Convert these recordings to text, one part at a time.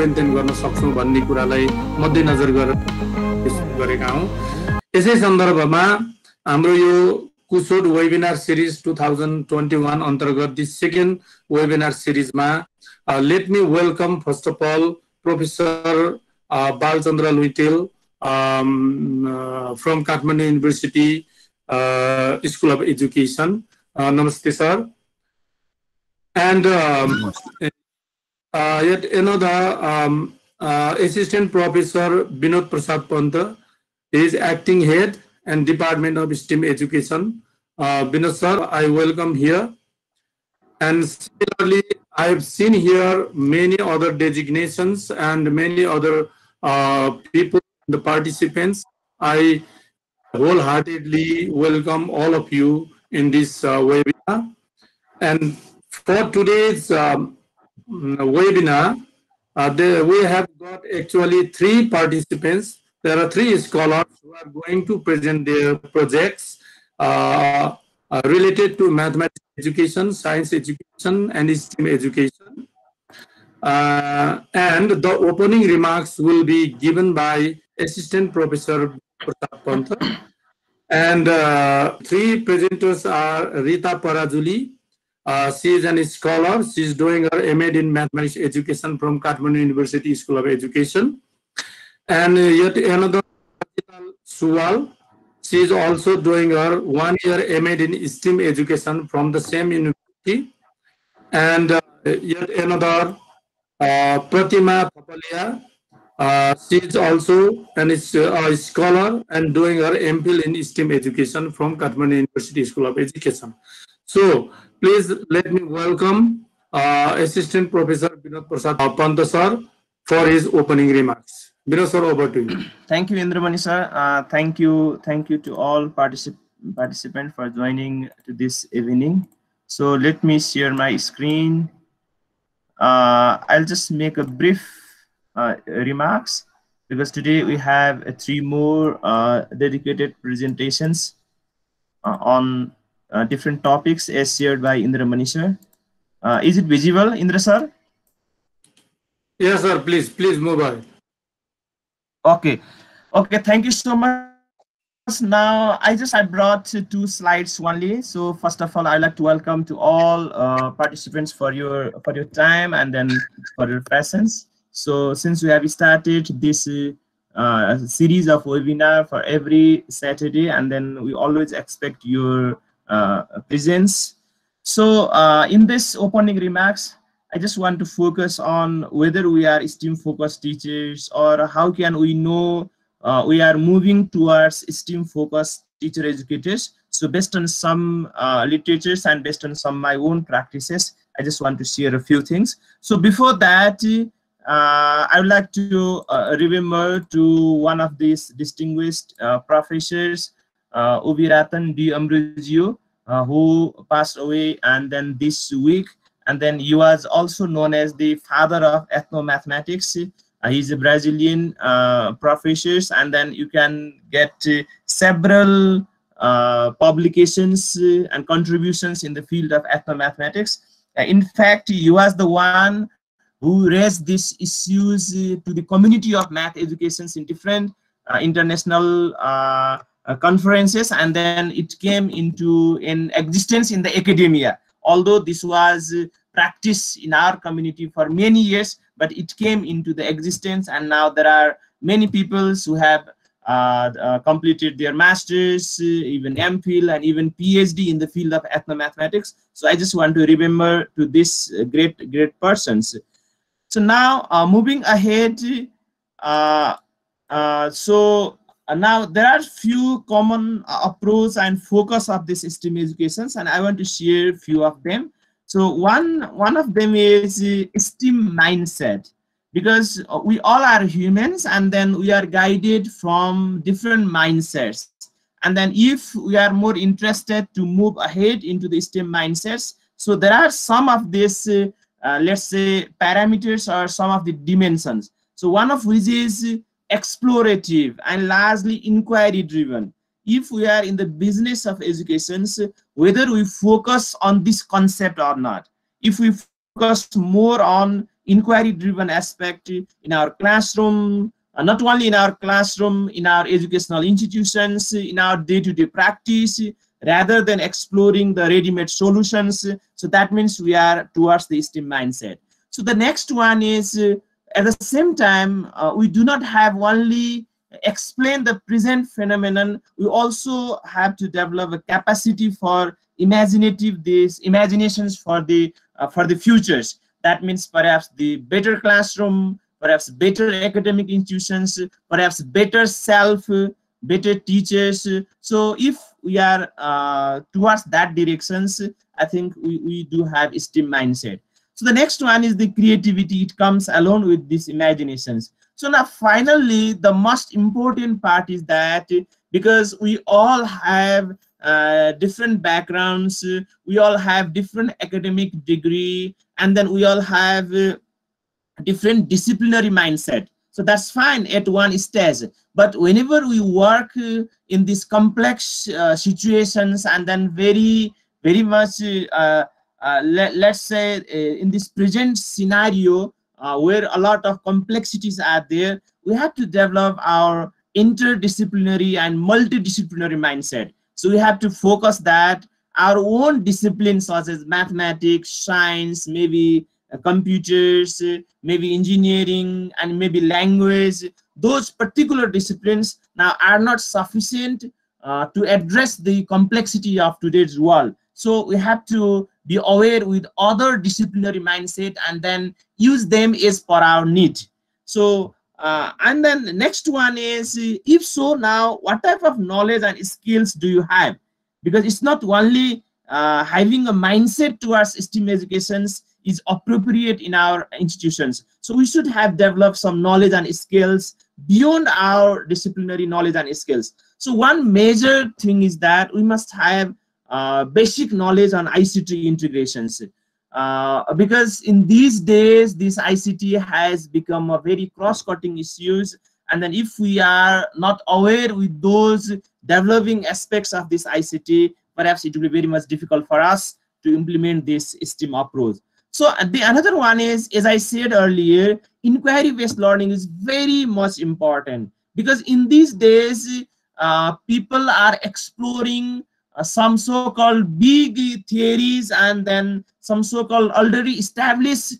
लेनदेन गर्न सक्छौं भन्ने कुरालाई मध्यनजर गरेका हौं। यसै सन्दर्भमा हाम्रो यो KUSOED Webinar Series 2021 अन्तर्गत the second webinar series मा let me welcome first of all Professor Balchandra Luitel from Kathmandu University School of Education. Namaste, sir. And yet another Assistant Professor Binod Prasad Panta is acting head and Department of STEM Education. Binod sir, I welcome here. And similarly, I have seen here many other designations and many other people, the participants. I wholeheartedly welcome all of you in this webinar. And for today's webinar, we have got actually 3 participants. There are 3 scholars who are going to present their projects related to mathematics education, science education, and STEM education. And the opening remarks will be given by Assistant Professor Prasad Panta. And 3 presenters are Rita Parajuli. She is a scholar. She is doing her MEd in Mathematics Education from Kathmandu University School of Education. And yet another, Suwal. She is also doing her 1-year MEd in STEM Education from the same university. And yet another, Pratima Papalia. She is also a scholar and doing her MPhil in STEM Education from Kathmandu University School of Education. So please let me welcome Assistant Professor Binod Prasad Panta sir for his opening remarks. Binod sir, over to you. Thank you, Indramani sir. Thank you to all participants for joining to this evening. So let me share my screen. I'll just make a brief remarks because today we have 3 more dedicated presentations on different topics as shared by Indramani sir. Is it visible, Indra sir? Yes, sir. Please move on. Okay, thank you so much. Now I brought 2 slides only. So first of all, I'd like to welcome to all participants for your time and then for your presence. So since we have started this series of webinar for every Saturday, and then we always expect your presence. So in this opening remarks, I just want to focus on whether we are STEM focused teachers or how can we know we are moving towards STEM focused teacher educators. So based on some literatures and based on some my own practices, I just want to share a few things. So before that, I would like to remember to one of these distinguished professors, Ubiratan D. Ambrosio, who passed away and then this week. And then he was also known as the father of ethnomathematics. He's a Brazilian professor, and then you can get several publications and contributions in the field of ethnomathematics. In fact, he was the one who raised these issues to the community of math educations in different international conferences, and then it came into an existence in the academia. Although this was practiced in our community for many years, but it came into the existence, and now there are many people who have completed their masters, even MPhil and even PhD in the field of ethnomathematics. So I just want to remember to this great persons. So now moving ahead, now there are few common approach and focus of this STEM educations, and I want to share a few of them. So one of them is STEM mindset, because we all are humans and then we are guided from different mindsets. And then if we are more interested to move ahead into the STEM mindsets, so there are some of these, let's say, parameters or some of the dimensions. So one of which is explorative and largely inquiry driven. If we are in the business of education, whether we focus on this concept or not, if we focus more on inquiry-driven aspect in our classroom, not only in our classroom, in our educational institutions, in our day-to-day practice, rather than exploring the ready-made solutions. So that means we are towards the STEAM mindset. So the next one is, at the same time, we do not have only explain the present phenomenon, we also have to develop a capacity for imaginations for the futures. That means perhaps the better classroom, perhaps better academic institutions, perhaps better self, better teachers. So if we are towards that directions, I think we do have STEAM mindset. So the next one is the creativity. It comes along with these imaginations. So now finally, the most important part is that because we all have different backgrounds, we all have different academic degree, and then we all have different disciplinary mindset. So that's fine at one stage. But whenever we work in these complex situations, and then very much, let's say in this present scenario where a lot of complexities are there, we have to develop our interdisciplinary and multidisciplinary mindset. So we have to focus that our own disciplines such as mathematics, science, maybe computers, maybe engineering, and maybe language, those particular disciplines now are not sufficient to address the complexity of today's world. So we have to be aware with other disciplinary mindset and then use them as per our need. So and then the next one is, if so, now what type of knowledge and skills do you have? Because it's not only having a mindset towards STEAM educations is appropriate in our institutions. So we should have developed some knowledge and skills beyond our disciplinary knowledge and skills. So one major thing is that we must have basic knowledge on ICT integrations. Because in these days, this ICT has become a very cross-cutting issues. And then if we are not aware with those developing aspects of this ICT, perhaps it will be very much difficult for us to implement this STEAM approach. So the another one is, as I said earlier, inquiry-based learning is very much important, because in these days, people are exploring some so-called big theories and then some so-called already established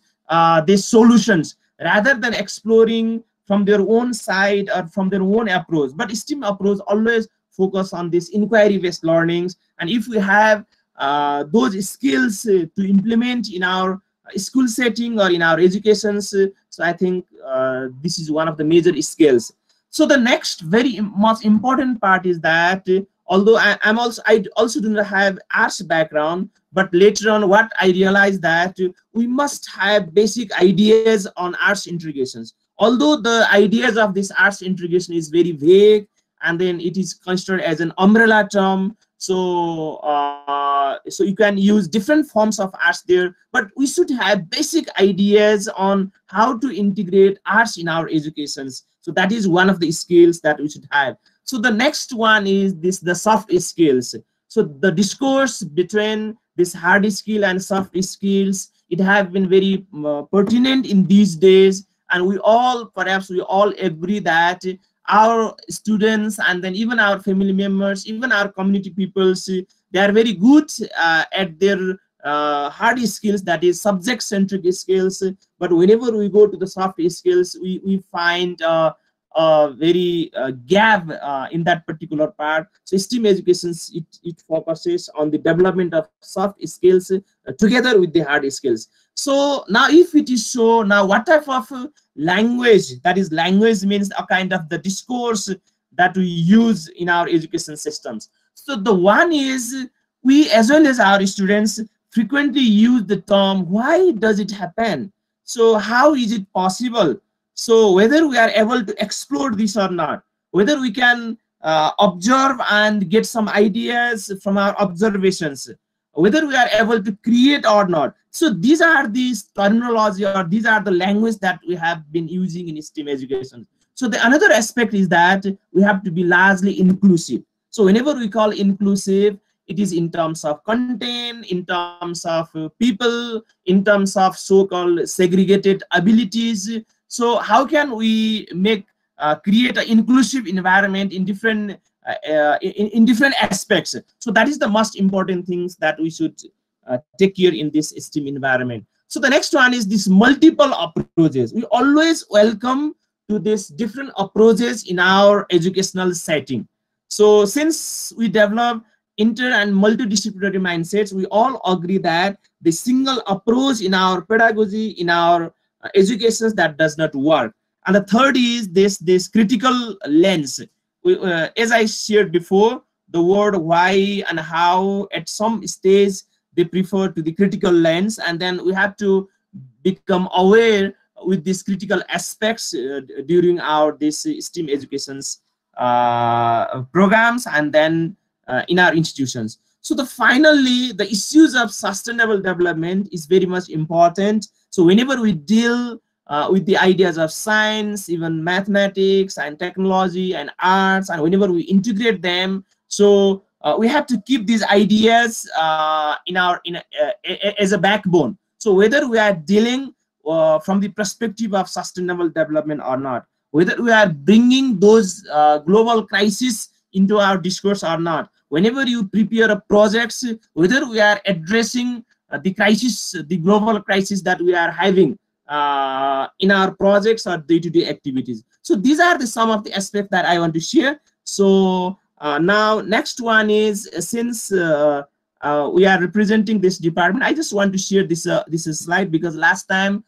these solutions, rather than exploring from their own side or from their own approach. But STEAM approach always focus on this inquiry-based learnings, and if we have those skills to implement in our school setting or in our educations, so I think this is one of the major skills. So the next very most important part is that, although I also do not have arts background, but later on what I realized that we must have basic ideas on arts integrations. Although the ideas of this arts integration is very vague, and then it is considered as an umbrella term, so so you can use different forms of arts there, but we should have basic ideas on how to integrate arts in our educations. So that is one of the skills that we should have. So the next one is the soft skills. So the discourse between this hard skill and soft skills, it have been very pertinent in these days, and perhaps we all agree that our students and then even our family members, even our community peoples, they are very good at their hard skills, that is subject-centric skills. But whenever we go to the soft skills, we find very gap in that particular part. So STEAM education, it focuses on the development of soft skills together with the hard skills. So now if it is so, now what type of language, that is language means a kind of the discourse that we use in our education systems. So the one is, we as well as our students frequently use the term, why does it happen? So how is it possible? So whether we are able to explore this or not, whether we can observe and get some ideas from our observations, whether we are able to create or not. So these are these terminology, or these are the language that we have been using in STEAM education. So the another aspect is that we have to be largely inclusive. So whenever we call inclusive, It is in terms of content, in terms of people, in terms of so-called segregated abilities. So how can we make create an inclusive environment in different in different aspects? So that is the most important things that we should take care in this STEAM environment. So the next one is this multiple approaches. We always welcome to this different approaches in our educational setting. So since we develop inter and multidisciplinary mindsets, we all agree that the single approach in our pedagogy, in our educations, that does not work. And the third is this critical lens. As I shared before, the word why and how at some stage they prefer to the critical lens, and then we have to become aware with these critical aspects during our this STEAM educations programs, and then in our institutions. So finally, the issues of sustainable development is very much important. So whenever we deal with the ideas of science, even mathematics and technology and arts, and whenever we integrate them, so we have to keep these ideas as a backbone. So whether we are dealing from the perspective of sustainable development or not, whether we are bringing those global crises into our discourse or not, whenever you prepare a projects, whether we are addressing the crisis, the global crisis that we are having in our projects or day-to-day activities. So these are some of the aspects that I want to share. So now next one is, since we are representing this department, I just want to share this slide, because last time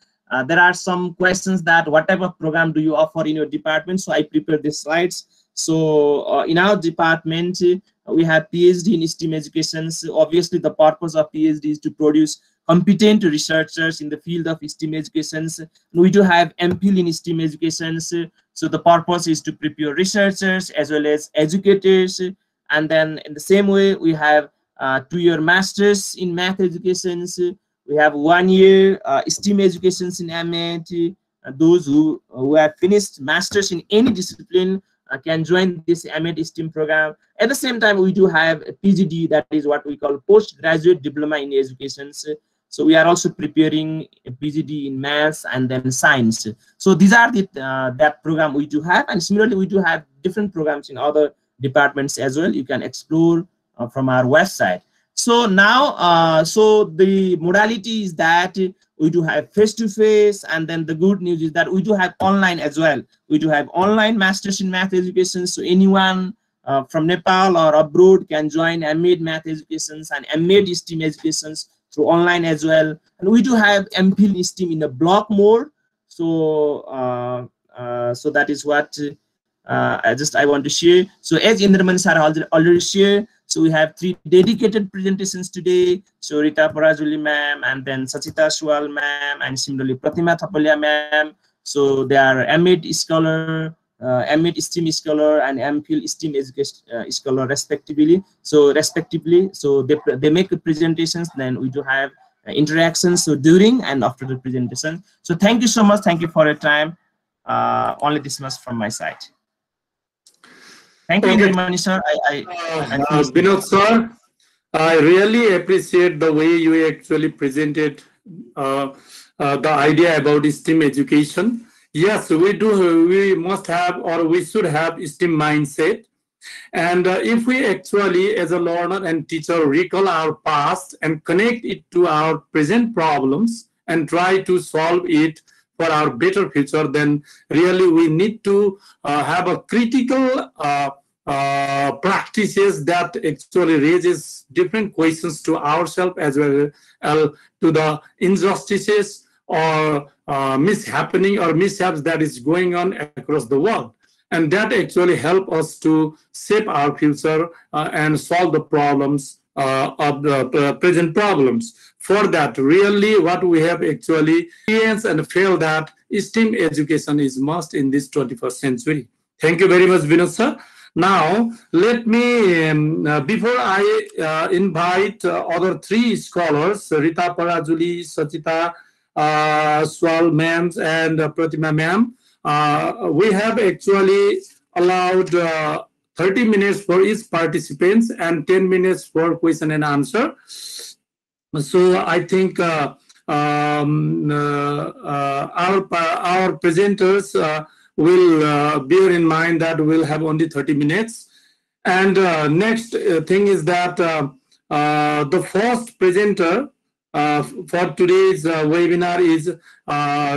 there are some questions that what type of program do you offer in your department. So I prepared these slides. So in our department, we have PhD in STEAM education. So obviously, the purpose of PhD is to produce competent researchers in the field of STEAM education. We do have MPhil in STEAM education. So the purpose is to prepare researchers as well as educators. And then in the same way, we have 2-year masters in math education. We have 1-year STEAM education in MEd. Those who have finished masters in any discipline can join this MEd STEAM program. At the same time, we do have a PGD, that is what we call postgraduate diploma in education. So we are also preparing a PGD in maths and then science. So these are the that program we do have, and similarly we do have different programs in other departments as well. You can explore from our website. So now, so the modality is that we do have face-to-face, and then the good news is that we do have online as well. We do have online masters in math education. So anyone from Nepal or abroad can join MEd math educations and MEd STEAM educations through online as well. And we do have MPhil STEAM in the block mode. So so that is what I want to share. So as Indraman sir already shared, so we have 3 dedicated presentations today. So Rita Parajuli ma'am, and then Sachita Swal ma'am, and similarly Pratima Thapalia ma'am. So they are MEd scholar, MEd STEAM scholar, and MPhil STEAM education scholar respectively. So they make presentations. Then we do have interactions. So during and after the presentation. So thank you so much. Thank you for your time. Only this much from my side. Thank you, Indraman sir. Vinod sir, I really appreciate the way you actually presented the idea about STEAM education. Yes, we must have, or we should have STEAM mindset. And if we actually, as a learner and teacher, recall our past and connect it to our present problems and try to solve it for our better future, then really we need to have a critical practices that actually raises different questions to ourselves as well as to the injustices or mishappening or mishaps that is going on across the world. And that actually help us to shape our future and solve the problems of the present problems. For that, really what we have actually experienced and feel that STEAM education is must in this 21st century. Thank you very much, Vinod sir. Now, let me, before I invite other 3 scholars, Rita Parajuli, Sachita Swal ma'am, and Pratima ma'am, we have actually allowed 30 minutes for each participants and 10 minutes for question and answer. So I think our presenters will bear in mind that we'll have only 30 minutes. And next thing is that the first presenter for today's webinar is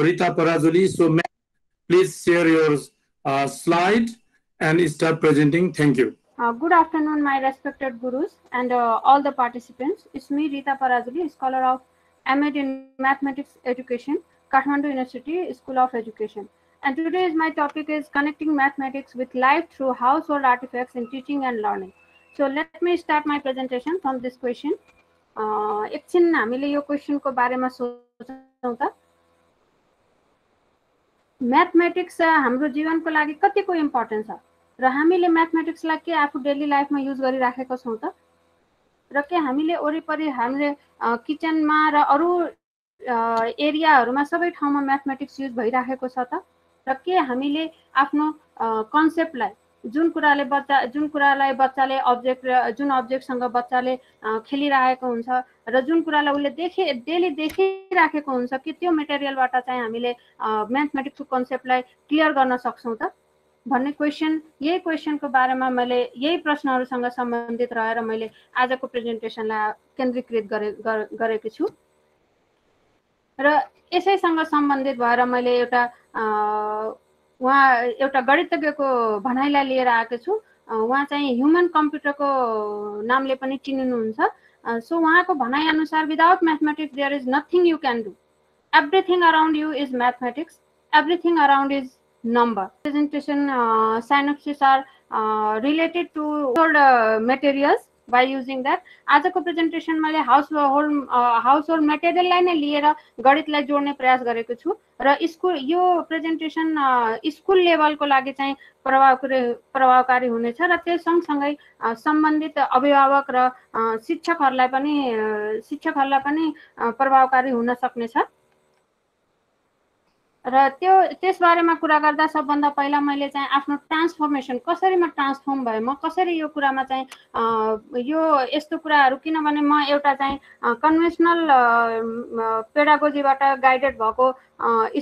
Rita Parazuli. So please share your slide and start presenting. Thank you. Good afternoon, my respected gurus and all the participants. It's me, Rita Parazuli, scholar of MEd in Mathematics Education, Kathmandu University School of Education. And today's my topic is connecting mathematics with life through household artifacts in teaching and learning. So let me start my presentation from this question. एकछिन हामीले यो क्वेशनको बारेमा सोचौं त mathematics हाम्रो जीवनको लागि कतिको important छ र हामीले म्याथमेटिक्सलाई के आफू डेली लाइफमा युज गरिराखेको छौं त र के हामीले वरिपरि हामीले किचनमा र अरु एरियाहरुमा सबै ठाउँमा म्याथमेटिक्स युज भइराखेको छ त र के हामीले आफ्नो कन्सेप्टलाई जुन कुरालाई बच्चाले अब्जेक्ट जुन अब्जेक्टसँग बच्चाले खेलिरहेको हुन्छ र जुन कुरालाई उले डेली देखिराखेको हुन्छ कि त्यो मटेरियलबाट चाहिँ हामीले म्याथमेटिक्सको कन्सेप्टलाई क्लियर गर्न सक्छौं त भन्ने क्वेशन यही क्वेशनको बारेमा मैले यही प्रश्नहरुसँग सम्बन्धित रहेर मैले आजको प्रेजेन्टेसनलाई केन्द्रीकृत गरेको छु र यसैसँग सम्बन्धित भएर मैले एउटा गणितज्ञको भनाइलाई लिएर आएको छु उहाँ चाहिँ ह्युमन कम्प्युटरको नामले पनि चिनिनुहुन्छ सो उहाँको भनाइ अनुसार without mathematics there is nothing you can do everything around you is mathematics everything around is number. Presentation synopsis are related to materials by using that. आजको प्रेजेन्टेसन मैले हाउसहोल्ड मटेरियललाई नै लिएर गणितलाई जोड्ने प्रयास गरेको छु र यो प्रेजेन्टेसन स्कुल लेभलको लागि चाहिँ प्रभावकारी हुनेछ र त्यस सँगसँगै सम्बन्धित अभिभावक र शिक्षकहरुलाई पनि प्रभावकारी हुन सक्नेछ र त्यस बारेमा कुरा गर्दा सबभन्दा पहिला मैले चाहिँ आफ्नो ट्रान्सफर्मेसन कसरी म ट्रान्सफर्म भए म कसरी यो कुरामा चाहिँ यो यस्तो कुराहरु किनभने म एउटा चाहिँ कन्भेन्सनल पेडागोजीबाट गाइडेड भएको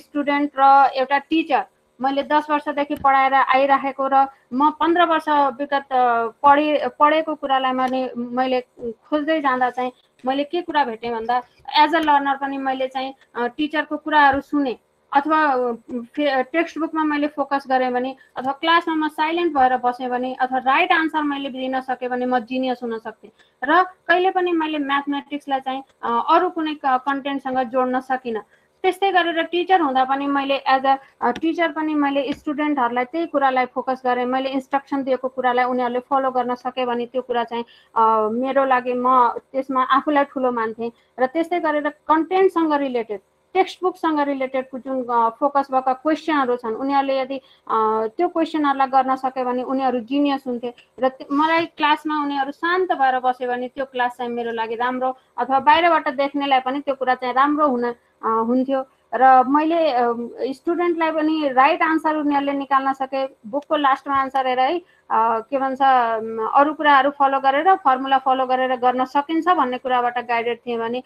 स्टुडेन्ट र एउटा टिचर मैले 10 वर्षदेखि पढाएर आइराखेको र म 15 वर्ष विगत पढेको कुरालाई मैले खोज्दै जाँदा चाहिँ मैले के कुरा भेटे भन्दा एज अ लर्नर पनि मैले चाहिँ टिचरको कुराहरु सुने अथवा टेक्स्ट बुकमा मैले फोकस गरे भने अथवा क्लासमा म साइलेन्ट भएर बसे भने अथवा राइट आन्सर मैले दिन सके भने म जिनियस हुन सक्थे र कहिले पनि मैले म्याथमेटिक्सलाई चाहिँ अरु कुनै कन्टेन्टसँग जोड्न सकिन त्यस्तै गरेर टिचर हुँदा पनि मैले एज अ टिचर पनि मैले स्टुडेन्टहरुलाई त्यही कुरालाई फोकस गरे मैले इन्स्ट्रक्सन दिएको कुरालाई उनीहरुले फलो गर्न सके भने त्यो कुरा चाहिँ मेरो लागि म त्यसमा आफुलाई ठुलो मान्थे र त्यस्तै गरेर कन्टेन्टसँग रिलेटेड टेक्स्ट बुकसँग रिलेटेड जुन फोकस भएका क्वेशनहरु छन् उनीहरुले यदि त्यो क्वेशनहरुलाई गर्न सके भने उनीहरु जिनियस हुन्थे र मलाई क्लासमा उनीहरु शान्त भएर बसे भने त्यो क्लास चाहिँ मेरो लागि राम्रो अथवा बाहिरबाट देख्नेलाई पनि त्यो कुरा चाहिँ राम्रो हुन्थ्यो र मैले स्टुडेन्टलाई पनि राइट आन्सर उनीहरुले निकाल्न सके बुकको लास्टमा आन्सर हेरे है के भन्छ अरु कुराहरु फलो गरेर फर्मुला फलो गरेर गर्न सकिन्छ भन्ने कुराबाट गाइडेड थिए भने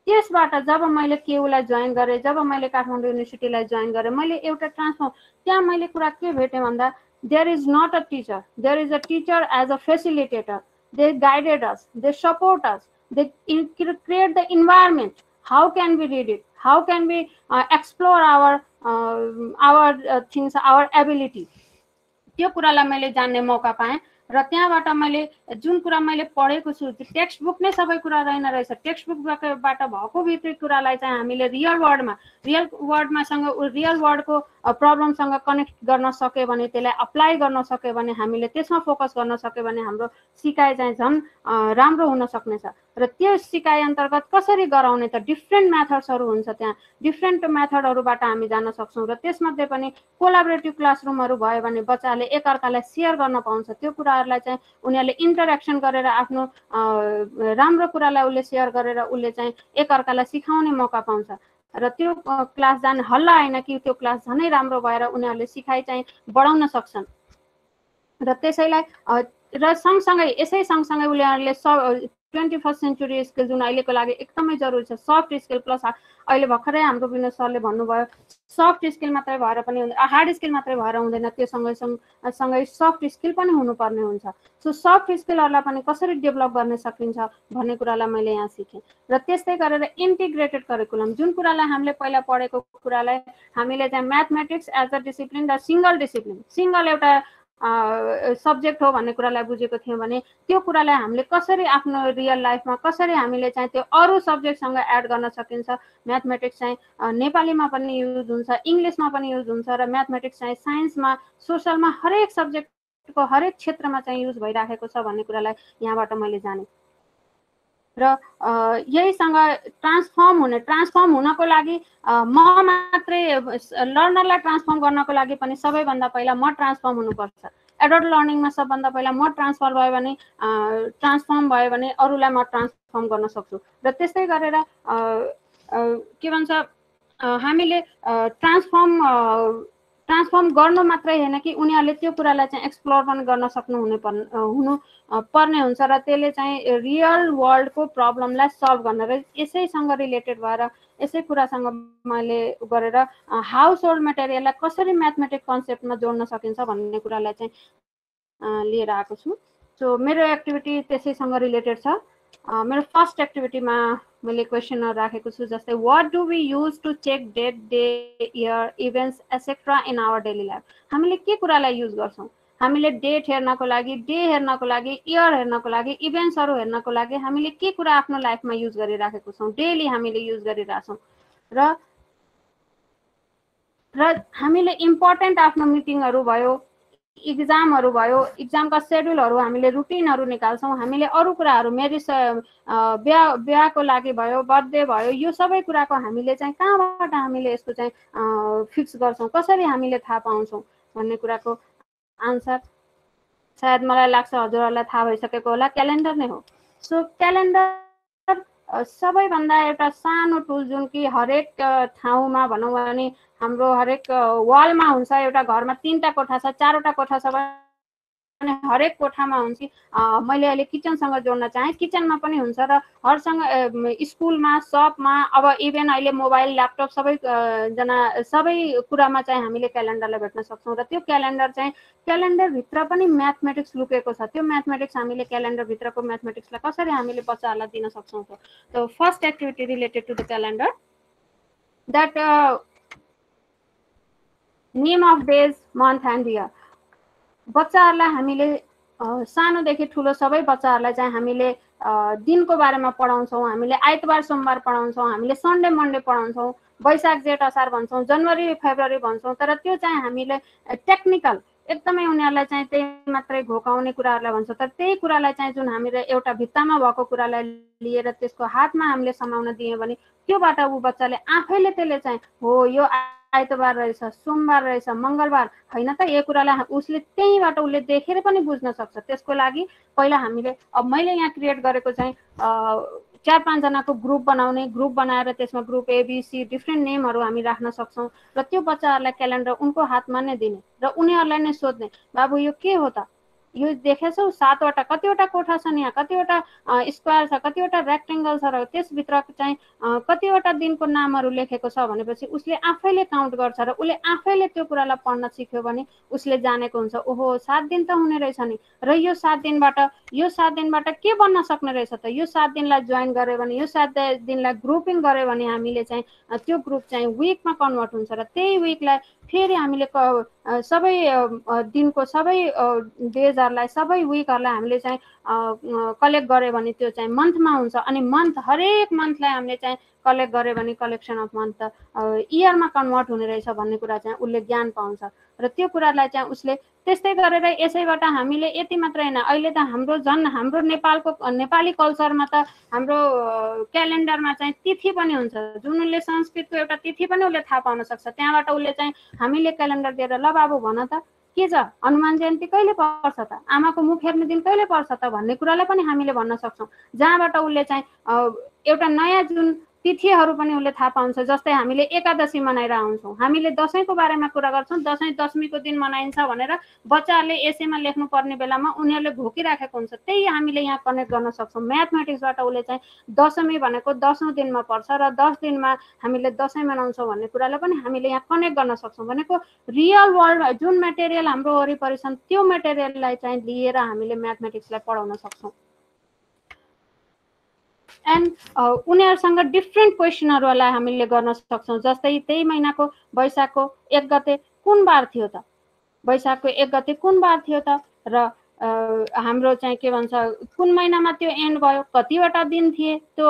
त्यसबाट जब मैले केयुलाई जोइन गरे जब मैले काठमाडौँ युनिभर्सिटीलाई जोइन गरे मैले एउटा ट्रान्सफर्म त्यहाँ मैले कुरा के भेटे भन्दा there is not a teacher there is a teacher as a facilitator they guided us they support us they create the environment how can we read it how can we explore our things our ability त्यो कुरालाई मैले जान्ने मौका पाएँ र त्यहाँबाट मैले जुन कुरा मैले पढेको छु टेक्स्ट बुक नै सबै कुरा रहेन रहेछ टेक्स्ट बुकबाट भएको भित्री कुरालाई चाहिँ हामीले रियल वर्ल्डको प्रब्लमसँग कनेक्ट गर्न सके भने त्यसलाई अप्लाई गर्न सके भने हामीले त्यसमा फोकस गर्न सके भने हाम्रो सिकाइ चाहिँ झन् राम्रो हुन सक्नेछ र त्यो सिकाइ अन्तर्गत कसरी गराउने त डिफ्रेन्ट मेथड्सहरु हुन्छ त्यहाँ डिफ्रेन्ट मेथडहरुबाट हामी जान्न सक्छौं र त्यसमध्ये पनि कोलाबोरेटिभ क्लासरुमहरु भयो भने बच्चाले एकअर्कालाई शेयर गर्न पाउँछ त्यो कुराहरुलाई चाहिँ उनीहरुले इन्टरेक्सन गरेर आफ्नो राम्रो कुरालाई उले शेयर गरेर उले चाहिँ एकअर्कालाई सिकाउने मौका पाउँछ र त्यो क्लास जान हल्ला हैन कि त्यो क्लास झनै राम्रो भएर उनीहरुले सिकाइ चाहिँ बढाउन सक्छन् र त्यसैलाई र सँगसँगै यसै सँगसँगै उनीहरूले 21st सेन्चुरी स्किल जुन अहिलेको लागि एकदमै जरुरी छ, सफ्ट स्किल प्लस अहिले भर्खरै हाम्रो विनोद सरले भन्नुभयो सफ्ट स्किल मात्रै भएर पनि हार्ड स्किल मात्रै भएर हुँदैन, त्यो सँगै सफ्ट स्किल पनि हुनुपर्ने हुन्छ। सो सफ्ट स्किलहरूलाई पनि कसरी डेभलप गर्न सकिन्छ भन्ने कुरालाई मैले यहाँ सिकेँ। र त्यस्तै गरेर इन्टिग्रेटेड करिकुलम, जुन कुरालाई हामीले पहिला पढेको कुरालाई हामीले चाहिँ म्याथमेटिक्स एज अ डिसिप्लिन र सिङ्गल एउटा सब्जेक्ट हो भन्ने कुरालाई बुझेको थियौँ भने त्यो कुरालाई हामीले कसरी आफ्नो रियल लाइफमा कसरी हामीले चाहिँ त्यो अरू सब्जेक्टसँग एड गर्न सकिन्छ। म्याथमेटिक्स चाहिँ नेपालीमा पनि युज हुन्छ, इङ्ग्लिसमा पनि युज हुन्छ र म्याथमेटिक्स चाहिँ साइन्समा, सोसलमा हरेक सब्जेक्टको हरेक क्षेत्रमा चाहिँ युज भइराखेको छ भन्ने कुरालाई यहाँबाट मैले जाने। र यहीसँग ट्रान्सफर्म हुनको लागि म मात्रै लर्नरलाई ट्रान्सफर्म गर्नको लागि पनि सबैभन्दा पहिला म ट्रान्सफर्म हुनुपर्छ। एडल्ट लर्निङमा सबभन्दा पहिला म ट्रान्सफर्म भयो भने अरूलाई म ट्रान्सफर्म गर्न सक्छु। र त्यस्तै गरेर के भन्छ हामीले ट्रान्सफर्म गर्नु मात्रै होइन कि उनीहरूले त्यो कुरालाई चाहिँ एक्सप्लोर पनि गर्न हुनु पर्ने हुन्छ र त्यसले चाहिँ रियल वर्ल्डको प्रब्लमलाई सल्भ गर्न र यसैसँग रिलेटेड भएर यसै कुरासँग मैले गरेर हाउस होल्ड मेटेरियललाई कसरी म्याथमेटिक कन्सेप्टमा जोड्न सकिन्छ भन्ने कुरालाई चाहिँ लिएर आएको छु। सो मेरो एक्टिभिटी त्यसैसँग रिलेटेड छ। मेरो फर्स्ट एक्टिभिटीमा मैले क्वेसनहरू राखेको छु, जस्तै what do we use to check date, day, year, events etcetera in our daily life. हामीले के कुरालाई युज गर्छौँ? हामीले डेट हेर्नको लागि, डे हेर्नको लागि, इयर हेर्नको लागि, इभेन्ट्सहरू हेर्नको लागि हामीले के कुरा आफ्नो लाइफमा युज गरिराखेको छौँ, डेली हामीले युज गरिरहेछौँ। र हामीले इम्पोर्टेन्ट आफ्नो मिटिङहरू भयो, इक्जामहरू भयो, इक्जामका सेड्युलहरू हामीले रुटिनहरू निकाल्छौँ। हामीले अरू कुराहरू बिहाको लागि भयो, बर्थडे भयो, यो सबै कुराको हामीले चाहिँ कहाँबाट हामीले यसको चाहिँ फिक्स गर्छौँ, कसरी हामीले थाहा पाउँछौँ भन्ने कुराको आन्सर सायद मलाई लाग्छ हजुरहरूलाई थाहा भइसकेको होला, क्यालेन्डर नै हो। सो क्यालेन्डर सबैभन्दा एउटा सानो टुल जुन कि हरेक ठाउँमा भनौँ भने हाम्रो हरेक वालमा हुन्छ। एउटा घरमा 3टा कोठा छ, 4वटा कोठा छ भने हरेक कोठामा हुन्छ। मैले अहिले किचनसँग जोड्न चाहेँ, किचनमा पनि हुन्छ र हरसँग स्कुलमा, सपमा, अब इभेन अहिले मोबाइल, ल्यापटप सबै कुरामा चाहिँ हामीले क्यालेन्डरलाई भेट्न सक्छौँ। र त्यो क्यालेन्डरभित्र पनि म्याथमेटिक्स लुकेको छ। त्यो म्याथमेटिक्स हामीले क्यालेन्डरभित्रको म्याथमेटिक्सलाई कसरी हामीले बच्चाहरूलाई दिन सक्छौँ। So first activity related to the calendar, that name of days, month and year. बच्चाहरूलाई हामीले सानोदेखि ठुलो सबै बच्चाहरूलाई चाहिँ हामीले दिनको बारेमा पढाउँछौँ। हामीले आइतबार सोमबार पढाउँछौँ, हामीले सन्डे मन्डे पढाउँछौँ, वैशाख जेठ असार भन्छौँ, जनवरी फेब्रुअरी भन्छौँ। तर त्यो चाहिँ हामीले टेक्निकल एकदमै उनीहरूलाई चाहिँ त्यही मात्रै घोकाउने कुराहरूलाई भन्छौँ। तर त्यही कुरालाई चाहिँ जुन हामीले एउटा भित्तामा भएको कुरालाई लिएर त्यसको हातमा हामीले समाउन दियौँ भने त्योबाट ऊ बच्चाले आफैले त्यसले चाहिँ हो यो आइतबार रहेछ, सोमबार रहेछ, मङ्गलबार होइन त, यो कुरालाई उसले त्यहीँबाट उसले देखेर पनि बुझ्न सक्छ। त्यसको लागि पहिला हामीले अब मैले यहाँ क्रिएट गरेको चाहिँ 4-5 जनाको ग्रुप बनाएर त्यसमा ग्रुप ABC डिफ्रेन्ट नेमहरू हामी राख्न सक्छौँ। र त्यो बच्चाहरूलाई क्यालेन्डर उनको हातमा नै दिने र उनीहरूलाई नै सोध्ने, बाबु यो के हो त, यो देखेछौ 7वटा, कतिवटा कोठा छन् यहाँ, कतिवटा स्क्वायर छ, कतिवटा रेक्टेङ्गल छ र त्यसभित्र चाहिँ कतिवटा दिनको नामहरू लेखेको छ भनेपछि उसले आफैले काउन्ट गर्छ र उसले आफैले त्यो कुरालाई पढ्न सिक्यो भने उसले जानेको हुन्छ ओहो 7 दिन त हुने रहेछ नि। र यो 7 दिनबाट के बन्न सक्ने रहेछ त, यो 7 दिनलाई जोइन गर्यो भने, यो 7 दिनलाई ग्रुपिङ गर्यो भने हामीले चाहिँ त्यो ग्रुप चाहिँ विकमा कन्भर्ट हुन्छ र त्यही विकलाई फेरि हामीले सबै दिनको सबै डेजहरूलाई, सबै विकहरूलाई हामीले चाहिँ कलेक्ट गर्यो भने त्यो चाहिँ मन्थमा हुन्छ। अनि हरेक मन्थलाई हामीले चाहिँ कलेक्ट गर्यो भने कलेक्सन अफ मन्थ इयरमा कन्भर्ट हुने रहेछ भन्ने कुरा चाहिँ उसले ज्ञान पाउँछ। र त्यो कुरालाई चाहिँ उसले त्यस्तै गरेर यसैबाट हामीले यति मात्रै होइन, अहिले त हाम्रो नेपाली कल्चरमा त हाम्रो क्यालेन्डरमा चाहिँ तिथि पनि हुन्छ, जुन उसले संस्कृतको एउटा तिथि पनि उसले थाहा पाउन सक्छ। त्यहाँबाट उसले चाहिँ हामीले क्यालेन्डर दिएर ल बाबु भन त के छ, हनुमान जयन्ती कहिले पर्छ त, आमाको मुख हेर्ने दिन कहिले पर्छ त भन्ने कुरालाई पनि हामीले भन्न सक्छौँ। जहाँबाट उसले चाहिँ एउटा नयाँ जुन तिथिहरू पनि उसले थाहा पाउँछ। जस्तै हामीले एकादशी मनाइरहेका हुन्छौँ, हामीले दसैँको बारेमा कुरा गर्छौँ, दसैँ दशमीको दिन मनाइन्छ भनेर बच्चाहरूले एसेमा लेख्नु पर्ने बेलामा उनीहरूले घोकिराखेको हुन्छ, त्यही हामीले यहाँ कनेक्ट गर्न सक्छौँ। म्याथमेटिक्सबाट उसले चाहिँ दशमी भनेको 10औं दिनमा पर्छ र 10 दिनमा हामीले दसैँ मनाउँछौँ भन्ने कुरालाई पनि हामीले यहाँ कनेक्ट गर्न सक्छौँ। भनेको रियल वर्ल्ड जुन मेटेरियल हाम्रो वरिपरि छन् त्यो मेटेरियललाई चाहिँ लिएर हामीले म्याथमेटिक्सलाई पढाउन सक्छौँ। एन्ड उनीहरूसँग डिफ्रेन्ट क्वेसनहरूलाई हामीले गर्न सक्छौँ। जस्तै त्यही महिनाको वैशाखको 1 गते कुन बार थियो त, वैशाखको 1 गते कुन बार थियो त, र हाम्रो चाहिँ के भन्छ कुन महिनामा त्यो एन्ड भयो, कतिवटा दिन थिए त्यो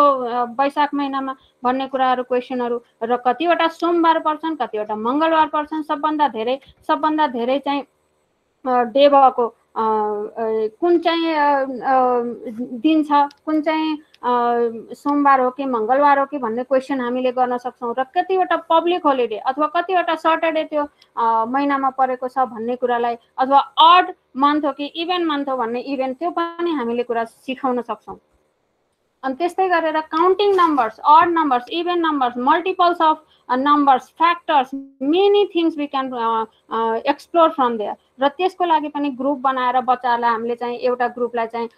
वैशाख महिनामा भन्ने कुराहरू क्वेसनहरू, र कतिवटा सोमबार पर्छन्, कतिवटा मङ्गलबार पर्छन्, सबभन्दा धेरै चाहिँ डे भएको कुन चाहिँ दिन छ, कुन चाहिँ सोमबार हो कि मङ्गलबार हो कि भन्ने क्वेसन हामीले गर्न सक्छौँ। र कतिवटा पब्लिक होलिडे अथवा कतिवटा सटरडे त्यो महिनामा परेको छ भन्ने कुरालाई, अथवा अड मन्थ हो कि इभेन मन्थ हो भन्ने इभेन त्यो पनि हामीले कुरा सिकाउन सक्छौँ। अनि त्यस्तै गरेर counting numbers, odd numbers, even numbers, multiples of numbers, factors, many things we can explore from there. र त्यसको लागि पनि ग्रुप बनाएर बच्चाहरूलाई हामीले चाहिँ एउटा ग्रुपलाई चाहिँ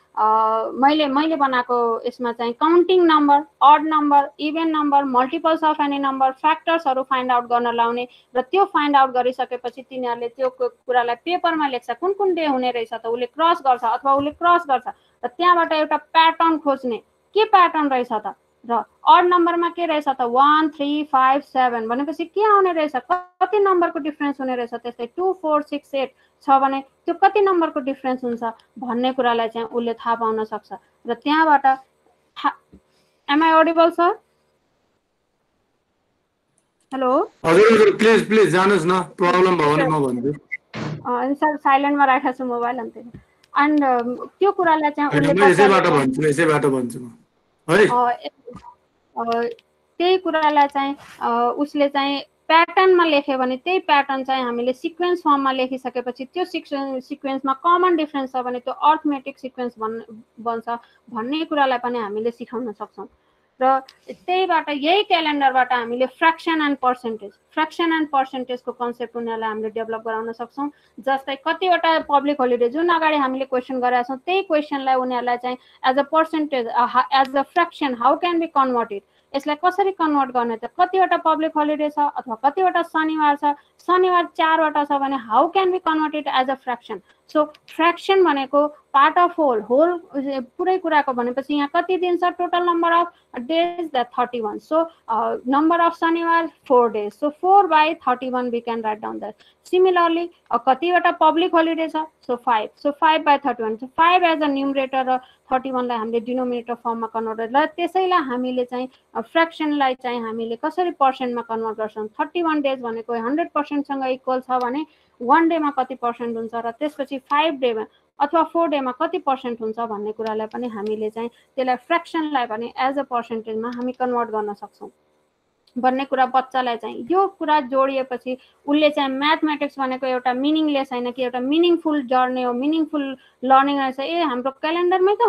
मैले बनाएको यसमा चाहिँ counting number, odd number, even number, multiples of any number, फ्याक्टर्सहरू फाइन्ड आउट गर्न लाउने, र त्यो फाइन्ड आउट गरिसकेपछि तिनीहरूले त्यो कुरालाई पेपरमा लेख्छ, कुन कुन डे हुने रहेछ त उसले क्रस गर्छ अथवा उसले क्रस गर्छ, र त्यहाँबाट एउटा प्याटर्न खोज्ने, के प्याटर्न रहेछ त, र अड नम्बरमा के रहेछ त 1 3 5 7 भनेपछि के आउने रहेछ, कति नम्बरको डिफ्रेन्स हुने रहेछ, त्यस्तै 2 4 6 8 छ भने त्यो कति नम्बरको डिफ्रेन्स हुन्छ भन्ने कुरालाई चाहिँ उसले थाहा पाउन सक्छ। र त्यहाँबाट am I audible sir? Hello हजुर प्लिज प्लिज जानुस् न, प्रब्लम भयो भने म भन्छु। सर साइलेन्टमा राखेको छु मोबाइल, अन्त एन्ड त्यो कुरालाई चाहिँ उसले यसैबाट भन्छु म है। त्यही कुरालाई चाहिँ उसले चाहिँ प्याटर्नमा लेख्यो भने त्यही प्याटर्न चाहिँ हामीले सिक्वेन्स फर्ममा लेखिसकेपछि त्यो सिक्वेन्समा कमन डिफ्रेन्स छ भने त्यो अर्थमेटिक सिक्वेन्स बन्छ भन्ने कुरालाई पनि हामीले सिकाउन सक्छौँ। र त्यहीबाट यही क्यालेन्डरबाट हामीले फ्र्याक्सन एन्ड पर्सेन्टेजको कन्सेप्ट उनीहरूलाई हामीले डेभलप गराउन सक्छौँ। जस्तै कतिवटा पब्लिक होलिडे जुन अगाडि हामीले क्वेसन गरेका छौँ त्यही क्वेसनलाई उनीहरूलाई चाहिँ as a percentage, as a fraction how can be converted, यसलाई कसरी कन्भर्ट गर्ने त, कतिवटा पब्लिक होलिडे छ अथवा कतिवटा शनिबार छ, शनिबार 4वटा छ भने how can be converted as a fraction. So fraction भनेको पार्ट अफ होल पुरै कुराको भनेपछि यहाँ कति दिन छ, total number of days that 31, so number of शनिबार 4 days, so 4/31 we can write down that. Similarly कतिवटा पब्लिक होलिडे छ, so 5, so 5/31, so 5 as a numerator र 31 लाई हामीले डिनोमिनेटर फर्ममा कन्भर्ट गरेर, र त्यसैलाई हामीले चाहिँ फ्र्याक्सनलाई चाहिँ हामीले कसरी पर्सेन्टमा कन्भर्ट गर्छौँ। 31 डेज भनेको 100% सँग इक्वल छ भने 1 डेमा कति पर्सेन्ट हुन्छ, र त्यसपछि 5 डेमा अथवा 4 डेमा कति पर्सेन्ट हुन्छ भन्ने कुरालाई पनि हामीले चाहिँ त्यसलाई फ्र्याक्सनलाई पनि एज अ पर्सेन्टेजमा हामी कन्भर्ट गर्न सक्छौँ भन्ने कुरा बच्चालाई चाहिँ यो कुरा जोडिएपछि उसले चाहिँ म्याथमेटिक्स भनेको एउटा मिनिङलेस होइन कि एउटा मिनिङफुल जर्नी हो, मिनिङफुल लर्निङ रहेछ, ए हाम्रो क्यालेन्डरमै त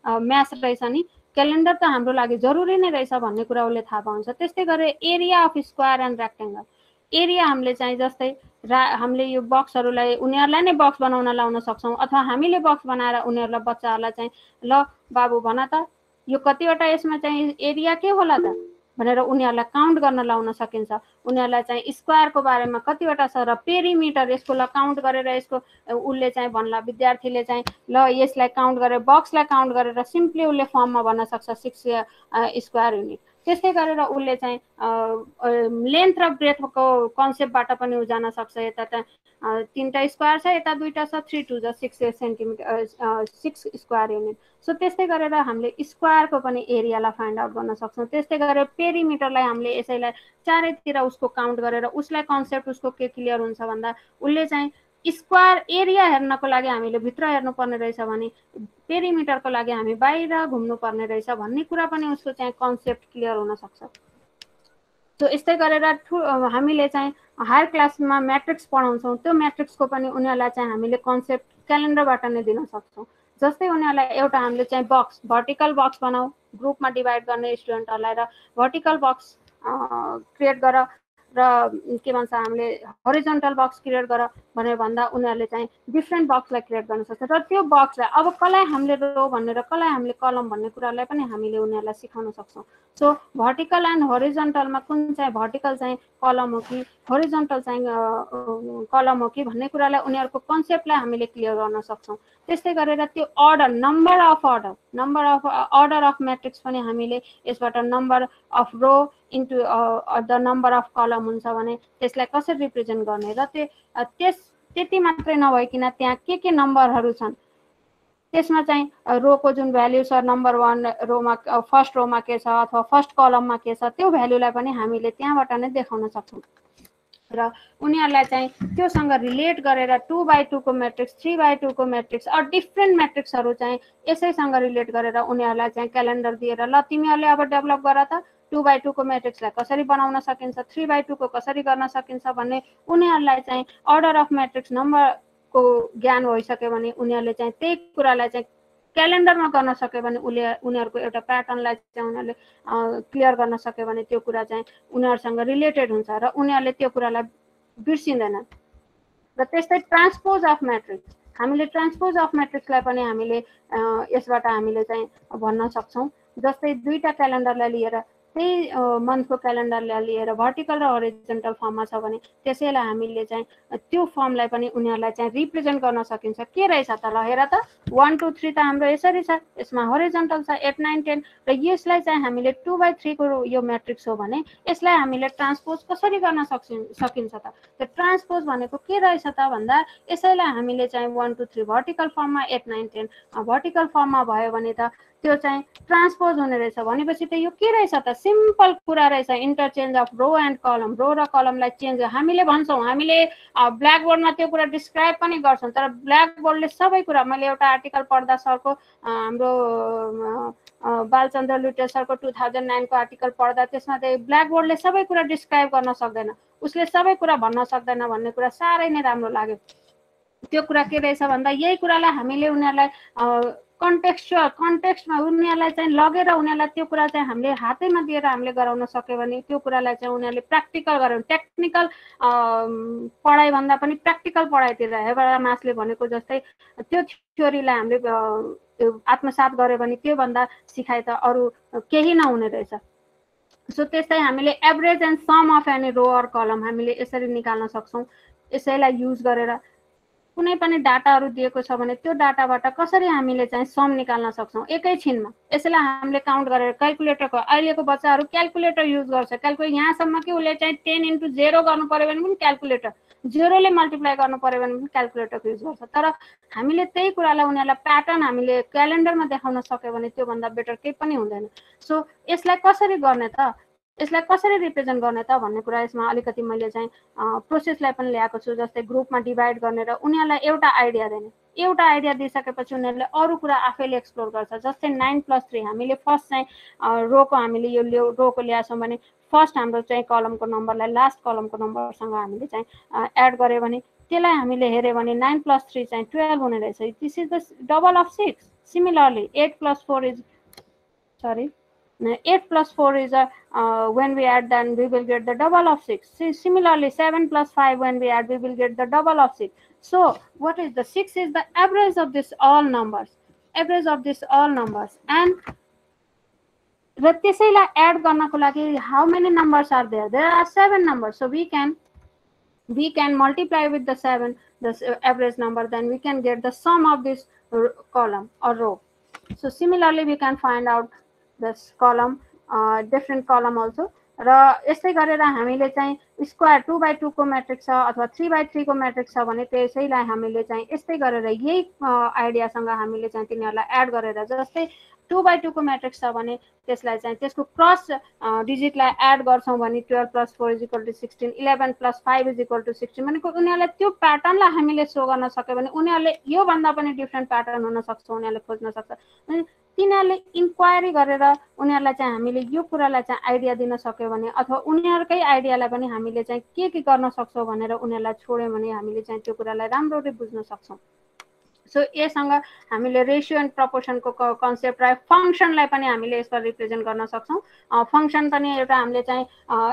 म्याथ्स रहेछ नि, क्यालेन्डर त हाम्रो लागि जरुरी नै रहेछ भन्ने कुरा उसले थाहा पाउँछ। त्यस्तै गरेर area of square and rectangle, area हामीले चाहिँ जस्तै हामीले यो बक्सहरूलाई उनीहरूलाई नै बक्स बनाउन लाउन सक्छौँ, अथवा हामीले बक्स बनाएर उनीहरूलाई बच्चाहरूलाई चाहिँ ल बाबु भन त यो कतिवटा यसमा चाहिँ एरिया के होला त भनेर उनीहरूलाई काउन्ट गर्न लाउन सकिन्छ। उनीहरूलाई चाहिँ स्क्वायरको बारेमा कतिवटा छ र पेरिमिटर यसको ल काउन्ट गरेर यसको उसले चाहिँ भन्ला, विद्यार्थीले चाहिँ ल यसलाई काउन्ट गरेर बक्सलाई काउन्ट गरेर सिम्पली उसले फर्ममा भन्न सक्छ 6 स्क्वायर युनिट। त्यस्तै गरेर उसले चाहिँ लेन्थ र ब्रेथको कन्सेप्टबाट पनि उ जान सक्छ। यता त 3टा स्क्वायर छ, यता 2टा छ, 3 2 6 सेन्टिमिटर 6 स्क्वायर युनिट। सो त्यस्तै गरेर हामीले स्क्वायरको पनि एरियालाई फाइन्ड आउट गर्न सक्छौँ। त्यस्तै गरेर पेरिमिटरलाई हामीले यसैलाई चारैतिर उसको काउन्ट गरेर उसलाई कन्सेप्ट उसको के क्लियर हुन्छ भन्दा उसले चाहिँ स्क्वायर एरिया हेर्नको लागि हामीले भित्र हेर्नुपर्ने रहेछ भने पेरिमिटरको लागि हामी बाहिर घुम्नुपर्ने रहेछ भन्ने कुरा पनि उसको चाहिँ कन्सेप्ट क्लियर हुन सक्छ। सो यस्तै गरेर हामीले चाहिँ हायर क्लासमा म्याट्रिक्स पढाउँछौँ, त्यो म्याट्रिक्सको पनि उनीहरूलाई चाहिँ हामीले कन्सेप्ट क्यालेन्डरबाट नै दिन सक्छौँ। जस्तै उनीहरूलाई एउटा हामीले चाहिँ बक्स भर्टिकल बक्स बनाऊ, ग्रुपमा डिभाइड गर्ने स्टुडेन्टहरूलाई र भर्टिकल बक्स क्रिएट गर र के भन्छ हामीले हरिजन्टल बक्स क्रिएट गर भनेर भन्दा उनीहरूले चाहिँ डिफ्रेन्ट बक्सलाई क्रिएट गर्न सक्छ र त्यो बक्सलाई अब कसलाई हामीले रो भनेर कसलाई हामीले कलम भन्ने कुरालाई पनि हामीले उनीहरूलाई सिकाउन सक्छौँ। सो भर्टिकल एन्ड हरिजन्टलमा कुन चाहिँ भर्टिकल चाहिँ कलम हो कि हरिजन्टल चाहिँ कलम हो कि भन्ने कुरालाई उनीहरूको कन्सेप्टलाई हामीले क्लियर गर्न सक्छौँ। त्यस्तै गरेर त्यो order number of order of matrix पनि हामीले यसबाट number of row into the number of column हुन्छ भने त्यसलाई कसरी रिप्रेजेन्ट गर्ने र त्यति मात्रै नभइकन त्यहाँ के नम्बरहरू छन् त्यसमा चाहिँ रोको जुन भ्याल्यु छ नम्बर 1 रोमा फर्स्ट रोमा के छ अथवा फर्स्ट कलममा के छ त्यो भ्याल्युलाई पनि हामीले त्यहाँबाट नै देखाउन सक्छौँ र उनीहरूलाई चाहिँ त्योसँग रिलेट गरेर 2x2 को म्याट्रिक्स 3x2 को म्याट्रिक्स अर डिफ्रेन्ट म्याट्रिक्सहरू चाहिँ यसैसँग रिलेट गरेर उनीहरूलाई चाहिँ क्यालेन्डर दिएर ल तिमीहरूले अब डेभलप गर त 2x2 को म्याट्रिक्सलाई कसरी बनाउन सकिन्छ 3x2 को कसरी गर्न सकिन्छ भन्ने उनीहरूलाई चाहिँ अर्डर अफ म्याट्रिक्स नम्बरको ज्ञान भइसक्यो भने उनीहरूले चाहिँ त्यही कुरालाई चाहिँ क्यालेन्डरमा गर्न सक्यो भने उनीहरूको एउटा प्याटर्नलाई चाहिँ उनीहरूले क्लियर गर्न सक्यो भने त्यो कुरा चाहिँ उनीहरूसँग रिलेटेड हुन्छ र उनीहरूले त्यो कुरालाई बिर्सिँदैनन्। र त्यस्तै ट्रान्सपोज अफ म्याट्रिक्स हामीले ट्रान्सपोज अफ म्याट्रिक्सलाई पनि हामीले यसबाट हामीले चाहिँ भन्न सक्छौँ। जस्तै दुईटा क्यालेन्डरलाई लिएर त्यही मन्थको क्यालेन्डरलाई लिएर भर्टिकल र हरिजन्टल फर्ममा छ भने त्यसैलाई हामीले चाहिँ त्यो फर्मलाई पनि उनीहरूलाई चाहिँ रिप्रेजेन्ट गर्न सकिन्छ। के रहेछ त ल हेर त 1 2 3 त हाम्रो यसरी छ, यसमा हरिजन्टल छ 8 9 10 र यसलाई चाहिँ हामीले 2x3 को यो म्याट्रिक्स हो भने यसलाई हामीले ट्रान्सपोज कसरी गर्न सकिन्छ त ट्रान्सपोज भनेको के रहेछ त भन्दा यसैलाई हामीले चाहिँ 1 2 3 भर्टिकल फर्ममा 8 9 10 भर्टिकल फर्ममा भयो भने त त्यो चाहिँ ट्रान्सपोज हुने रहेछ भनेपछि त यो के रहेछ त सिम्पल कुरा रहेछ इन्टरचेन्ज अफ रो एन्ड कलम रो र कलमलाई चेन्ज हामीले भन्छौँ हामीले ब्ल्याक बोर्डमा त्यो कुरा डिस्क्राइब पनि गर्छौँ तर ब्ल्याक बोर्डले सबै कुरा मैले एउटा आर्टिकल पढ्दा सरको हाम्रो बालचन्द्र लुटे सरको 2009 को आर्टिकल पढ्दा त्यसमा चाहिँ ब्ल्याक बोर्डले सबै कुरा डिस्क्राइब गर्न सक्दैन उसले सबै कुरा भन्न सक्दैन भन्ने कुरा साह्रै नै राम्रो लाग्यो। त्यो कुरा के रहेछ भन्दा यही कुरालाई हामीले उनीहरूलाई कन्टेक्स्टमा उनीहरूलाई चाहिँ लगेर उनीहरूलाई त्यो कुरा चाहिँ हामीले हातैमा दिएर हामीले गराउन सक्यो भने त्यो कुरालाई चाहिँ उनीहरूले प्र्याक्टिकल गराउनु टेक्निकल पढाइभन्दा पनि प्र्याक्टिकल पढाइतिर हेबरा मासले भनेको जस्तै त्यो थ्योरीलाई हामीले आत्मसात गऱ्यो भने त्योभन्दा सिकाइ त अरू केही नहुने रहेछ। सो त्यस्तै हामीले average and sum of any row or column हामीले यसरी निकाल्न सक्छौँ। यसैलाई युज गरेर कुनै पनि डाटाहरू दिएको छ भने त्यो डाटाबाट कसरी हामीले चाहिँ सम निकाल्न सक्छौँ एकैछिनमा यसैलाई हामीले काउन्ट गरेर क्याल्कुलेटरको अहिलेको बच्चाहरू क्याल्कुलेटर युज गर्छ क्याल्कुलेटर यहाँसम्म कि उसले चाहिँ 10 × 0 गर्नु पर्यो भने पनि क्याल्कुलेटर 0 ले मल्टिप्लाई गर्नु पर्यो भने पनि क्याल्कुलेटरको युज गर्छ तर हामीले त्यही कुरालाई उनीहरूलाई प्याटर्न हामीले क्यालेन्डरमा देखाउन सक्यो भने त्योभन्दा बेटर केही पनि हुँदैन। सो यसलाई कसरी गर्ने त यसलाई कसरी रिप्रेजेन्ट गर्ने त भन्ने कुरा यसमा अलिकति मैले चाहिँ प्रोसेसलाई पनि ल्याएको छु। जस्तै ग्रुपमा डिभाइड गर्ने र उनीहरूलाई एउटा आइडिया दिने एउटा आइडिया दिइसकेपछि उनीहरूले अरू कुरा आफैले एक्सप्लोर गर्छ। जस्तै 9+3 हामीले फर्स्ट चाहिँ रोको हामीले यो रोको ल्याछौँ भने फर्स्ट हाम्रो चाहिँ कलमको नम्बरलाई लास्ट कलमको नम्बरसँग हामीले चाहिँ एड गऱ्यो भने त्यसलाई हामीले हेऱ्यो भने 9+3 चाहिँ 12 हुने रहेछ। This is the double of 6। Similarly 8 + 4 is when we add then we will get the double of 6. Similarly 7 + 5 when we add we will get the double of 6. So what is the 6 is the average of this all numbers and र त्यसैलाई add गर्नको लागि how many numbers are there? There are 7 numbers. So we can multiply with the 7 the average number, then we can get the sum of this column or row. So similarly we can find out this column different column also र यस्तै गरेर हामीले चाहिँ square 2x2 को matrix छ अथवा 3x3 को matrix छ भने त्यसैलाई हामीले चाहिँ यस्तै गरेर यही आइडियासँग हामीले चाहिँ तिनीहरूलाई एड गरेर जस्तै 2x2 को म्याट्रिक्स छ भने त्यसलाई चाहिँ त्यसको क्रस डिजिटलाई एड गर्छौँ भने 12 + 4 = 16 11 + 5 = 16 भनेको उनीहरूलाई त्यो प्याटर्नलाई हामीले सो गर्न सक्यो भने उनीहरूले यो भन्दा पनि डिफ्रेन्ट प्याटर्न हुन सक्छ उनीहरूले खोज्न सक्छ। तिनीहरूले इन्क्वायरी गरेर उनीहरूलाई चाहिँ हामीले यो कुरालाई चाहिँ आइडिया दिन सक्यो भने अथवा उनीहरूकै आइडियालाई पनि हामीले चाहिँ के गर्न सक्छौँ भनेर उनीहरूलाई छोड्यौँ भने हामीले चाहिँ त्यो कुरालाई राम्ररी बुझ्न सक्छौँ। सो यससँग हामीले रेसियो एन्ड प्रपोर्सनको कन्सेप्ट र फङ्सनलाई पनि हामीले यसमा रिप्रेजेन्ट गर्न सक्छौँ। फङ्सन पनि एउटा हामीले चाहिँ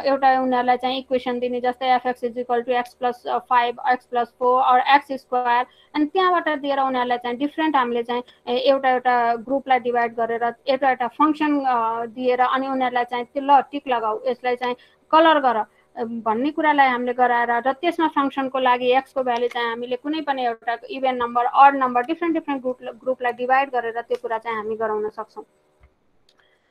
एउटा उनीहरूलाई चाहिँ इक्वेसन दिने, जस्तै f x is equal to x plus 5 x plus 4 और एक्स स्क्वायर, अनि त्यहाँबाट दिएर उनीहरूलाई चाहिँ डिफ्रेन्ट हामीले चाहिँ एउटा एउटा ग्रुपलाई डिभाइड गरेर एउटा एउटा फङ्सन दिएर अनि उनीहरूलाई चाहिँ त्यो ल टिक लगाऊ, यसलाई चाहिँ कलर गर भन्ने कुरालाई हामीले गराएर र त्यसमा फङ्सनको लागि एक्सको भ्यालु चाहिँ हामीले कुनै पनि एउटा even number odd number different ग्रुपलाई डिभाइड गरेर त्यो कुरा चाहिँ हामी गराउन सक्छौँ।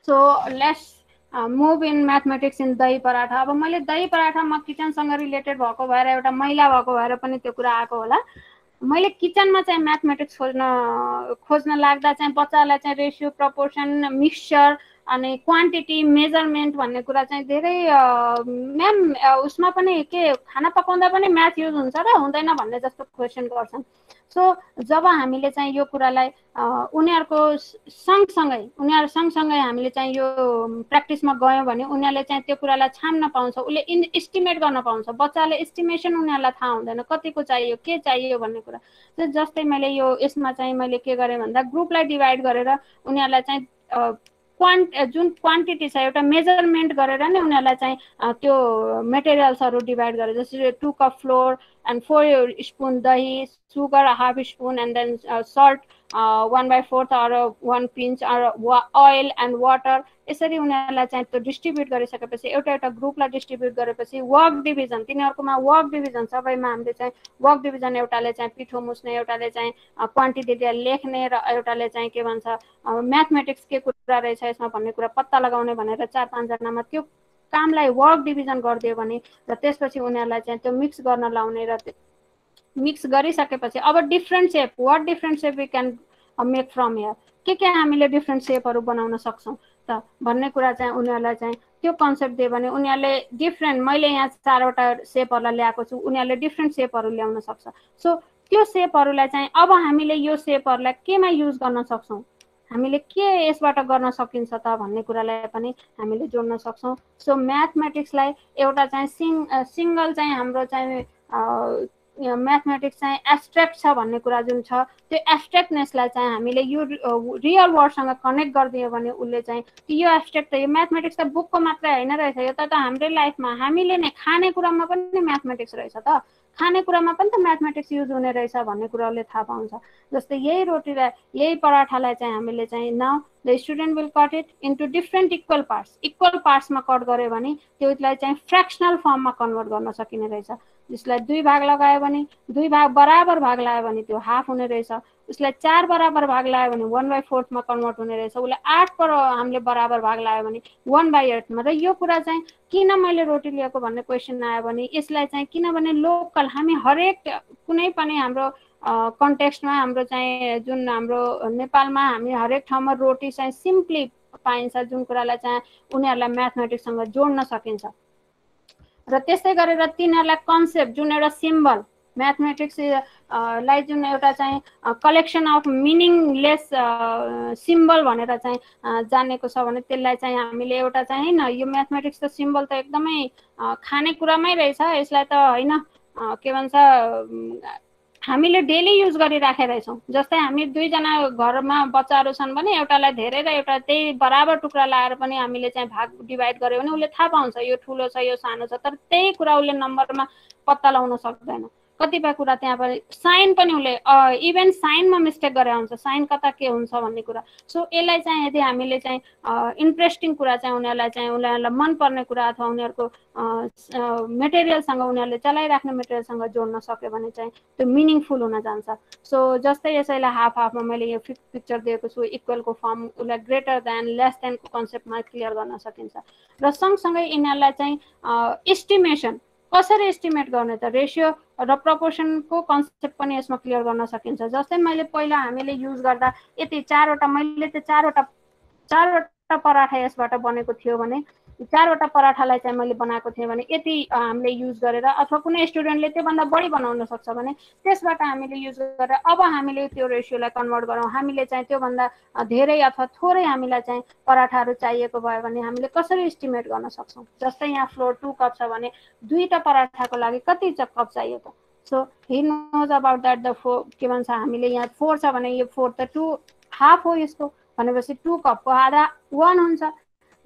So let's move in mathematics in dahi paratha. अब मैले दही पराठा म किचनसँग रिलेटेड भएको भएर एउटा महिला भएको भएर पनि त्यो कुरा आएको होला। मैले किचनमा चाहिँ म्याथमेटिक्स खोज्न लाग्दा चाहिँ बच्चालाई चाहिँ रेसियो प्रपोर्सन मिक्सचर अनि क्वान्टिटी मेजरमेन्ट भन्ने कुरा चाहिँ धेरै म्याम उसमा पनि के खाना पकाउँदा पनि म्याथ युज हुन्छ र हुँदैन भन्ने जस्तो क्वेसन गर्छन्। सो जब हामीले चाहिँ यो कुरालाई उनीहरूको सँगसँगै हामीले चाहिँ यो प्र्याक्टिसमा गयौँ भने उनीहरूले चाहिँ त्यो कुरालाई छान्न पाउँछ, उसले इस्टिमेट गर्न पाउँछ। बच्चाले इस्टिमेसन उनीहरूलाई थाहा हुँदैन कतिको चाहियो के चाहियो भन्ने कुरा। जस्तै मैले यो यसमा चाहिँ मैले के गरेँ भन्दा ग्रुपलाई डिभाइड गरेर उनीहरूलाई चाहिँ जुन क्वान्टिटी छ एउटा मेजरमेन्ट गरेर नै उनीहरूलाई चाहिँ त्यो मेटेरियल्सहरू डिभाइड गरेर, जस्तै 2 कप फ्लोर एन्ड 4 स्पुन दही, sugar half spoon and then salt 1/4 or 1 pinch or oil and water, यसरी उनीहरूलाई चाहिँ त्यो डिस्ट्रिब्युट गरिसकेपछि एउटा एउटा ग्रुपलाई डिस्ट्रिब्युट गरेपछि वर्क डिभिजन, तिनीहरूकोमा वर्क डिभिजन सबैमा हामीले चाहिँ वर्क डिभिजन एउटाले चाहिँ पिठो मुस्ने, एउटाले चाहिँ क्वान्टिटी लेख्ने र एउटाले चाहिँ के भन्छ म्याथमेटिक्स के कुरा रहेछ यसमा भन्ने कुरा पत्ता लगाउने भनेर 4-5 जनामा त्यो कामलाई वर्क डिभिजन गरिदियो भने र त्यसपछि उनीहरूलाई चाहिँ त्यो मिक्स गर्न लाउने र मिक्स गरिसकेपछि अब different shape, what different shape we can make from here, के हामीले डिफ्रेन्ट सेपहरू बनाउन सक्छौँ त भन्ने कुरा चाहिँ उनीहरूलाई चाहिँ त्यो कन्सेप्ट दियो भने उनीहरूले डिफ्रेन्ट, मैले यहाँ 4वटा सेपहरूलाई ल्याएको छु, उनीहरूले डिफ्रेन्ट सेपहरू ल्याउन सक्छ। सो त्यो सेपहरूलाई चाहिँ अब हामीले यो सेपहरूलाई केमा युज गर्न सक्छौँ, हामीले के यसबाट गर्न सकिन्छ त भन्ने कुरालाई पनि हामीले जोड्न सक्छौँ। सो म्याथमेटिक्सलाई एउटा चाहिँ सिङ्गल चाहिँ हाम्रो चाहिँ म्याथमेटिक्स चाहिँ एब्स्ट्र्याक्ट छ भन्ने कुरा जुन छ त्यो एब्स्ट्र्याक्टनेसलाई चाहिँ हामीले यो रियल वर्ल्डसँग कनेक्ट गरिदियो भने उसले चाहिँ यो एब्स्ट्र्याक्ट त यो म्याथमेटिक्स त बुकको मात्रै होइन रहेछ, यो त हाम्रै लाइफमा हामीले नै खाने कुरामा पनि म्याथमेटिक्स रहेछ त, खाने कुरामा पनि त म्याथमेटिक्स युज हुने रहेछ भन्ने कुरा उसले थाहा पाउँछ। जस्तै यही रोटीलाई यही पराठालाई चाहिँ हामीले चाहिँ now the student will cut it into different equal पार्ट्समा कट गर्यो भने त्यसलाई चाहिँ फ्र्याक्सनल फर्ममा कन्भर्ट गर्न सकिने रहेछ। जसलाई 2 भाग लगायो भने 2 भाग बराबर भाग लगायो भने त्यो हाफ हुने रहेछ, उसलाई 4 बराबर भाग लगायो भने 1/4 मा कन्भर्ट हुने रहेछ, उसलाई 8 पर हामीले बराबर भाग लगायो भने 1/8 मा। र यो कुरा चाहिँ किन मैले रोटी लिएको भन्ने क्वेसन आयो भने यसलाई चाहिँ किनभने लोकल हामी हरेक कुनै पनि हाम्रो कन्टेक्स्टमा हाम्रो चाहिँ जुन हाम्रो नेपालमा हामी हरेक ठाउँमा रोटी चाहिँ सिम्पली पाइन्छ, जुन कुरालाई चाहिँ उनीहरूलाई म्याथमेटिक्ससँग जोड्न सकिन्छ। र त्यस्तै गरेर तिनीहरूलाई कन्सेप्ट जुन एउटा सिम्बल म्याथमेटिक्स लाई जुन एउटा चाहिँ कलेक्सन अफ मिनिङलेस सिम्बल भनेर चाहिँ जानेको छ भने त्यसलाई चाहिँ हामीले एउटा चाहिँ होइन यो म्याथमेटिक्स त सिम्बल त एकदमै खानेकुरामै रहेछ, यसलाई त होइन के भन्छ हामीले डेली युज गरिराखेका रहेछौँ। जस्तै हामी 2 जना घरमा बच्चाहरू छन् भने एउटालाई धेरै र एउटा त्यही बराबर टुक्रा लाएर पनि हामीले चाहिँ भाग डिभाइड गर्यो भने उसले थाहा पाउँछ यो ठुलो छ यो सानो छ, तर त्यही कुरा उसले नम्बरमा पत्ता लगाउन सक्दैन। कतिपय कुरा त्यहाँ पनि साइन पनि उसले इभन साइनमा मिस्टेक गरे हुन्छ, साइन कता के हुन्छ भन्ने कुरा। सो यसलाई चाहिँ यदि हामीले चाहिँ इन्ट्रेस्टिङ कुरा चाहिँ उनीहरूलाई मनपर्ने कुरा अथवा उनीहरूको मेटेरियलसँग उनीहरूले चलाइराख्ने मेटेरियलसँग जोड्न सक्यो भने चाहिँ त्यो मिनिङफुल हुन जान्छ। सो जस्तै यसैलाई हाफमा मैले यो पिक्चर दिएको छु, इक्वलको फर्म उसलाई ग्रेटर देन लेस देनको कन्सेप्टमा क्लियर गर्न सकिन्छ। र सँगसँगै यिनीहरूलाई चाहिँ एस्टिमेसन कसरी एस्टिमेट गर्ने त रेसियो र प्रपोर्सनको कन्सेप्ट पनि यसमा क्लियर गर्न सकिन्छ। जस्तै मैले पहिला हामीले युज गर्दा यति 4वटा मैले त्यो 4वटा पराठा यसबाट बनेको थियो भने 4वटा पराठालाई चाहिँ मैले बनाएको थिएँ भने यति हामीले युज गरेर अथवा कुनै स्टुडेन्टले त्योभन्दा बढी बनाउन सक्छ भने त्यसबाट हामीले युज गरेर अब हामीले त्यो रेसियोलाई कन्भर्ट गरौँ, हामीले चाहिँ त्योभन्दा धेरै अथवा थोरै हामीलाई चाहिँ पराठाहरू चाहिएको भयो भने हामीले कसरी एस्टिमेट गर्न सक्छौँ। जस्तै यहाँ फ्लोर 2 कप छ भने 2टा पराठाको लागि कति कप चाहियो त so he knows about that the के भन्छ हामीले यहाँ 4 छ भने यो 4 त 2 हाफ हो यसको भनेपछि 2 कपको आधा 1 हुन्छ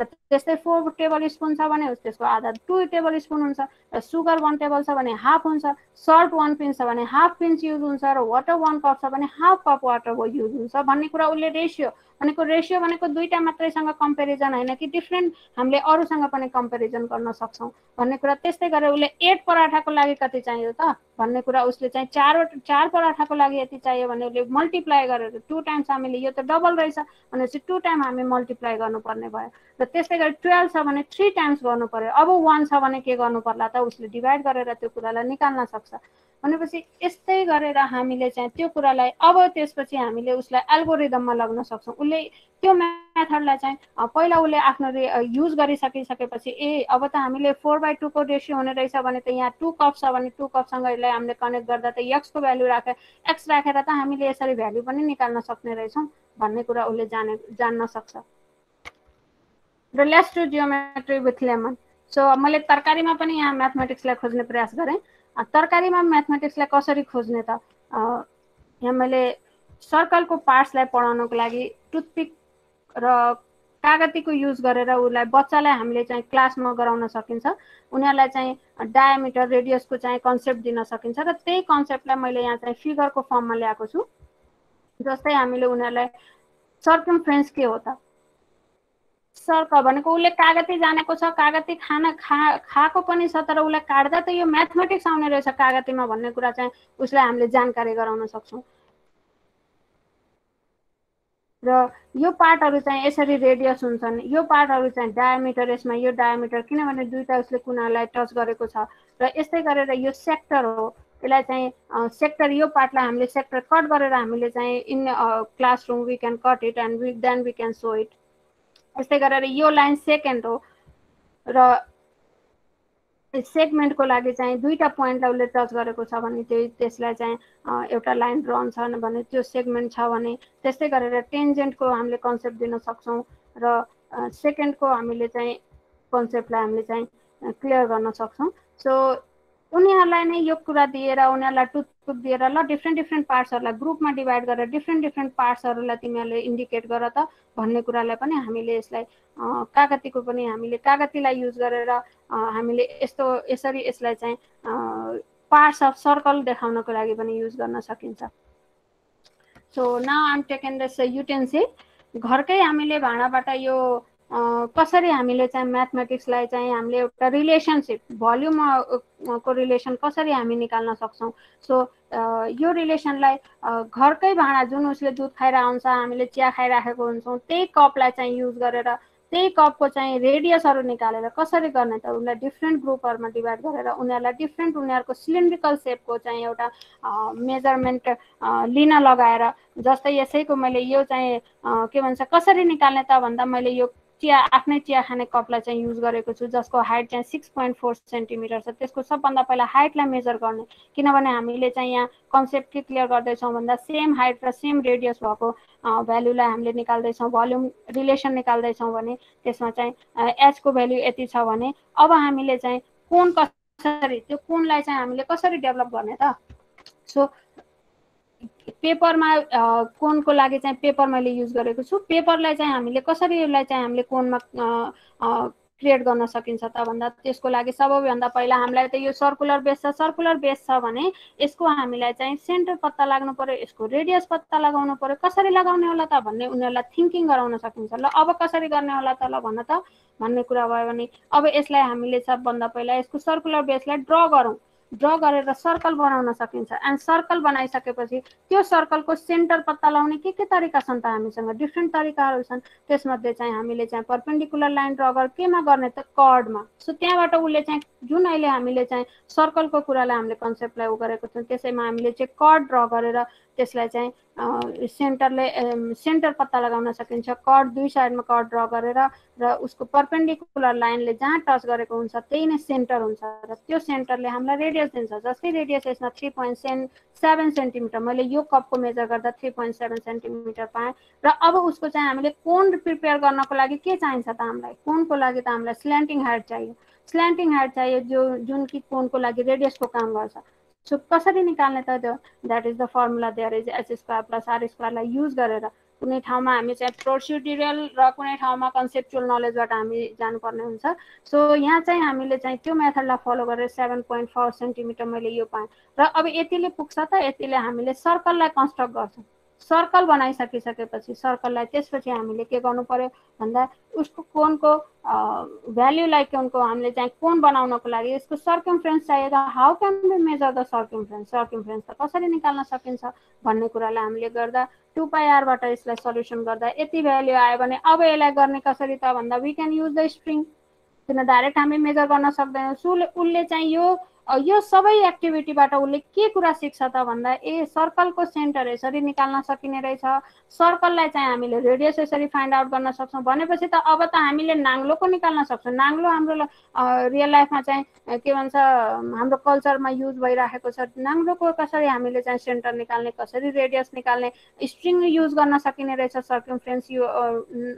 र त्यस्तै 4 टेबल स्पुन छ भने त्यसको आधा 2 टेबल स्पुन हुन्छ र सुगर 1 टेबल छ भने हाफ हुन्छ सल्ट 1 पिन्च छ भने हाफ पिन्च युज हुन्छ र वाटर 1 कप छ भने हाफ कप वाटरको युज हुन्छ भन्ने कुरा उसले रेसियो भनेको दुईटा मात्रैसँग कम्पेरिजन हैन कि डिफरेन्ट हामीले अरूसँग पनि कम्पेरिजन गर्न सक्छौं भन्ने कुरा त्यस्तै गरेर उसले 8 पराठाको लागि कति चाहियो त भन्ने कुरा उसले चाहिँ 4 पराठाको लागि यति चाहियो भने उसले मल्टिप्लाई गरेर 2 टाइम्स हामीले यो त डबल रहेछ भनेपछि 2 टाइम हामी मल्टिप्लाई गर्नुपर्ने भयो र त्यस्तै गरी 12 छ भने 3 टाइम्स गर्नु पर्यो अब 1 छ भने के गर्नु पर्ला त उसले डिभाइड गरेर त्यो कुरालाई निकाल्न सक्छ भनेपछि यस्तै गरेर हामीले चाहिँ त्यो कुरालाई अब त्यसपछि हामीले उसलाई एल्गोरिदममा लग्न सक्छौं उसले त्यो मेथडलाई चाहिँ पहिला उसले आफ्नो युज गरिसकिसकेपछि अब त हामीले 4/2 को रेशियो हुने रहेछ भने त यहाँ 2 कप छ भने 2 कपसँग यसलाई हामीले कनेक्ट गर्दा त x को भ्यालु राखे x राखेर त हामीले यसरी भ्यालु पनि निकाल्न सक्ने रहेछौं भन्ने कुरा उसले जान्न सक्छ र let's do geometry with lemon so मैले तरकारीमा पनि यहाँ म्याथमेटिक्सलाई खोज्ने प्रयास गरेँ तरकारीमा म्याथमेटिक्सलाई कसरी खोज्ने त यहाँ मैले सर्कलको पार्ट्सलाई पढाउनको लागि टुथपिक र कागतीको युज गरेर उसलाई बच्चालाई हामीले चाहिँ क्लासमा गराउन सकिन्छ उनीहरुलाई चाहिँ डायामिटर रेडियसको चाहिँ कन्सेप्ट दिन सकिन्छ र त्यही कन्सेप्टलाई मैले यहाँ चाहिँ फिगरको फर्ममा ल्याएको छु जस्तै हामीले उनीहरुलाई सर्कमफ्रेन्स के हो त सर्कल भनेको उसले कागती जानेको छ कागती खाएको पनि छ तर उसलाई काट्दा त यो म्याथमेटिक्स आउने रहेछ कागतीमा भन्ने कुरा चाहिँ उसलाई हामीले जानकारी गराउन सक्छौं र यो पार्टहरु चाहिँ यसरी रेडियस हुन्छन् यो पार्टहरु चाहिँ डायामिटर यसमा यो डायामिटर किनभने दुईटा उसले कुनालाई टच गरेको छ र यस्तै गरेर यो सेक्टर हो यसलाई चाहिँ सेक्टर यो पार्टलाई हामीले सेक्टर कट गरेर हामीले चाहिँ in classroom we can cut it and then we can sew it यस्तै गरेर यो लाइन सेकेन्ड हो र सेगमेन्टको लागि चाहिँ दुईटा पोइन्टलाई उसले टच गरेको छ भने त्यसलाई चाहिँ एउटा लाइन ड्रन छ भने त्यो सेगमेन्ट छ भने त्यस्तै गरेर टेन्जेन्टको हामीले कन्सेप्ट दिन सक्छौं र सेकेन्डको हामीले चाहिँ कन्सेप्टलाई हामीले चाहिँ क्लियर गर्न सक्छौं सो उनीहरुलाई नै यो कुरा दिएर उनीहरुलाई टुथपिक दिएर ल डिफरेन्ट पार्ट्सहरुलाई ग्रुपमा डिभाइड गरेर डिफरेन्ट पार्ट्सहरुलाई तिमीहरुले इन्डिकेट गर त भन्ने कुरालाई पनि हामीले यसलाई कागतीको पनि हामीले कागतीलाई युज गरेर हामीले यसरी यसलाई चाहिँ पार्ट्स अफ सर्कल देखाउनको लागि पनि युज गर्न सकिन्छ so now I am taking this utensil घरकै हामीले भाँडाबाट यो कसरी हामीले चाहिँ म्याथमेटिक्सलाई चाहिँ हामीले एउटा रिलेसनशिप भोल्युम को रिलेसन कसरी हामी निकाल्न सक्छौं सो यो रिलेसनलाई घरकै भाँडा जुन उसले दूध खाएर आउँछ हामीले चिया खाइराखेको हुन्छौं त्यही कपलाई चाहिँ युज गरेर त्यही कपको चाहिँ रेडियसहरु निकालेर कसरी गर्ने त उनीलाई डिफरेन्ट ग्रुपहरुमा डिभाइड गरेर उनीहरुलाई डिफरेन्ट उनीहरुको सिलिन्ड्रिकल शेपको चाहिँ एउटा मेजरमेन्ट लिन लगाएर जस्तै यसैको मैले यो चाहिँ के भन्छ कसरी निकाल्ने त भन्दा मैले यो चिया आफ्नै चिया खाने कपलाई चाहिँ युज गरेको छु जसको हाइट चाहिँ 6.4 सेन्टिमिटर छ त्यसको सबभन्दा पहिला हाइटलाई मेजर गर्ने किनभने हामीले चाहिँ यहाँ कन्सेप्ट के क्लियर गर्दै छौं भन्दा सेम हाइट र सेम रेडियस भएको भ्यालुलाई हामीले निकाल्दै छौं भोल्युम रिलेसन निकाल्दै छौं भने त्यसमा चाहिँ h को भ्यालु यति छ भने अब हामीले चाहिँ कोण कसरी त्यो कोणलाई चाहिँ हामीले कसरी डेभलप गर्ने त सो पेपरमा कोणको लागि चाहिँ पेपर मैले युज गरेको छु पेपरलाई चाहिँ हामीले कसरी यसलाई चाहिँ हामीले कोणमा क्रिएट गर्न सकिन्छ त भन्दा त्यसको लागि सबैभन्दा पहिला हामीलाई त यो सर्कुलर बेस छ भने यसको हामीलाई चाहिँ सेन्टर पत्ता लाग्नु पर्यो यसको रेडियस पत्ता लगाउनु पर्यो कसरी लगाउने होला त भन्ने उनीहरुलाई थिंकिङ गराउन सकिन्छ ल अब कसरी गर्ने होला त ल भन्न त भन्ने कुरा भयो भने अब यसलाई हामीले सबभन्दा पहिला यसको सर्कुलर बेसलाई ड्र गरेर सर्कल बनाउन सकिन्छ एन्ड सर्कल बनाइसकेपछि त्यो सर्कलको सेन्टर पत्ता लगाउने के तरिका छन् त हामीसँग डिफरेन्ट तरिकाहरु छन् त्यसमध्ये चाहिँ हामीले चाहिँ परपेन्डिकुलर लाइन ड्र गरेर केमा गर्ने त कर्डमा सो त्यहाँबाट उले चाहिँ जुन अहिले हामीले चाहिँ सर्कलको कुरालाई हामीले कन्सेप्टलाई गरेको छौं त्यसैमा हामीले चाहिँ कर्ड ड्र गरेर त्यसलाई चाहिँ सेन्टर पत्ता लगाउन सकिन्छ कर्ड दुई साइडमा कर्ड ड्र गरेर र उसको परपेन्डिकुलर लाइनले जहाँ टच गरेको हुन्छ त्यही नै सेन्टर हुन्छ र त्यो सेन्टरले हामीलाई रेडियस दिन्छ जस्तै रेडियस यसमा 3.7 सेन्टिमिटर मैले यो कपको मेजर गर्दा 3.7 सेन्टिमिटर पाएँ र अब उसको चाहिँ हामीले कोण प्रिपेयर गर्नको लागि के चाहिन्छ त हामीलाई कोणको लागि त हामीलाई स्ल्यान्टिङ हाइट चाहियो जुन कि कोणको लागि रेडियसको काम गर्छ सो कसरी निकाल्ने त त्यो that is the formula there is H square plus R स्क्वायरलाई युज गरेर कुनै ठाउँमा हामी चाहिँ प्रोसिड्युरल र कुनै ठाउँमा कन्सेप्चुअल नलेजबाट हामी जानुपर्ने हुन्छ। सो यहाँ चाहिँ हामीले चाहिँ त्यो मेथडलाई फलो गरेर 7.4 सेन्टिमिटर मैले यो पाएँ र अब यतिले पुग्छ त यतिले हामीले सर्कललाई कन्स्ट्रक्ट गर्छौँ। सर्कल बनाइसकिसकेपछि सर्कललाई त्यसपछि हामीले के गर्नु पर्यो भन्दा उसको कोनको भ्याल्युलाई कोनको हामीले चाहिँ कोन बनाउनको लागि यसको सर्कमफ्रेन्स चाहियो। How can be measure the circumference, circumference त कसरी निकाल्न सकिन्छ भन्ने कुरालाई हामीले गर्दा 2πr बाट यसलाई सल्युसन गर्दा यति भ्याल्यु आयो भने अब यसलाई गर्ने कसरी त भन्दा we can use the string, किन डाइरेक्ट हामी मेजर गर्न सक्दैनौँ। सो उसले चाहिँ यो सबै एक्टिभिटीबाट उसले के कुरा सिक्छ त भन्दा ए सर्कलको सेन्टर यसरी निकाल्न सकिने रहेछ, सर्कललाई चाहिँ हामीले रेडियस यसरी फाइन्ड आउट गर्न सक्छौँ भनेपछि त अब त हामीले नाङ्लोको निकाल्न सक्छौँ। नाङ्लो हाम्रो रियल लाइफमा चाहिँ के भन्छ हाम्रो कल्चरमा युज भइरहेको छ। नाङ्लोको कसरी हामीले चाहिँ सेन्टर निकाल्ने, कसरी रेडियस निकाल्ने, स्ट्रिङ युज गर्न सकिने रहेछ सर्कमफ्रेन्स यो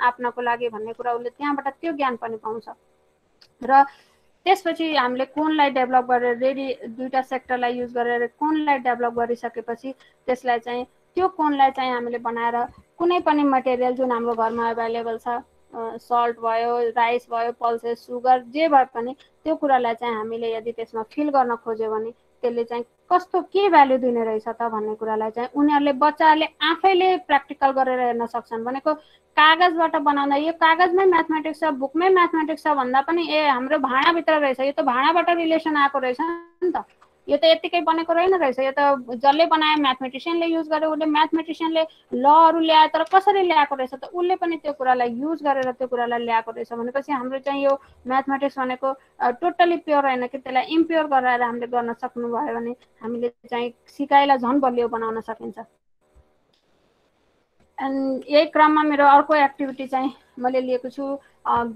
नाप्नको लागि भन्ने कुरा उसले त्यहाँबाट त्यो ज्ञान पनि पाउँछ। र त्यसपछि हामीले कोनलाई डेभलप गरेर दुईटा सेक्टरलाई युज गरेर कोनलाई डेभलप गरिसकेपछि त्यसलाई चाहिँ त्यो कोनलाई चाहिँ हामीले बनाएर कुनै पनि मटेरियल जुन हाम्रो घरमा एभाइलेबल छ, सल्ट भयो, राइस भयो, पल्सेस, सुगर जे भए पनि त्यो कुरालाई चाहिँ हामीले यदि त्यसमा फिल गर्न खोज्यो भने त्यसले चाहिँ कस्तो के भ्याल्यु दिने रहेछ त भन्ने कुरालाई चाहिँ उनीहरूले बच्चाहरूले आफैले प्र्याक्टिकल गरेर हेर्न सक्छन्। भनेको कागजबाट बनाउँदा यो कागजमै म्याथमेटिक्स छ, बुकमै म्याथमेटिक्स छ भन्दा पनि ए हाम्रो भाँडाभित्र रहेछ, यो त भाँडाबाट रिलेसन आएको रहेछ नि त, यो त यतिकै बनेको रहेन रहेछ, यो त जसले बनायो म्याथमेटिसियनले युज गर्यो, उसले म्याथमेटिसियनले लहरू ल्यायो तर कसरी ल्याएको रहेछ त उसले पनि त्यो कुरालाई युज गरेर त्यो कुरालाई ल्याएको रहेछ भनेपछि हाम्रो चाहिँ यो म्याथमेटिक्स भनेको टोटली प्योर होइन कि त्यसलाई इम्प्योर गराएर हामीले गर्न सक्नुभयो भने हामीले चाहिँ सिकाइलाई झन् बलियो बनाउन सकिन्छ। एन्ड यही क्रममा मेरो अर्को एक्टिभिटी चाहिँ मैले लिएको छु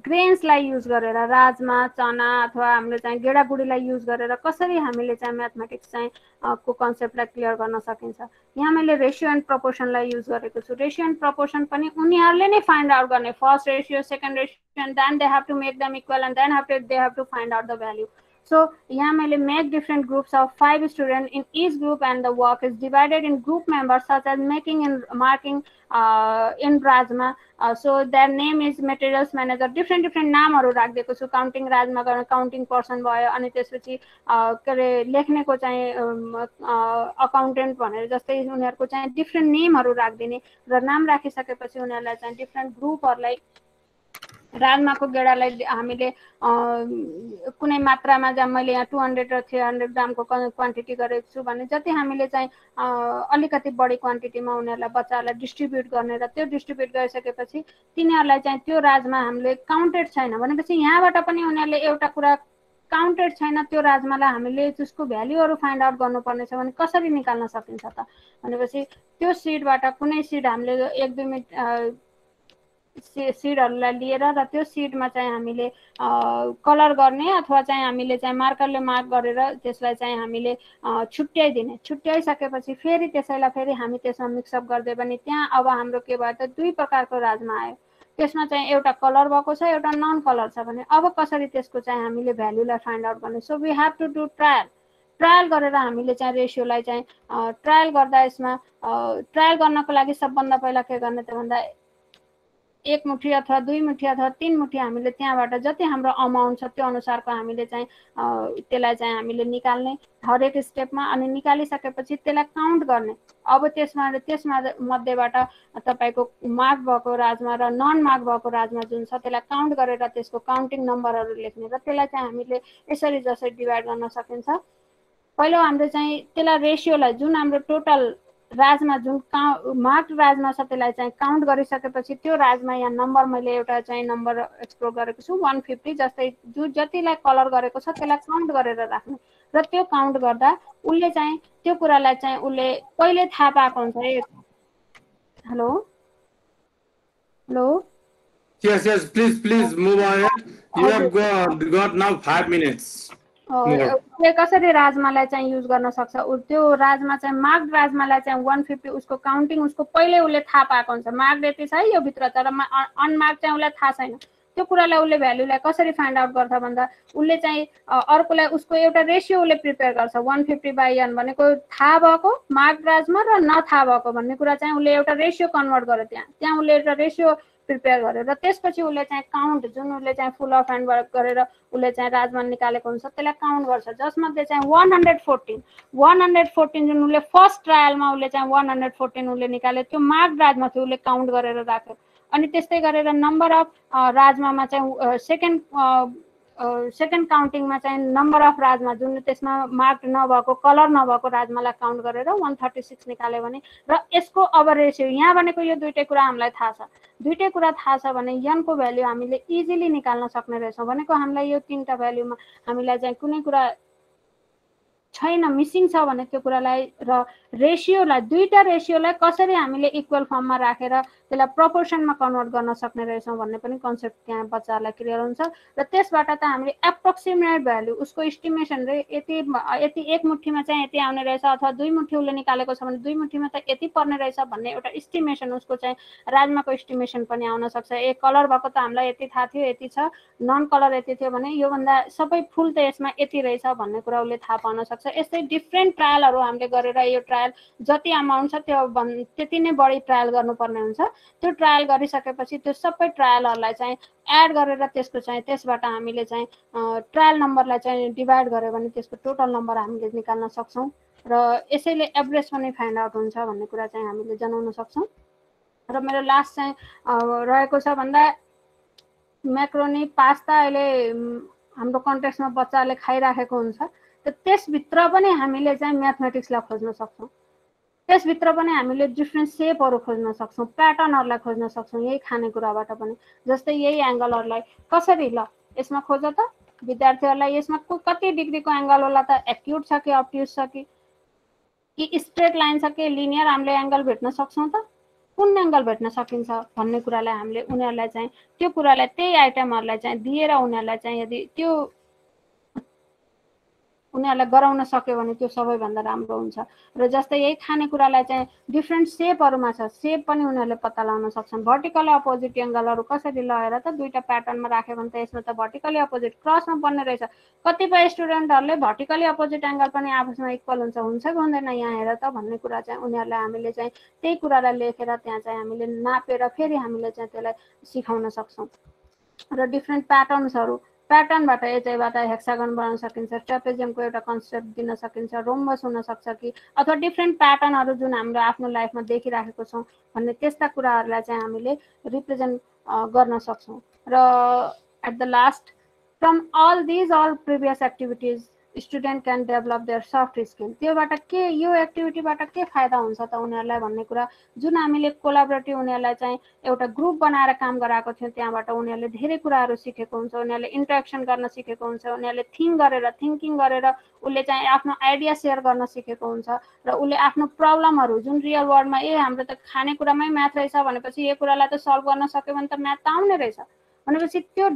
ग्रेन्सलाई युज गरेर राजमा, चना अथवा हामीले चाहिँ गेडागुडीलाई युज गरेर कसरी हामीले चाहिँ म्याथमेटिक्स चाहिँ को कन्सेप्टलाई क्लियर गर्न सकिन्छ। यहाँ मैले रेसियो एन्ड प्रपोर्सनलाई युज गरेको छु। रेसियो एन्ड प्रपोर्सन पनि उनीहरूले नै फाइन्ड आउट गर्ने, first ratio, second ratio, and then they have to make them equal and then they have to find out the value. So यहाँ मैले make different groups of 5 students in each group and the work is divided in group members such as making and marking in Rajma. So their name is materials manager, different नामहरू राखिदिएको छु। Counting राजमा गर्न counting person भयो, अनि त्यसपछि के अरे लेख्नेको चाहिँ अकाउन्टेन्ट भनेर जस्तै उनीहरूको चाहिँ डिफ्रेन्ट नेमहरू राखिदिने र नाम राखिसकेपछि उनीहरूलाई चाहिँ डिफ्रेन्ट ग्रुपहरूलाई राजमाको गेडालाई हामीले कुनै मात्रामा जहाँ मैले यहाँ 200 र 300 ग्रामको क्वान्टिटी गरेको छु भने जति हामीले चाहिँ अलिकति बढी क्वान्टिटीमा उनीहरूलाई बच्चाहरूलाई डिस्ट्रिब्युट गर्ने र त्यो डिस्ट्रिब्युट गरिसकेपछि तिनीहरूलाई चाहिँ त्यो राजमा हामीले काउन्टेड छैन भनेपछि यहाँबाट पनि उनीहरूले एउटा कुरा काउन्टेड छैन त्यो राजमालाई हामीले त्यसको भ्याल्युहरू फाइन्ड आउट गर्नुपर्ने छ भने कसरी निकाल्न सकिन्छ त भनेपछि त्यो सिडबाट कुनै सिड हामीले 1-2 मिनट सिडहरूलाई लिएर र त्यो सिडमा चाहिँ हामीले कलर गर्ने अथवा चाहिँ हामीले चाहिँ मार्करले मार्क गरेर त्यसलाई चाहिँ हामीले छुट्याइदिने। छुट्याइसकेपछि फेरि त्यसैलाई फेरि हामी त्यसमा मिक्सअप गर्दै भने त्यहाँ अब हाम्रो के भयो त 2 प्रकारको राजमा आयो। त्यसमा चाहिँ एउटा कलर भएको छ, एउटा नन कलर छ भने अब कसरी त्यसको चाहिँ हामीले भ्याल्युलाई फाइन्ड आउट गर्ने। So we have to do trial गरेर हामीले चाहिँ रेसियोलाई चाहिँ ट्रायल गर्दा यसमा ट्रायल गर्नको लागि सबभन्दा पहिला के गर्ने त भन्दा 1 मुठी अथवा 2 मुठी अथवा 3 मुठी हामीले त्यहाँबाट जति हाम्रो अमाउन्ट छ त्यो अनुसारको हामीले चाहिँ त्यसलाई चाहिँ हामीले निकाल्ने हरेक स्टेपमा, अनि निकालिसकेपछि त्यसलाई काउन्ट गर्ने। अब त्यसमा मध्येबाट तपाईको मार्क भएको राजमा र नन मार्क भएको राजमा जुन छ त्यसलाई काउन्ट गरेर त्यसको काउन्टिङ नम्बरहरू लेख्ने र त्यसलाई चाहिँ हामीले यसरी जसरी डिभाइड गर्न सकिन्छ। पहिलो हाम्रो चाहिँ त्यसलाई रेसियोलाई जुन हाम्रो टोटल राजमा जुन मार्क राजमा छ त्यसलाई चाहिँ काउन्ट गरिसकेपछि त्यो राजमा यहाँ नम्बर मैले एउटा चाहिँ नम्बर एक्सप्लोर गरेको छु 150 जस्तै जतिलाई कलर गरेको छ त्यसलाई काउन्ट गरेर राख्ने र त्यो काउन्ट गर्दा उसले चाहिँ त्यो कुरालाई चाहिँ उसले कहिले थाहा पाएको हुन्छ। Hello hello yes please move ahead, you have got now 5 minutes। कसरी राजमालाई चाहिँ युज गर्न सक्छ त्यो राजमा चाहिँ मार्क राजमालाई चाहिँ 150 उसको काउन्टिङ उसको पहिले उसले थाहा पाएको हुन्छ। मार्क यति छ यो भित्र तर अनमार्क चाहिँ उसलाई थाहा छैन। त्यो कुरालाई उसले भ्यालुलाई कसरी फाइन्ड आउट गर्छ भन्दा उसले चाहिँ अर्कोलाई उसको एउटा रेसियो उसले प्रिपेयर गर्छ 150/n भनेको थाहा भएको मार्क राजमा र नथाहा भएको भन्ने कुरा चाहिँ उसले एउटा रेसियो कन्भर्ट गर्यो त्यहाँ उसले एउटा रेसियो प्रिपेयर गर्यो र त्यसपछि उसले चाहिँ काउन्ट जुन उसले चाहिँ फुल अफ ह्यान्ड वर्क गरेर उसले चाहिँ राजमा निकालेको हुन्छ त्यसलाई काउन्ट गर्छ जसमध्ये चाहिँ 114 जुन उसले फर्स्ट ट्रायलमा उसले चाहिँ 114 उसले निकाल्यो त्यो मार्क राजमा थियो उसले काउन्ट गरेर राख्यो अनि त्यस्तै गरेर नम्बर अफ राजमामा चाहिँ सेकेन्ड काउन्टिङमा चाहिँ नम्बर अफ राजमा जुन त्यसमा मार्क नभएको कलर नभएको राजमालाई काउन्ट गरेर 136 निकाल्यो भने र यसको अब रेसियो यहाँ भनेको यो दुईटै कुरा हामीलाई थाहा छ दुईटै कुरा थाहा छ भने यनको भ्याल्यु हामीले इजिली निकाल्न सक्ने रहेछौँ भनेको हामीलाई यो तीनटा भ्याल्युमा हामीलाई चाहिँ कुनै कुरा छैन मिसिङ छ भने त्यो कुरालाई र रेसियोलाई दुईटा रेसियोलाई कसरी हामीले इक्वल फर्ममा राखेर त्यसलाई प्रोपोर्सनमा कन्भर्ट गर्न सक्ने रहेछौँ भन्ने पनि कन्सेप्ट त्यहाँ बच्चाहरूलाई क्लियर हुन्छ र त्यसबाट त हामीले एप्रोक्सिमेट भ्यालु उसको इस्टिमेसन रे यति एक मुठीमा चाहिँ यति आउने रहेछ अथवा दुई मुठी उसले निकालेको छ भने दुई मुठीमा त यति पर्ने रहेछ भन्ने एउटा इस्टिमेसन उसको चाहिँ राजमाको इस्टिमेसन पनि आउन सक्छ कलर भएको त हामीलाई यति थाहा थियो यति छ नन कलर यति थियो भने योभन्दा सबै फुल त यसमा यति रहेछ भन्ने कुरा उसले थाहा पाउन सक्छ यस्तै डिफ्रेन्ट ट्रायलहरू हामीले गरेर यो ट्रायल जति अमाउन्ट छ त्यो त्यति नै बढी ट्रायल गर्नुपर्ने हुन्छ त्यो ट्रायल गरिसकेपछि त्यो सबै ट्रायलहरूलाई चाहिँ एड गरेर त्यसको चाहिँ त्यसबाट हामीले चाहिँ ट्रायल नम्बरलाई चाहिँ डिभाइड गर्यो भने त्यसको टोटल नम्बर हामीले निकाल्न सक्छौँ र यसैले एभरेज पनि फाइन्ड आउट हुन्छ भन्ने कुरा चाहिँ हामीले जनाउन सक्छौँ र मेरो लास्ट चाहिँ रहेको छ भन्दा म्याक्रोनी पास्ता अहिले हाम्रो कन्टेक्स्टमा बच्चाले खाइराखेको हुन्छ त्यसभित्र पनि हामीले चाहिँ म्याथमेटिक्सलाई खोज्न सक्छौँ त्यसभित्र पनि हामीले डिफ्रेन्ट सेपहरू खोज्न सक्छौँ प्याटर्नहरूलाई खोज्न सक्छौँ यही खानेकुराबाट पनि जस्तै यही एङ्गलहरूलाई कसरी ल यसमा खोज त विद्यार्थीहरूलाई यसमा कति डिग्रीको एङ्गल होला त एक्युट छ कि अब्ट्युज छ कि स्ट्रेट लाइन छ कि लिनियर हामीले एङ्गल भेट्न सक्छौँ त कुन एङ्गल भेट्न सकिन्छ भन्ने कुरालाई हामीले उनीहरूलाई चाहिँ त्यो कुरालाई त्यही आइटमहरूलाई चाहिँ दिएर उनीहरूलाई चाहिँ यदि त्यो उनीहरूलाई गराउन सक्यो भने त्यो सबैभन्दा राम्रो हुन्छ र जस्तै यही खानेकुरालाई चाहिँ डिफ्रेन्ट सेपहरूमा छ सेप पनि उनीहरूले पत्ता लगाउन सक्छन् भर्टिकली अपोजिट एङ्गलहरू कसरी लगाएर त दुईटा प्याटर्नमा राख्यो भने त यसमा त भर्टिकली अपोजिट क्रसमा पर्ने रहेछ कतिपय स्टुडेन्टहरूले भर्टिकली अपोजिट एङ्गल पनि आपसमा इक्वल हुन्छ कि हुँदैन यहाँ हेर त भन्ने कुरा चाहिँ उनीहरूलाई हामीले चाहिँ त्यही कुरालाई लेखेर त्यहाँ चाहिँ हामीले नापेर फेरि हामीले चाहिँ त्यसलाई सिकाउन सक्छौँ र डिफ्रेन्ट प्याटर्न्सहरू प्याटर्नबाट यतैबाट हेक्सागन बनाउन सकिन्छ ट्रेपेजियमको एउटा कन्सेप्ट दिन सकिन्छ रोम्बस हुन सक्छ कि अथवा डिफ्रेन्ट प्याटर्नहरू जुन हाम्रो आफ्नो लाइफमा देखिराखेको छौँ भन्ने त्यस्ता कुराहरूलाई चाहिँ हामीले रिप्रेजेन्ट गर्न सक्छौँ र at the last from all previous activities student can develop their soft skill त्योबाट के यो एक्टिभिटीबाट के फाइदा हुन्छ त उनीहरूलाई भन्ने कुरा जुन हामीले कोलाबोरेटिभ उनीहरूलाई चाहिँ एउटा ग्रुप बनाएर काम गराएको थियौँ त्यहाँबाट उनीहरूले धेरै कुराहरू सिकेको हुन्छ उनीहरूले इन्टरेक्सन गर्न सिकेको हुन्छ उनीहरूले थिङ्किङ गरेर उसले चाहिँ आफ्नो आइडिया सेयर गर्न सिकेको हुन्छ र उसले आफ्नो प्रब्लमहरू जुन रियल वर्ल्डमा हाम्रो त खानेकुरामै म्याथ रहेछ भनेपछि यो कुरालाई त सल्भ गर्न सक्यो भने त म्याथ त आउने रहेछ भनेपछि त्यो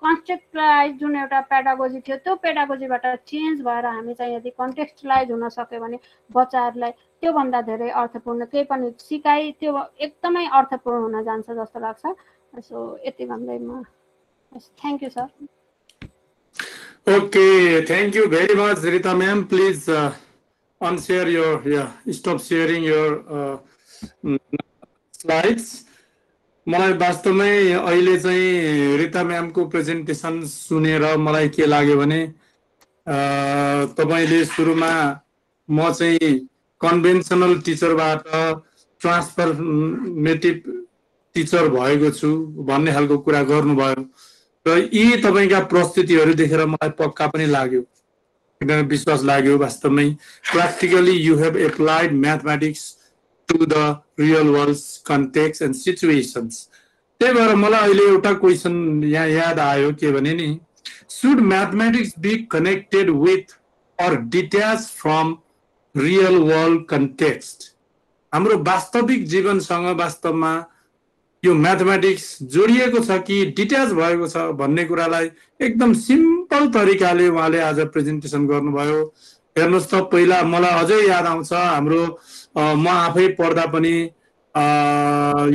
कन्सेप्टलाइज जुन एउटा पेडागोजी थियो त्यो पेडागोजीबाट चेन्ज भएर हामी चाहिँ यदि कन्टेक्स्टलाइज हुन सक्यो भने बच्चाहरूलाई त्योभन्दा धेरै अर्थपूर्ण केही पनि सिकाइ त्यो एकदमै अर्थपूर्ण हुन जान्छ जस्तो लाग्छ सो यति भन्दै म thank you sir okay thank you very much Rita ma'am please unshare stop sharing your slides मलाई वास्तवमै अहिले चाहिँ रिता म्यामको प्रेजेन्टेसन सुनेर मलाई के लाग्यो भने तपाईले सुरुमा म चाहिँ कन्भेन्सनल टिचरबाट ट्रान्सफर्मेटिभ टिचर भएको छु भन्ने खालको कुरा गर्नुभयो र यी तपाईका प्रस्तुतिहरू देखेर मलाई पक्का पनि लाग्यो एकदमै विश्वास लाग्यो वास्तवमै practically you have applied mathematics to the real world context and situations. त्यही भएर मलाई अहिले एउटा क्वेशन यहाँ याद आयो के भने नि should mathematics be connected with or detached from real world context? हाम्रो वास्तविक जीवनसँग वास्तवमा यो म्याथमेटिक्स जोडिएको छ कि डिट्याच भएको छ भन्ने कुरालाई एकदम सिम्पल तरिकाले उहाँले आज प्रेजेन्टेसन गर्नुभयो हेर्नुस् त पहिला मलाई अझै याद आउँछ हाम्रो म आफै पढ्दा पनि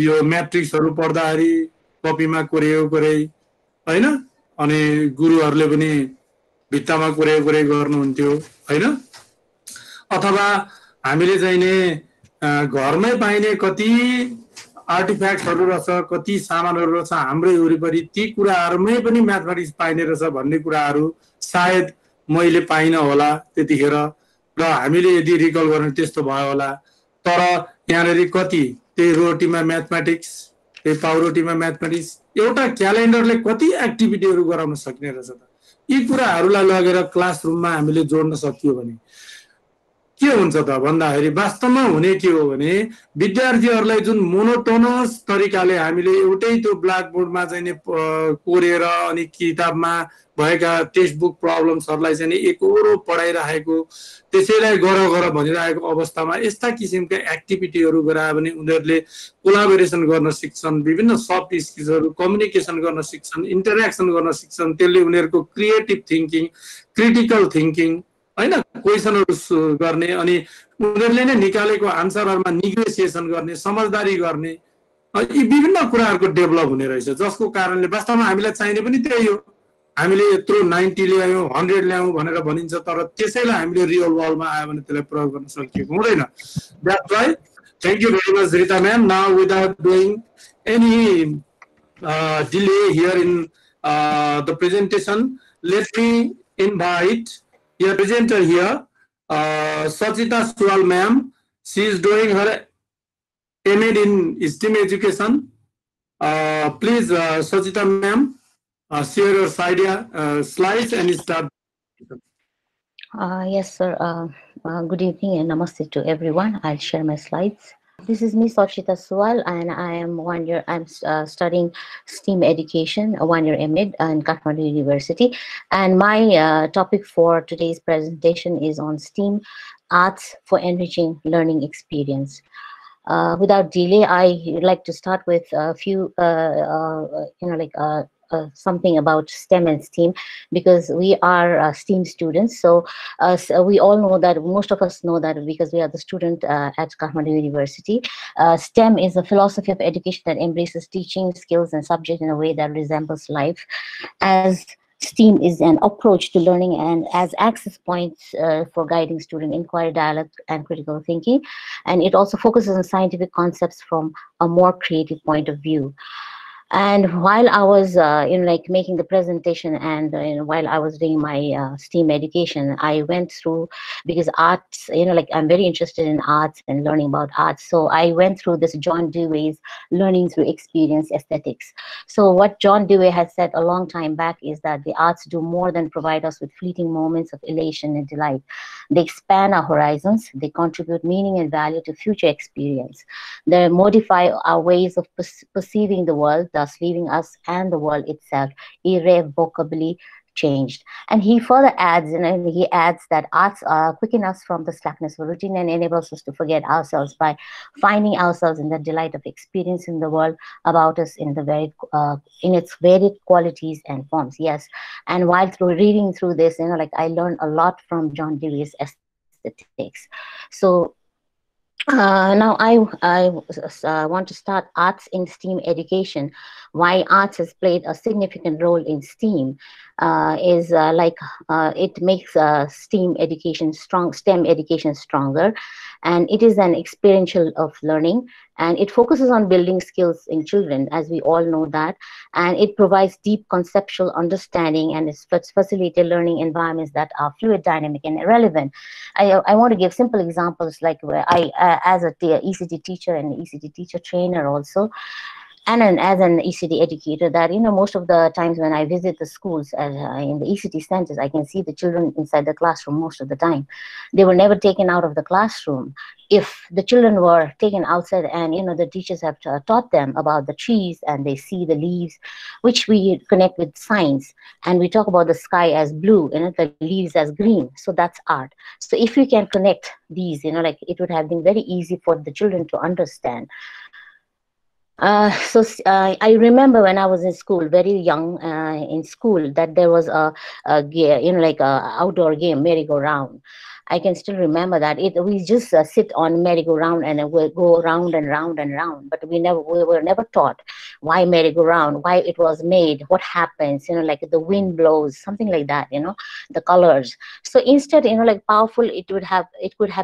यो म्याट्रिक्सहरु पढ्दाखेरि कपीमा कोर्यो हैन अनि गुरुहरूले पनि भित्तामा कुरै गर्नुहुन्थ्यो हैन अथवा हामीले चाहिँ नि घरमै पाइने कति आर्टिफ्याक्टहरु रहेछ कति सामानहरु रहेछ हाम्रो वरिपरि ती कुराहरुमै पनि म्याथमेटिक्स पाइने रहेछ भन्ने कुराहरु सायद मैले पाइन होला त्यतिखेर र हामीले यदि रिकल गर्ने त्यस्तो भयो होला तर यहाँनेरि कति त्यही रोटीमा म्याथमेटिक्स त्यही पाउरोटीमा म्याथमेटिक्स एउटा क्यालेन्डरले कति एक्टिभिटीहरु गराउन सक्ने रहेछ त यी कुराहरुलाई लगेर क्लासरुममा हामीले जोड्न सकियो भने के हुन्छ त भन्दाखेरि वास्तवमा हुने के हो भने विद्यार्थीहरुलाई जुन मोनोटोनस तरिकाले हामीले एउटै त्यो ब्ल्याक बोर्डमा चाहिँ नि कोरेर अनि किताबमा भएका टेक्स्ट बुक प्रब्लम्सहरुलाई चाहिँ नि एकहोरो पढाइराखेको त्यसैलाई गर भनिरहेको अवस्थामा यस्ता किसिमका एक्टिभिटीहरु गरायो भने उनीहरुले कोलाबोरेसन गर्न सिक्छन् विभिन्न सफ्ट स्किल्सहरु कम्युनिकेसन गर्न सिक्छन् इन्टरेक्सन गर्न सिक्छन् त्यसले उनीहरुको क्रिएटिभ थिंकिङ क्रिटिकल थिंकिङ हैन क्वेशनहरु गर्ने अनि उनीहरुले नै निकालेको आन्सरहरुमा नेगोसिएसन गर्ने समझदारी गर्ने यी विभिन्न कुराहरुको डेभलप हुने रहेछ जसको कारणले वास्तवमा हामीलाई चाहिने पनि त्यही हो हामीले यत्रो 90 ल्यायौं 100 ल्यायौं भनेर भनिन्छ तर त्यसैलाई हामीले रियल वर्ल्डमा आयो भने त्यसलाई प्रयोग गर्न सकिएको हुँदैन that's why thank you very much Rita ma'am now without doing any delay here in the presentation let me invite your presenter here Sachita Suwal ma'am she is doing her MEd in STEM education please Sachita ma'am share your slides and start yes sir good evening and namaste to everyone I'll share my slides. This is me, Sachita Suwal, and I am I'm studying STEAM education, a 1-year MEd in Kathmandu University. And my topic for today's presentation is on STEAM arts for enriching learning experience. Without delay, I would like to start with a few, something about STEM and STEAM because we are STEAM students. So we all know that, most of us know that because we are the student at Kathmandu University. STEM is a philosophy of education that embraces teaching skills and subjects in a way that resembles life, as STEAM is an approach to learning and as access points for guiding student inquiry, dialogue, and critical thinking. And it also focuses on scientific concepts from a more creative point of view. And while I was making the presentation and while I was doing my STEAM education, I went through, because arts, I'm very interested in arts and learning about arts. So I went through this John Dewey's learning through experience aesthetics. So what John Dewey has said a long time back is that the arts do more than provide us with fleeting moments of elation and delight. They expand our horizons. They contribute meaning and value to future experience. They modify our ways of perceiving the world, thus leaving us and the world itself irrevocably changed. And he further adds, he adds that arts quicken us from the slackness of routine and enables us to forget ourselves by finding ourselves in the delight of experiencing the world about us in its varied qualities and forms. Yes, and while reading through this, I learned a lot from John Dewey's aesthetics. So now I want to start arts in STEAM education. Why arts has played a significant role in STEAM it makes STEM education stronger, and it is an experiential of learning, and it focuses on building skills in children, as we all know that, and it provides deep conceptual understanding and it facilitates learning environments that are fluid, dynamic, and relevant. I want to give simple examples, like where I, as a ECT teacher and ECT teacher trainer also, and as an ECT educator, that most of the times when I visit the schools in the ECT centers, I can see the children inside the classroom most of the time. They were never taken out of the classroom. If the children were taken outside and the teachers have taught them about the trees and they see the leaves, which we connect with science, and we talk about the sky as blue and the leaves as green, so that's art. So if we can connect these, it would have been very easy for the children to understand. I remember when I was in school, very young in school, that there was a outdoor game, merry-go-round. I can still remember that we just sit on merry-go-round and we'll go round and round and round, but we were never taught why merry-go-round, why it was made, what happens, like the wind blows, something like that, the colors. So instead, like powerful, it could have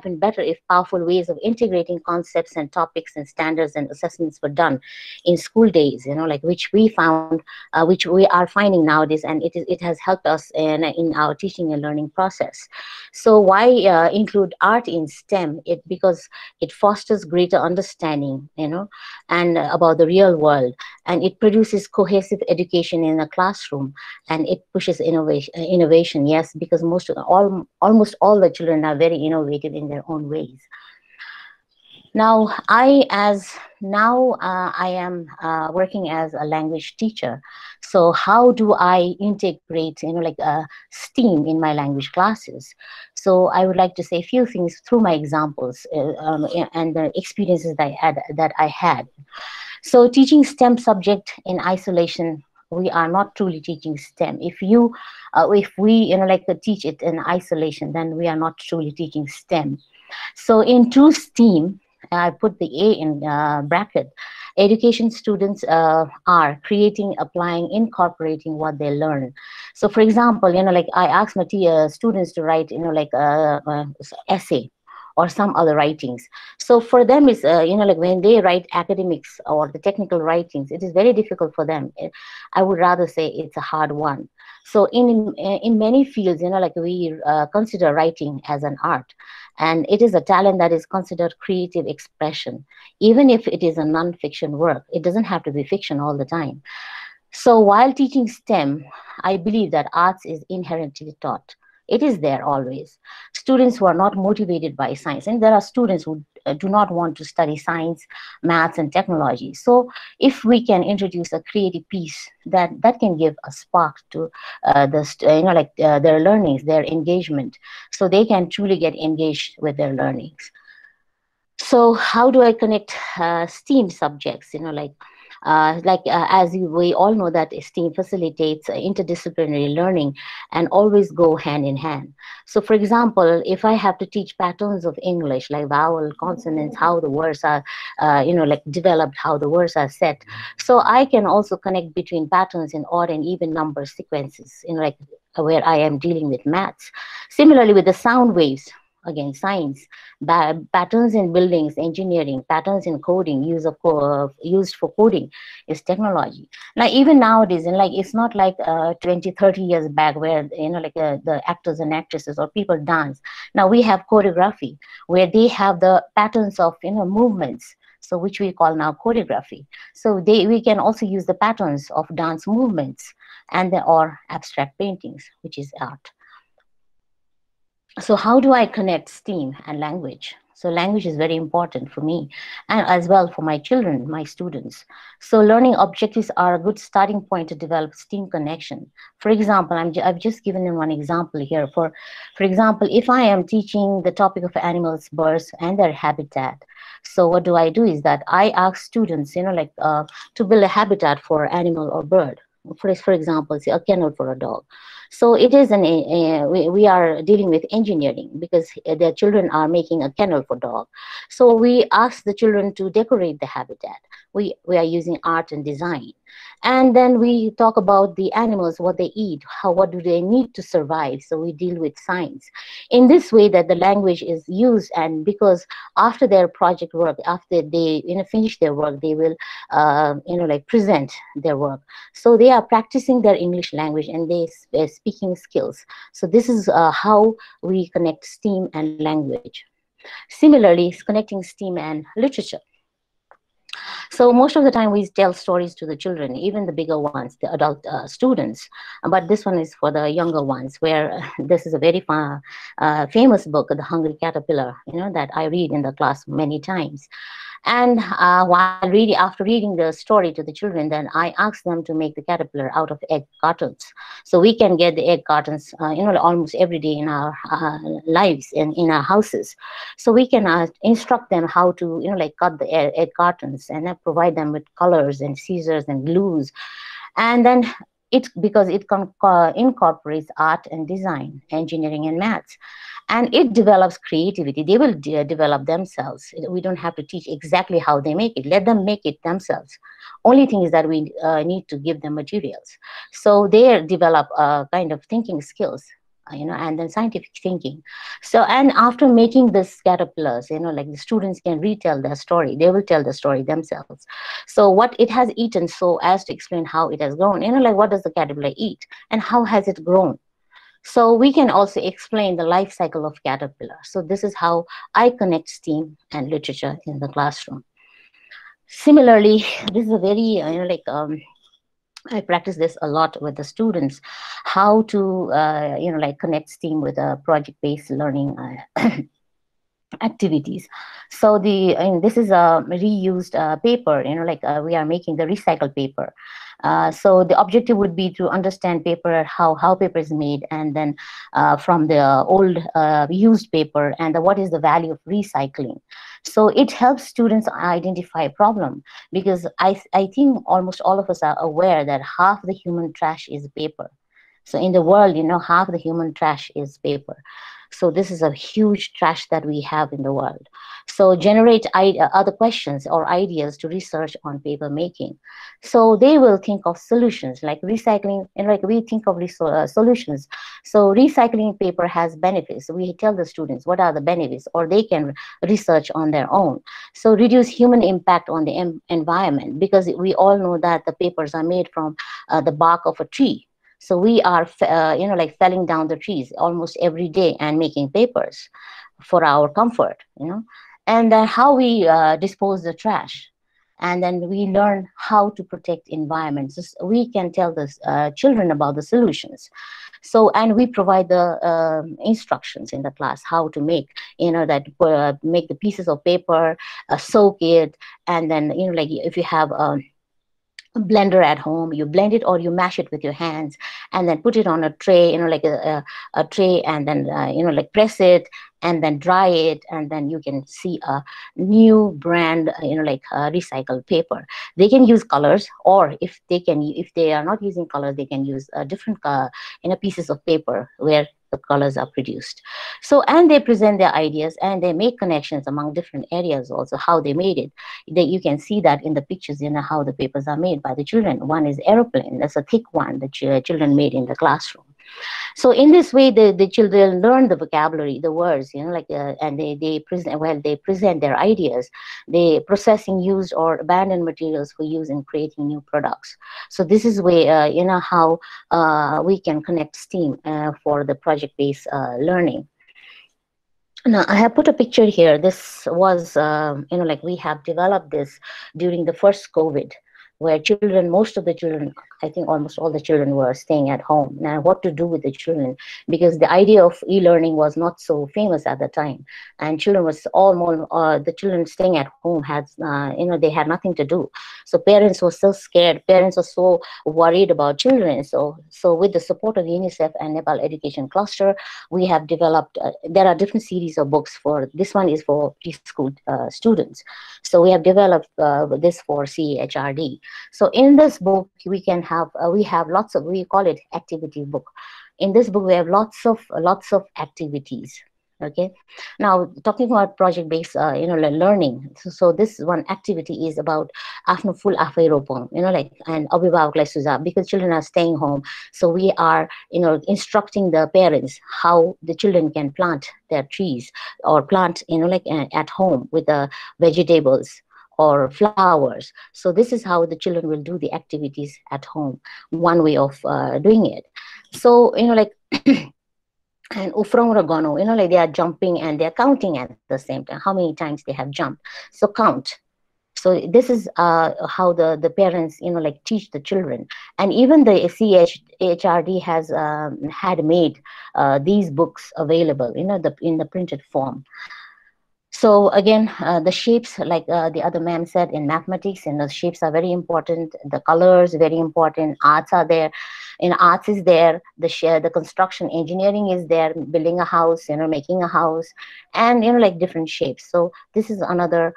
been better if powerful ways of integrating concepts and topics and standards and assessments were done in school days, like which we found, which we are finding nowadays, and it has helped us in our teaching and learning process. So why include art in STEM? Because it fosters greater understanding, and about the real world, and it produces cohesive education in a classroom, and it pushes innovation. Yes, because almost all the children are very innovative in their own ways. Now, I am working as a language teacher. So how do I integrate, like STEAM in my language classes? So I would like to say a few things through my examples and the experiences that I had. So teaching STEM subject in isolation, we are not truly teaching STEM. If we like teach it in isolation, then we are not truly teaching STEM. So in true STEAM, I put the A in bracket. Education students are creating, applying, incorporating what they learn. So, for example, like I ask my students to write, like essay or some other writings. So for them, it's like when they write academics or the technical writings, it is very difficult for them. I would rather say it's a hard one. So in many fields, like we consider writing as an art, and it is a talent that is considered creative expression, even if it is a non-fiction work. It doesn't have to be fiction all the time. So while teaching STEM, I believe that arts is inherently taught. It is there always. Students who are not motivated by science, and there are students who do not want to study science, maths, and technology. So if we can introduce a creative piece that can give a spark to their learnings, their engagement, so they can truly get engaged with their learnings. So how do I connect STEAM subjects? As we all know that STEAM facilitates interdisciplinary learning and always go hand in hand. So for example, if I have to teach patterns of English, like vowel, consonants, how the words are, developed, how the words are set. So I can also connect between patterns in odd and even number sequences, where I am dealing with maths. Similarly with the sound waves, again, science, patterns in buildings, engineering, patterns in coding, used for coding is technology. Now, even nowadays, and it's not like 20, 30 years back where, the actors and actresses or people dance. Now we have choreography where they have the patterns of, movements. So which we call now choreography. So we can also use the patterns of dance movements or abstract paintings, which is art. So how do I connect STEAM and language? So language is very important for me and as well for my children, my students. So learning objectives are a good starting point to develop STEAM connection. For example, I've just given them one example here. For example, if I am teaching the topic of animals, birds, and their habitat, so what do I do is that I ask students, to build a habitat for animal or bird. For example, say a kennel for a dog. So it is we are dealing with engineering because their children are making a kennel for dog. So we ask the children to decorate the habitat. We are using art and design. And then we talk about the animals, what they eat, what do they need to survive. So we deal with science. In this way that the language is used, and because after their project work, after they finish their work, they will present their work. So they are practicing their English language and their speaking skills. So this is how we connect STEAM and language. Similarly, connecting STEAM and literature. So most of the time we tell stories to the children, even the bigger ones, the adult students. But this one is for the younger ones, where this is a very famous book, The Hungry Caterpillar, that I read in the class many times. And after reading the story to the children, then I ask them to make the caterpillar out of egg cartons. So we can get the egg cartons, almost every day in our lives and in our houses. So we can instruct them how to, cut the egg cartons and provide them with colors and scissors and glues. And then because it incorporates art and design, engineering and maths, and it develops creativity. They will develop themselves. We don't have to teach exactly how they make it. Let them make it themselves. Only thing is that we need to give them materials. So they develop kind of thinking skills, and then scientific thinking. So, and after making this caterpillars, like the students can retell their story. They will tell the story themselves. So what it has eaten, so as to explain how it has grown, like what does the caterpillar eat and how has it grown? So we can also explain the life cycle of caterpillar. So this is how I connect STEAM and literature in the classroom. Similarly, this is a very, I practice this a lot with the students, how to, connect STEAM with a project-based learning activities. So this is a reused paper, we are making the recycled paper. So the objective would be to understand paper, how paper is made, and then from the old used paper, and what is the value of recycling. So it helps students identify a problem, because I think almost all of us are aware that half the human trash is paper. So in the world, half the human trash is paper. So this is a huge trash that we have in the world. So generate other questions or ideas to research on paper making. So they will think of solutions like recycling, and like we think of solutions. So recycling paper has benefits. We tell the students what are the benefits, or they can research on their own. So reduce human impact on the environment, because we all know that the papers are made from the bark of a tree. So we are, felling down the trees almost every day and making papers for our comfort, and then how we dispose the trash. And then we learn how to protect environments. So we can tell the children about the solutions. So, and we provide the instructions in the class, how to make, make the pieces of paper, soak it, and then, if you have blender at home, you blend it or you mash it with your hands, and then put it on a tray, like a tray, and then press it and then dry it, and then you can see a new brand, recycled paper. They can use colors, or if they are not using colors, they can use different pieces of paper where the colors are produced. So, and they present their ideas, and they make connections among different areas also, how they made it. You can see that in the pictures, how the papers are made by the children. One is aeroplane, that's a thick one that children made in the classroom. So in this way, the children learn the vocabulary, the words, and they present their ideas. They processing used or abandoned materials for use in creating new products. So this is where how we can connect STEAM for the project-based learning. Now, I have put a picture here. This was, we have developed this during the first COVID, where most of the children, I think almost all the children were staying at home. Now, what to do with the children? Because the idea of e-learning was not so famous at the time, and children was the children staying at home had, they had nothing to do. So parents were so scared. Parents were so worried about children. So with the support of UNICEF and Nepal Education Cluster, we have developed. There are different series of books for. This one is for preschool students. So we have developed this for CHRD. So in this book, we have lots of, we call it activity book. In this book, we have lots of activities. Okay. Now, talking about project-based, learning. So this one activity is about afno full afai ropong, and abhivavakलाई सुझाव, because children are staying home. So we are, instructing the parents how the children can plant their trees, or plant, at home with the vegetables or flowers. So this is how the children will do the activities at home, one way of doing it. So, and Ufrong Ragono, they are jumping and they're counting at the same time, how many times they have jumped. So count. So this is how the parents, teach the children. And even the CHRD has had made these books available, in the printed form. So again, the shapes, like the other ma'am said in mathematics, the shapes are very important. The colors very important. Arts are there. In arts is there, the construction engineering is there, building a house, making a house, and like different shapes. So this is another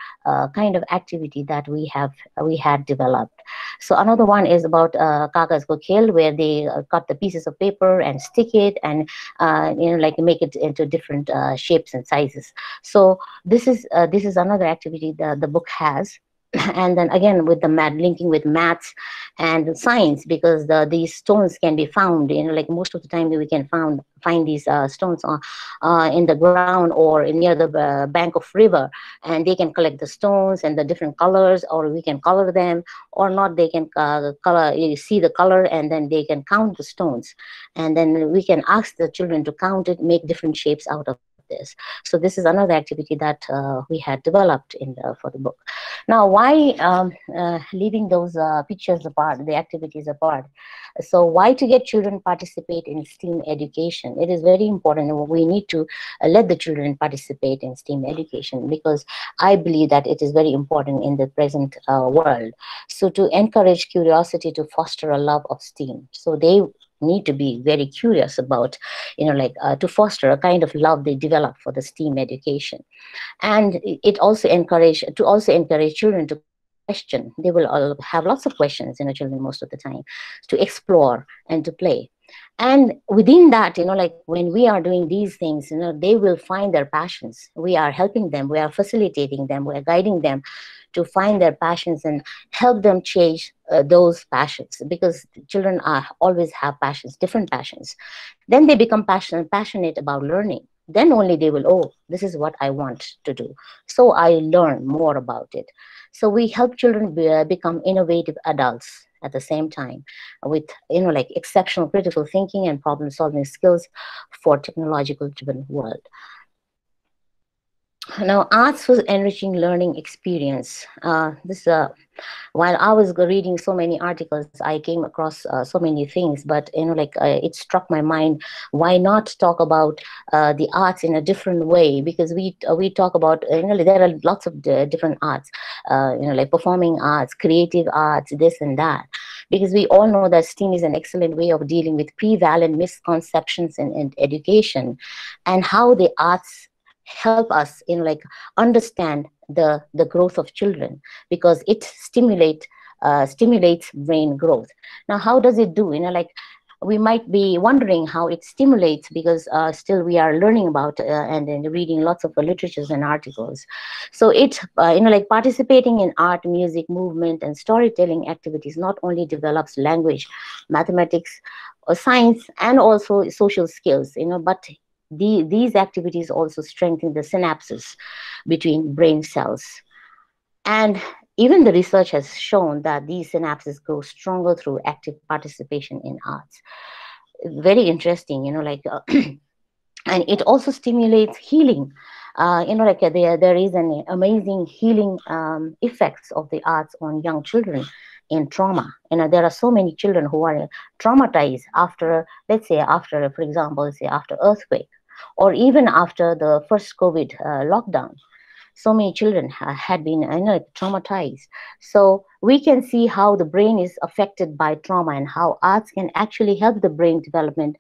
kind of activity that we had developed. So another one is about kagas ko khel, where they cut the pieces of paper and stick it and like make it into different shapes and sizes. So this is another activity that the book has. And then again with the linking with maths and science, because these stones can be found, like most of the time we can find these stones in the ground or near the bank of river, and they can collect the stones and the different colors, or we can color them or not. They can color, you see the color, and then they can count the stones, and then we can ask the children to count it, make different shapes out of this. So this is another activity that we had developed for the book. Now, why leaving those pictures apart, the activities apart? So why to get children participate in STEAM education? It is very important. We need to let the children participate in STEAM education, because I believe that it is very important in the present world. So to encourage curiosity, to foster a love of STEAM. So they need to be very curious about, to foster a kind of love they develop for the STEAM education. And it also encourage children to question. They will all have lots of questions, children most of the time, to explore and to play. And within that, like when we are doing these things, they will find their passions. We are helping them, we are facilitating them, we are guiding them to find their passions and help them change those passions, because children always have passions, different passions. Then they become passionate about learning. Then only they will, oh, this is what I want to do. So I learn more about it. So we help children become innovative adults at the same time, with like exceptional critical thinking and problem solving skills for technological driven world. Now, arts was enriching learning experience. While I was reading so many articles, I came across so many things, but it struck my mind, why not talk about the arts in a different way? Because we talk about, there are lots of different arts, like performing arts, creative arts, this and that. Because we all know that STEAM is an excellent way of dealing with prevalent misconceptions in education, and how the arts help us understand the growth of children, because it stimulates brain growth. Now, how does it do? We might be wondering how it stimulates, because still we are learning about and reading lots of literatures and articles. So it participating in art, music, movement, and storytelling activities not only develops language, mathematics, or science, and also social skills, but these activities also strengthen the synapses between brain cells. And even the research has shown that these synapses grow stronger through active participation in arts. Very interesting, and it also stimulates healing. There is an amazing healing effects of the arts on young children in trauma. There are so many children who are traumatized after, let's say, for example, after earthquake, or even after the first COVID lockdown. So many children had been traumatized. So we can see how the brain is affected by trauma, and how arts can actually help the brain development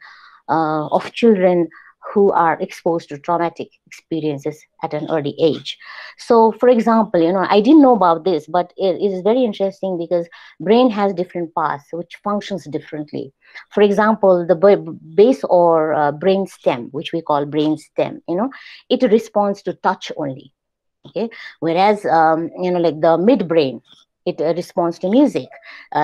of children who are exposed to traumatic experiences at an early age. So, for example, I didn't know about this, but it is very interesting, because brain has different parts which functions differently. For example, the base or brain stem, which we call brain stem, it responds to touch only. Okay, whereas like the midbrain, it responds to music,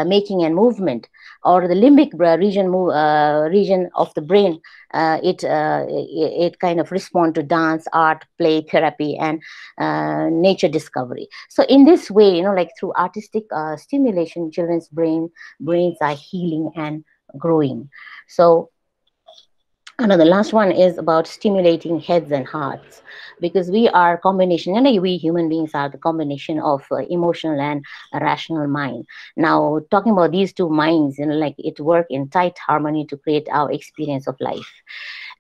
making and movement. Or the limbic region of the brain, it kind of responds to dance, art, play, therapy, and nature discovery. So in this way, through artistic stimulation, children's brains are healing and growing. So the last one is about stimulating heads and hearts, because we are combination, and we human beings are the combination of emotional and rational mind. Now, talking about these two minds, it work in tight harmony to create our experience of life.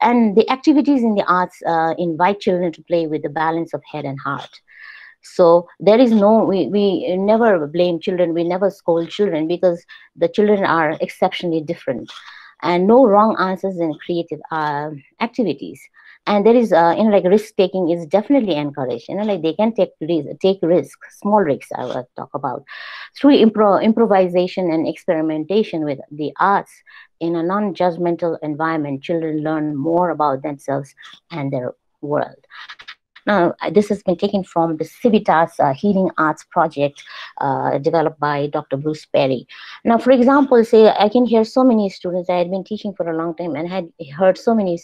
And the activities in the arts invite children to play with the balance of head and heart. So there is no, we never blame children, we never scold children, because the children are exceptionally different, and no wrong answers in creative activities. And there is like risk taking is definitely encouraged, like they can take risk, small risks I will talk about. Through improvisation and experimentation with the arts in a non-judgmental environment, children learn more about themselves and their world. Now, this has been taken from the Civitas Healing Arts Project developed by Dr. Bruce Perry. Now, for example, say I can hear so many students, I had been teaching for a long time and had heard so many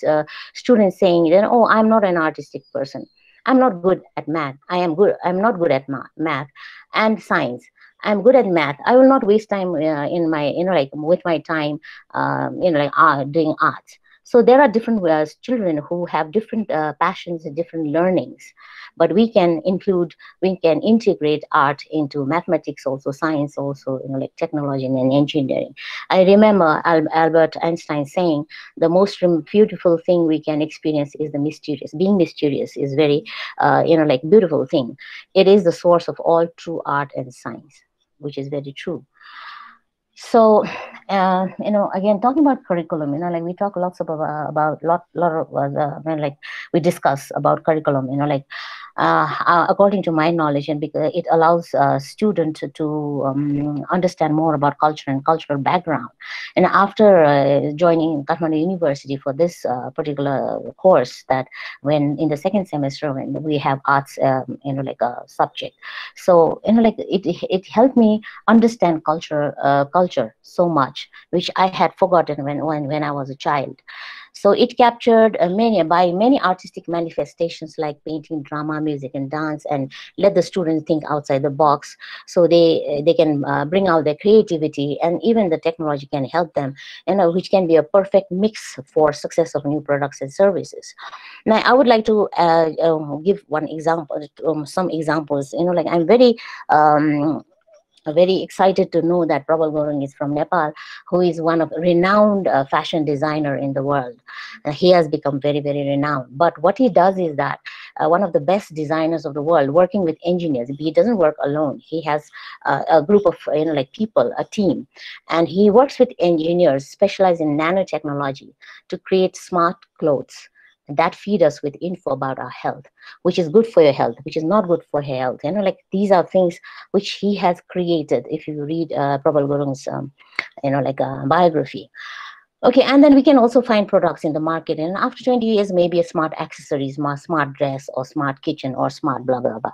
students saying, oh, I'm not an artistic person. I'm not good at math. I'm not good at math and science. I'm good at math. I will not waste time in my, like with my time, doing arts. So there are different children who have different passions and different learnings, but we can integrate art into mathematics also, science also, like technology and engineering. I remember Albert Einstein saying, the most beautiful thing we can experience is the mysterious. Being mysterious is very, like beautiful thing. It is the source of all true art and science, which is very true. So, again, talking about curriculum, like we talk lots about lot of, like we discuss about curriculum, like according to my knowledge, and because it allows students to understand more about culture and cultural background. And after joining Kathmandu University for this particular course, that when in the second semester when we have arts, like a subject, so like it helped me understand culture so much, which I had forgotten when I was a child. So it captured many artistic manifestations like painting, drama, music, and dance, and let the students think outside the box, so they can bring out their creativity, and even the technology can help them, which can be a perfect mix for success of new products and services. Now, I would like to give one example, some examples. Like I'm very excited to know that Prabal Gurung is from Nepal, who is one of renowned fashion designer in the world. He has become very, very renowned. But what he does is that one of the best designers of the world, working with engineers. He doesn't work alone. He has a group of like people, a team, and he works with engineers specialized in nanotechnology to create smart clothes that feed us with info about our health, which is good for your health, which is not good for your health. Like these are things which he has created. If you read Prabal Gurung's, like a biography. Okay, and then we can also find products in the market, and after 20 years, maybe a smart accessories, smart dress, or smart kitchen, or smart blah, blah, blah.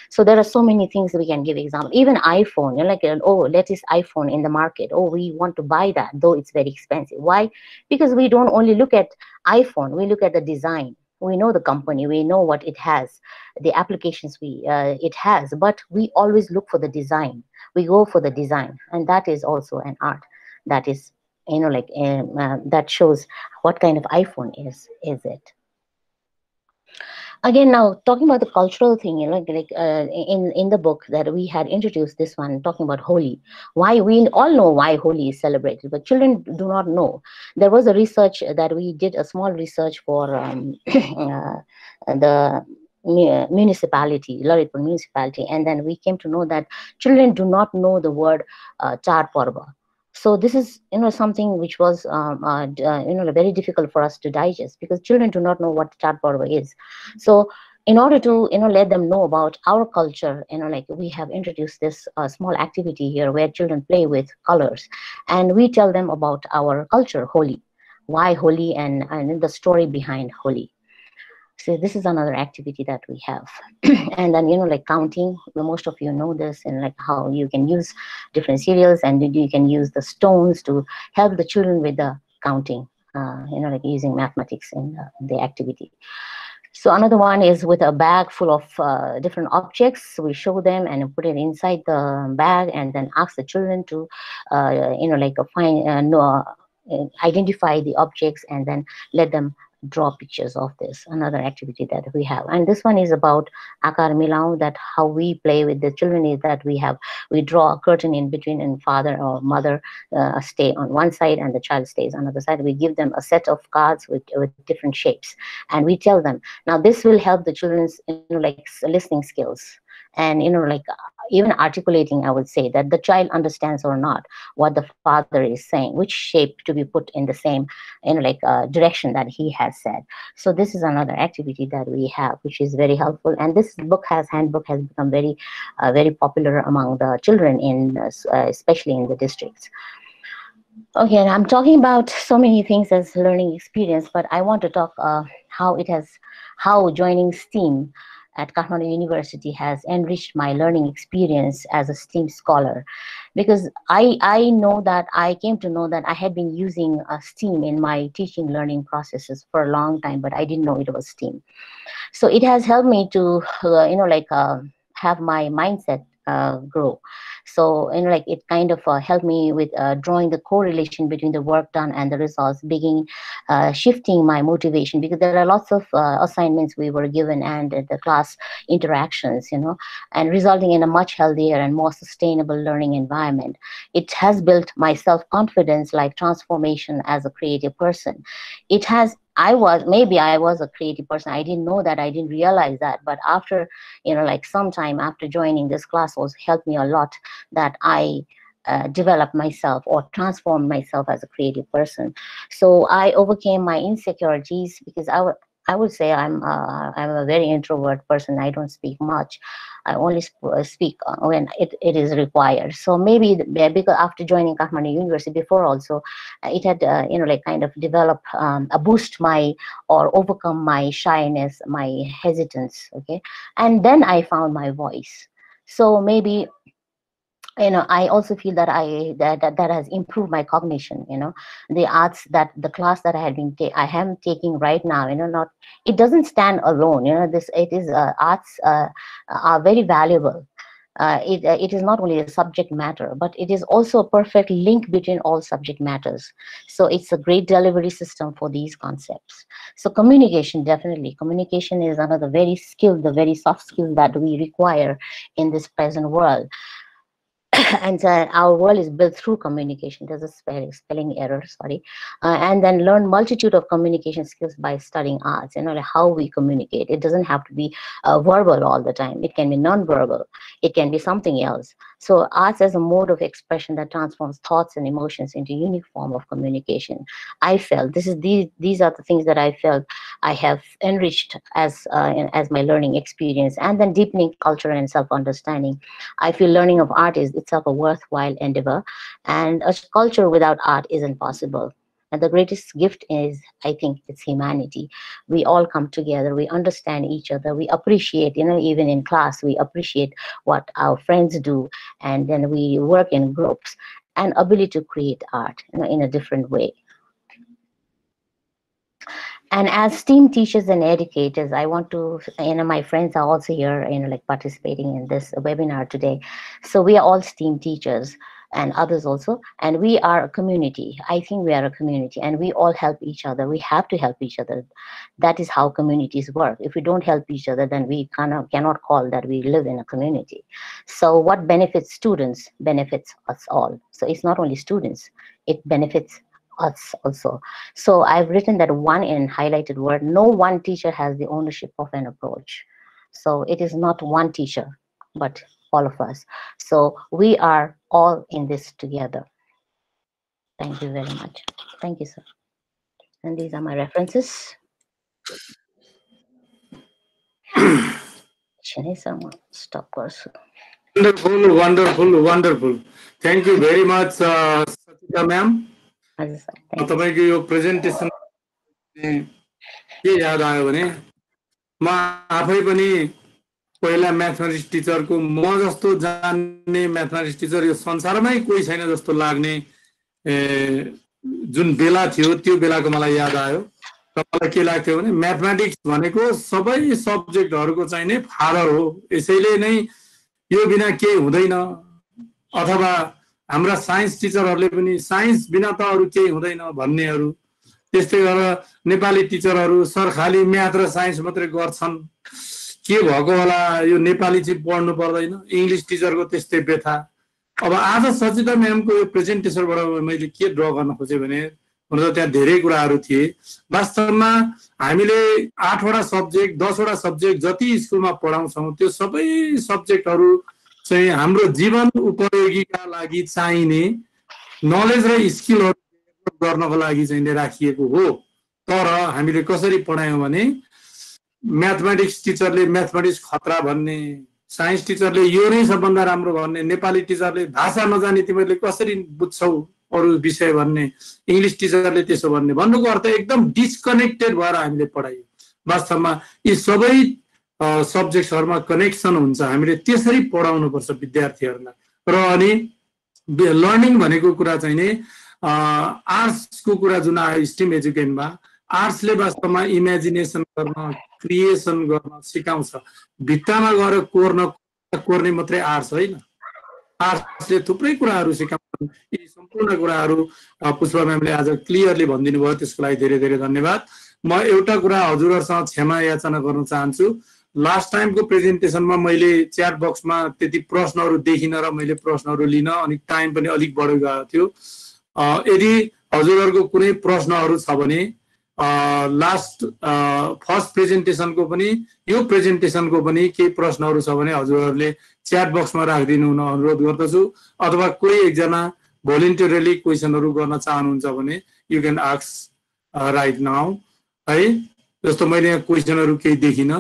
So there are so many things we can give example. Even iPhone, like, oh, latest iPhone in the market. Oh, we want to buy that, though it's very expensive. Why? Because we don't only look at iPhone, we look at the design. We know the company, we know what it has, the applications it has, but we always look for the design. We go for the design, and that is also an art. That is, like that shows what kind of iPhone is it. Again, now talking about the cultural thing, in the book that we had introduced this one, talking about Holi. Why? We all know why Holi is celebrated, but children do not know. There was a research that we did, a small research for the municipality, Lalitpur municipality, and then we came to know that children do not know the word Char Parva. So this is, something which was, very difficult for us to digest, because children do not know what Char Parva is. So in order to, let them know about our culture, like we have introduced this small activity here where children play with colors, and we tell them about our culture, Holi, why Holi, and the story behind Holi. So this is another activity that we have. And then, like counting, most of you know this, and like how you can use different cereals, and you can use the stones to help the children with the counting, like using mathematics in the activity. So another one is with a bag full of different objects. We show them and put it inside the bag, and then ask the children to, like identify the objects, and then let them draw pictures of this. Another activity that we have, and this one is about Akar Milau, that how we play with the children is that we draw a curtain in between, and father or mother stay on one side and the child stays on the other side. We give them a set of cards with different shapes, and we tell them, now this will help the children's like listening skills. and like even articulating, I would say, that the child understands or not what the father is saying, which shape to be put in the same direction that he has said. So this is another activity that we have, which is very helpful, and this handbook has become very popular among the children in especially in the districts. Okay, and I'm talking about so many things as learning experience, but I want to talk how joining STEAM at Kathmandu University has enriched my learning experience as a STEAM scholar, because I know that I came to know that I had been using STEAM in my teaching learning processes for a long time, but I didn't know it was STEAM. So it has helped me to have my mindset grow. So it kind of helped me with drawing the correlation between the work done and the results, shifting my motivation, because there are lots of assignments we were given and the class interactions, and resulting in a much healthier and more sustainable learning environment. It has built my self-confidence, like transformation as a creative person. I was a creative person. I didn't know that. I didn't realize that. But after, some time after joining this class was helped me a lot, that I developed myself or transformed myself as a creative person. So I overcame my insecurities, because I would say I'm a very introvert person. I don't speak much. I only speak when it is required. So maybe because after joining Kathmandu University, before also, it had kind of developed a boost or overcome my shyness, my hesitance. Okay, and then I found my voice. So maybe I also feel that that has improved my cognition. The arts, that the class that I am taking right now, it doesn't stand alone. Arts are very valuable. It is not only a subject matter, but it is also a perfect link between all subject matters. So it's a great delivery system for these concepts. So communication, definitely. Communication is another the very soft skill that we require in this present world. And our world is built through communication. There's a spelling error, sorry. And then learn multitude of communication skills by studying arts, like how we communicate. It doesn't have to be verbal all the time. It can be non-verbal. It can be something else. So arts as a mode of expression that transforms thoughts and emotions into a unique form of communication. I felt these are the things that I felt I have enriched as my learning experience. And then deepening culture and self-understanding. I feel learning of art is itself a worthwhile endeavor, and a culture without art isn't possible. And the greatest gift is, I think, it's humanity. We all come together, we understand each other, we appreciate, even in class, we appreciate what our friends do, and then we work in groups, and ability to create art in a different way. And as STEAM teachers and educators, I want to, my friends are also here, participating in this webinar today. So we are all STEAM teachers and others also, and we are a community. I think we are a community, and we all help each other. We have to help each other. That is how communities work. If we don't help each other, then we cannot call that we live in a community. So what benefits students benefits us all. So it's not only students, it benefits us also. So I've written that one in highlighted word: no one teacher has the ownership of an approach. So it is not one teacher, but all of us. So we are all in this together. Thank you very much. Thank you, sir. And these are my references. Stop course. Wonderful, wonderful, wonderful. Thank you very much, Sachita ma'am. तपाईको यो presentation के याद आयो भने म आफै पनि पहिला म्याथमेटिक्स टिचरको म जस्तो जान्ने म्याथमेटिक्स टिचर यो संसारमै कोही छैन जस्तो लाग्ने जुन बेला थियो त्यो बेलाको मलाई याद आयो। मलाई के लाग्थ्यो भने म्याथमेटिक्स भनेको सबै सब्जेक्टहरुको चाहिँ नै फादर हो, यसैले नै यो बिना केही हुँदैन। अथवा हाम्रा साइन्स टिचरहरुले पनि साइन्स बिना त अरु केही हुँदैन भन्नेहरु, त्यस्तै गरेर नेपाली टिचरहरु सर खाली म्याथ र साइन्स मात्रै गर्छन्, के भएको होला यो नेपाली चाहिँ पढ्नु पर्दैन, इंग्लिश टिचरको त्यस्तै व्यथा। अब आज सचिता म्यामको यो प्रेजेन्टेसनबाट मैले के ड्र गर्न खोजे भने हुन त त्यहाँ धेरै कुराहरू थिए। वास्तवमा हामीले 8 वटा सब्जेक्ट 10 वटा सब्जेक्ट जति स्कुलमा पढाउँछौँ त्यो सबै सब्जेक्टहरू चाहिँ हाम्रो जीवन उपयोगीका लागि चाहिने नलेज र स्किलहरू डेभलप गर्नको लागि चाहिँ राखिएको हो। तर हामीले कसरी पढायौँ भने म्याथमेटिक्स टिचरले म्याथमेटिक्स खतरा भन्ने, साइन्स टिचरले यो नै सबभन्दा राम्रो भन्ने, नेपाली टिचरले भाषा नजाने तिमीहरूले कसरी बुझ्छौ अरू विषय भन्ने, इङ्ग्लिस टिचरले त्यसो भन्ने। भन्नुको अर्थ एकदम डिस्कनेक्टेड भएर हामीले पढायौँ। वास्तवमा यी सबै सब्जेक्ट्सहरूमा कनेक्सन हुन्छ, हामीले त्यसरी पढाउनुपर्छ विद्यार्थीहरूलाई। र अनि लर्निङ भनेको कुरा चाहिँ नि आर्ट्सको कुरा जुन आयो स्टिम एजुकेसनमा, आर्ट्सले वास्तवमा इमेजिनेसन गर्न, क्रिएसन गर्न सिकाउँछ। भित्तामा गएर कोर्ने मात्रै आर्ट्स होइन, आर्ट्सले थुप्रै कुराहरू सिकाउँछन्। यी सम्पूर्ण कुराहरू पुष्पा म्यामले आज क्लियरली भनिदिनु भयो, त्यसको लागि धेरै धेरै धन्यवाद। म एउटा कुरा हजुरहरूसँग क्षमा याचना गर्न चाहन्छु। लास्ट टाइमको प्रेजेन्टेसनमा मैले च्याट बक्समा त्यति प्रश्नहरू देखिनँ र मैले प्रश्नहरू लिन अनि टाइम पनि अलिक बढी गएको थियो। यदि हजुरहरूको कुनै प्रश्नहरू छ भने फर्स्ट प्रेजेन्टेसनको पनि यो प्रेजेन्टेसनको पनि केही प्रश्नहरू छ भने हजुरहरूले च्याट बक्समा राखिदिनु हुन अनुरोध गर्दछु। अथवा कोही एकजना भोलिन्टियरली क्वेसनहरू गर्न चाहनुहुन्छ भने you can ask right now है। जस्तो मैले यहाँ क्वेसनहरू केही देखिनँ,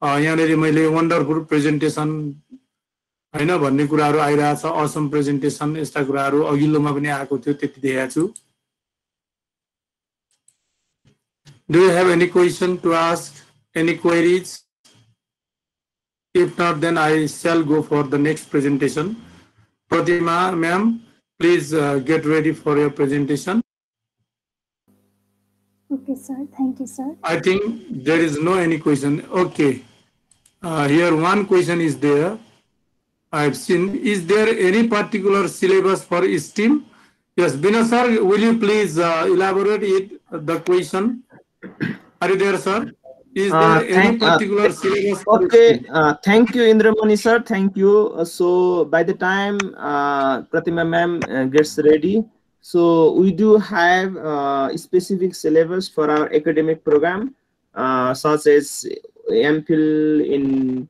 यहाँनिर मैले वन्डरफुल प्रेजेन्टेसन होइन भन्ने कुराहरू आइरहेछ, असम प्रेजेन्टेसन, यस्ता कुराहरू अघिल्लोमा पनि आएको थियो, त्यति देखाएको छु। Do you have any question to ask? Any queries? If not, then I shall go for the next presentation. Pratima ma'am, please get ready for your presentation. Okay, sir. Thank you, sir. I think there is no any question. Okay. Here one question is there. I have seen. Is there any particular syllabus for STEAM? Yes, Bina sir, will you please elaborate it, the question? Are you there, sir? Is there any particular syllabus? Okay, thank you, Indramani sir. Thank you. So by the time Pratima ma'am gets ready, so we do have specific syllabus for our academic program, such as MPhil in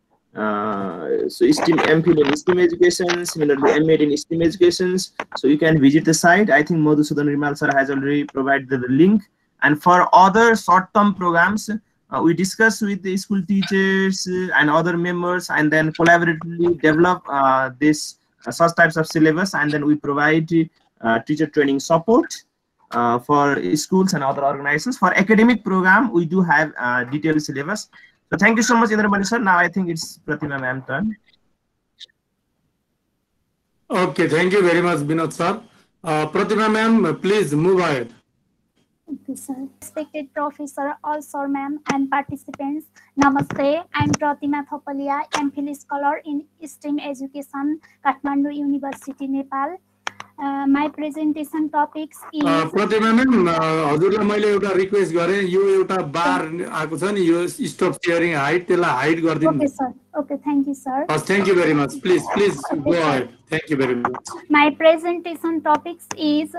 so STEAM MPhil in STEAM education, similarly MEd in STEAM educations. So you can visit the site. I think Madhusudan Rimal sir has already provided the link. And for other short-term programs, we discuss with the school teachers and other members, and then collaboratively develop this such types of syllabus, and then we provide teacher training support for schools and other organizations. For academic program, we do have detailed syllabus. So thank you so much, Indramani sir. Now I think it's Pratima ma'am's turn. Okay, thank you very much, Binod sir. Pratima ma'am, please move ahead. Okay, sir. Respected Professor, all sir, ma'am, and participants, Namaste. I'm Pratima Thopalia, MPhil scholar in STEAM education, Kathmandu University, Nepal. My presentation topics is. Pratima ma'am, हजुरलाई मैले एउटा request गरेँ, यो एउटा बार आएको छ नि, यो स्टप शेयरिङ हाइट, त्यसलाई हाइड गरिदिनु. Okay, sir. Okay, thank you, sir. Thank you very much. Please go ahead. Thank you very much. My presentation topics is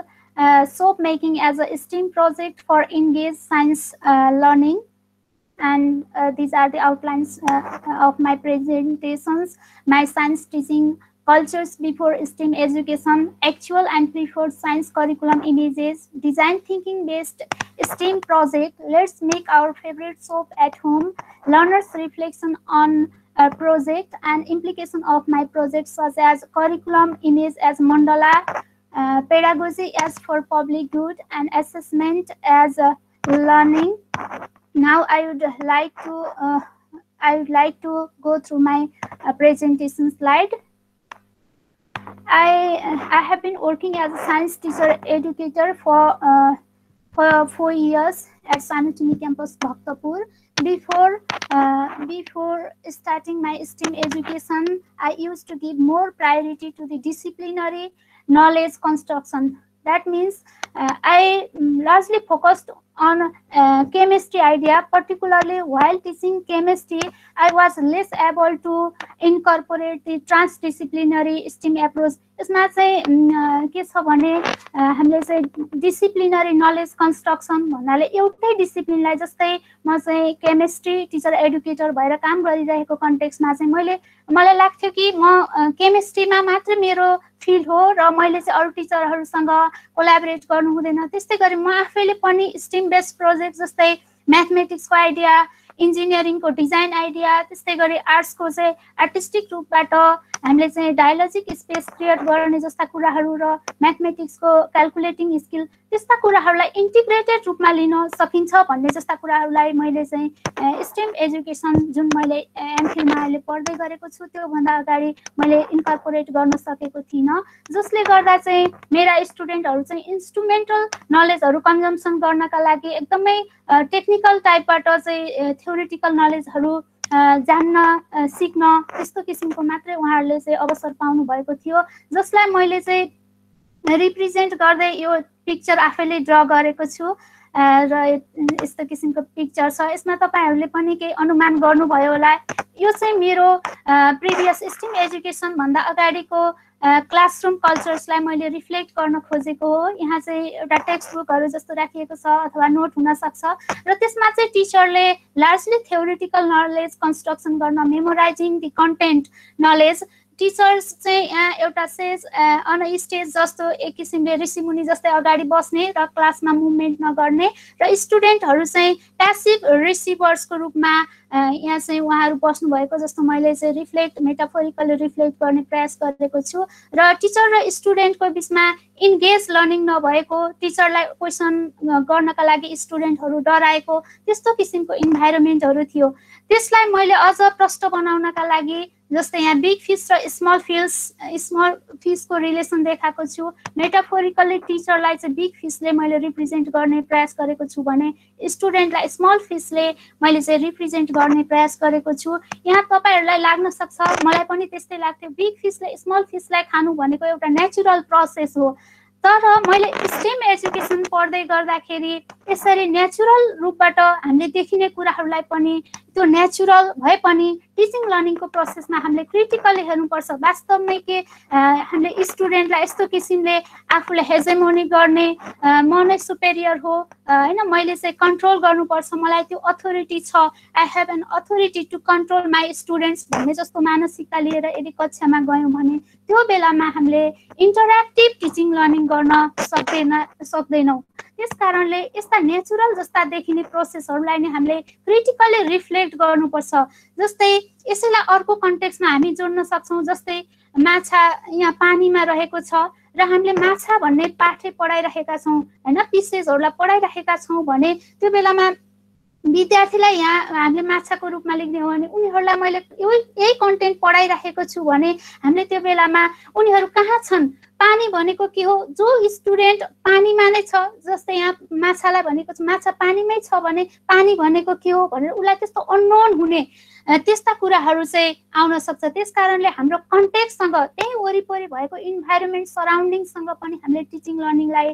soap making as a STEAM project for engaged science learning, and these are the outlines of my presentations. My science teaching cultures before STEAM education, actual and preferred science curriculum images, design thinking based STEAM project, let's make our favorite soap at home, learners reflection on a project and implication of my project, such as curriculum image as mandala, pedagogy as for public good, and assessment as learning. Now I would like to go through my presentation slide. I have been working as a science teacher educator for 4 years at Sanatini campus, Bhaktapur. Before starting my STEAM education, I used to give more priority to the disciplinary knowledge construction. That means I largely focused on chemistry idea. Particularly while teaching chemistry, I was less able to incorporate the transdisciplinary STEM approach. यसमा चाहिँ के छ भने हामीले चाहिँ disciplinary knowledge construction भन्नाले एउटै डिसिप्लिनलाई, जस्तै म चाहिँ केमिस्ट्री टिचर एडुकेटर भएर काम गरिरहेको कन्टेक्स्टमा चाहिँ मलाई लाग्थ्यो कि म केमिस्ट्रीमा मात्र मेरो फिल्ड हो र मैले चाहिँ अरू टिचरहरूसँग कोलाबोरेट गर्नु हुँदैन। त्यस्तै गरी म आफैले पनि स्टिम बेस्ड प्रोजेक्ट जस्तै म्याथमेटिक्सको आइडिया, इन्जिनियरिङको डिजाइन आइडिया, त्यस्तै गरी आर्ट्सको चाहिँ आर्टिस्टिक रूपबाट हामीले चाहिँ डायलोजिक स्पेस क्रिएट गर्ने जस्ता कुराहरू र म्याथमेटिक्सको क्याल्कुलेटिङ स्किल, त्यस्ता कुराहरूलाई इन्टिग्रेटेड रूपमा लिन सकिन्छ भन्ने जस्ता कुराहरूलाई मैले चाहिँ स्टेम एजुकेसन जुन मैले एमफिलमा अहिले पढ्दै गरेको छु त्योभन्दा अगाडि मैले इन्कर्पोरेट गर्न सकेको थिइनँ, जसले गर्दा चाहिँ मेरा स्टुडेन्टहरू चाहिँ इन्स्ट्रुमेन्टल नलेजहरू कन्जम्सन गर्नका लागि एकदमै टेक्निकल टाइपबाट चाहिँ थ्योरिटिकल नलेजहरू जान्न सिक्न त्यस्तो किसिमको मात्रै उहाँहरूले चाहिँ अवसर पाउनु भएको थियो, जसलाई मैले चाहिँ रिप्रेजेन्ट गर्दै यो पिक्चर आफैले ड्र गरेको छु र यस्तो किसिमको पिक्चर छ। यसमा तपाईहरूले पनि केही अनुमान गर्नुभयो होला। यो चाहिँ मेरो प्रिभियस स्टिम एजुकेसन भन्दा अगाडिको क्लासरुम कल्चर्सलाई मैले रिफ्लेक्ट गर्न खोजेको हो। यहाँ चाहिँ एउटा टेक्स्ट बुकहरू जस्तो राखिएको छ अथवा नोट हुन सक्छ र त्यसमा चाहिँ टिचरले लार्जली थ्योरिटिकल नलेज कन्स्ट्रक्सन गर्न, मेमोराइजिङ दि कन्टेन्ट नलेज, टिचर्स चाहिँ यहाँ एउटा सेज अन स्टेज जस्तो एक किसिमले ऋषिमुनि जस्तै अगाडि बस्ने र क्लासमा मुभमेन्ट नगर्ने र स्टुडेन्टहरू चाहिँ प्यासिभ रिसिभर्सको रूपमा यहाँ चाहिँ उहाँहरू बस्नु भएको जस्तो मैले चाहिँ मेटाफोरिकली रिफ्लेक्ट गर्ने प्रयास गरेको छु र टिचर र स्टुडेन्टको बिचमा इन्गेज लर्निङ नभएको, टिचरलाई क्वेसन गर्नका लागि स्टुडेन्टहरू डराएको त्यस्तो किसिमको इन्भाइरोमेन्टहरू थियो। त्यसलाई मैले अझ प्रष्ट बनाउनका लागि जस्तै यहाँ बिग फिस र स्मल फिसको रिलेसन देखाएको छु। मेटाफोरिकली टिचरलाई चाहिँ बिग फिसले मैले रिप्रेजेन्ट गर्ने प्रयास गरेको छु भने स्टुडेन्टलाई स्मल फिसले मैले चाहिँ रिप्रेजेन्ट गर्ने प्रयास गरेको छु। यहाँ तपाईहरूलाई लाग्न सक्छ, मलाई पनि त्यस्तै लाग्थ्यो, बिग फिसले स्मल फिसलाई खानु भनेको एउटा नेचुरल प्रोसेस हो। तर मैले स्टेम एजुकेसन पढ्दै गर्दाखेरि यसरी नेचुरल रूपबाट हामीले देखिने कुराहरूलाई पनि त्यो नेचुरल भए पनि टिचिङ लर्निङको प्रोसेसमा हामीले क्रिटिकली हेर्नुपर्छ। वास्तवमै के हामीले स्टुडेन्टलाई यस्तो किसिमले आफूले हेजेमोनी गर्ने, म नै सुपेरियर हो होइन, मैले चाहिँ कन्ट्रोल गर्नुपर्छ, मलाई त्यो अथोरिटी छ, I have an authority to control my students भन्ने जस्तो मानसिकता लिएर यदि कक्षामा गयौँ भने त्यो बेलामा हामीले इन्टरेक्टिभ टिचिङ लर्निङ गर्न सक्दैनौँ। त्यस कारणले यस्ता नेचुरल जस्ता देखिने प्रोसेसहरूलाई नै हामीले क्रिटिकली रिफ्लेक्ट गर्नुपर्छ। जस्तै यसैलाई अर्को कन्टेक्स्टमा हामी जोड्न सक्छौँ। जस्तै माछा यहाँ पानीमा रहेको छ र हामीले माछा भन्ने पाठै पढाइरहेका छौँ होइन, पिसेसहरूलाई पढाइरहेका छौँ भने त्यो बेलामा विद्यार्थीलाई यहाँ हामीले माछाको रूपमा लेख्ने हो भने उनीहरूलाई मैले यही कन्टेन्ट पढाइरहेको छु भने हामीले त्यो बेलामा उनीहरू कहाँ छन्, पानी भनेको के हो, जो स्टुडेन्ट पानीमा नै छ, जस्तै यहाँ माछालाई भनेको छ माछा पानीमै छ भने पानी भनेको के हो भनेर उसलाई त्यस्तो अननोन हुने त्यस्ता कुराहरू चाहिँ आउन सक्छ। त्यस कारणले हाम्रो कन्टेक्स्टसँग त्यही वरिपरि भएको इन्भाइरोमेन्ट सराउन्डिङसँग पनि हामीले टिचिङ लर्निङलाई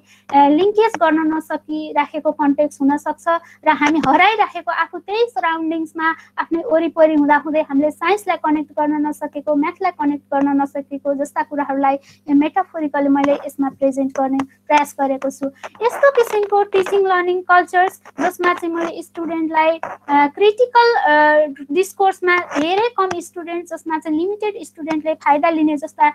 लिङ्केज गर्न नसकिराखेको कन्टेक्स्ट हुनसक्छ र हामी हराइराखेको आफू त्यही सराउन्डिङ्समा आफ्नै वरिपरि हुँदाहुँदै हामीले साइन्सलाई कनेक्ट गर्न नसकेको, म्याथलाई कनेक्ट गर्न नसकेको जस्ता कुराहरूलाई मेटाफोरिकली मैले यसमा प्रेजेन्ट गर्ने प्रयास गरेको छु। यस्तो किसिमको टिचिङ लर्निङ कल्चर्स जसमा चाहिँ मैले स्टुडेन्टलाई क्रिटिकल डिस्कोर्समा धेरै कम स्टुडेन्ट, जसमा चाहिँ लिमिटेड स्टुडेन्टले फाइदा लिने जस्ता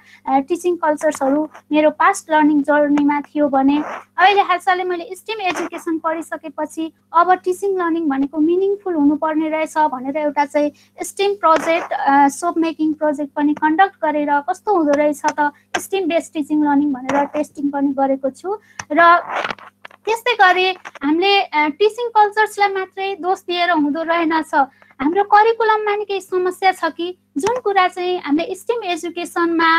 टिचिङ कल्चर्सहरू मेरो पास्ट लर्निङ जर्नीमा थियो भने अहिले हालसालै मैले स्टेम एजुकेसन पढिसकेपछि अब टिचिङ लर्निङ भनेको मिनिङफुल हुनुपर्ने रहेछ भनेर एउटा चाहिँ stem project, soap making project पनि कन्डक्ट गरेर कस्तो हुँदो रहेछ त स्टेम बेस्ड टिचिङ लर्निङ भनेर टेस्टिङ पनि गरेको छु। र त्यस्तै गरी हामीले टिचिङ कल्चर्सलाई मात्रै दोष दिएर हुँदो रहेनछ। हाम्रो करिकुलममा नि केही समस्या छ कि जुन कुरा चाहिँ हामीले स्टेम एजुकेसनमा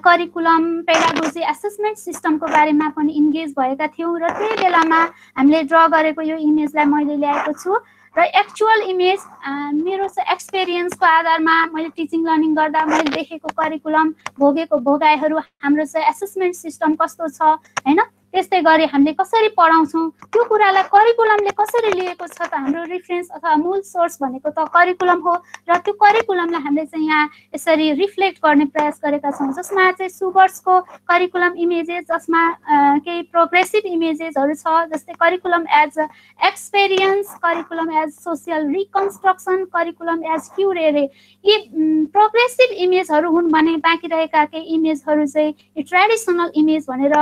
करिकुलम, पेडागोजी, एसेसमेन्ट सिस्टमको बारेमा पनि इन्गेज भएका थियौँ र त्यही बेलामा हामीले ड्र गरेको यो इमेजलाई मैले ल्याएको छु र एक्चुअल इमेज मेरो एक्सपिरियन्सको आधारमा मैले टिचिङ लर्निङ गर्दा मैले देखेको करिकुलम, भोगेको भोगाइहरू, हाम्रो चाहिँ एसेसमेन्ट सिस्टम कस्तो छ होइन, त्यस्तै गरी हामीले कसरी पढाउँछौँ त्यो कुरालाई करिकुलमले कसरी लिएको छ त हाम्रो रेफरेन्स अथवा मूल सोर्स भनेको त करिकुलम हो र त्यो करिकुलमलाई हामीले चाहिँ यहाँ यसरी रिफ्लेक्ट गर्ने प्रयास गरेका छौँ जसमा चाहिँ सुबर्सको करिकुलम इमेजेस जसमा केही प्रोग्रेसिभ इमेजेसहरू छ जस्तै curriculum as experience curriculum as social reconstruction curriculum as currere यी प्रोग्रेसिभ इमेजहरू हुन् भने बाँकी रहेका केही इमेजहरू चाहिँ ट्रेडिसनल इमेज भनेर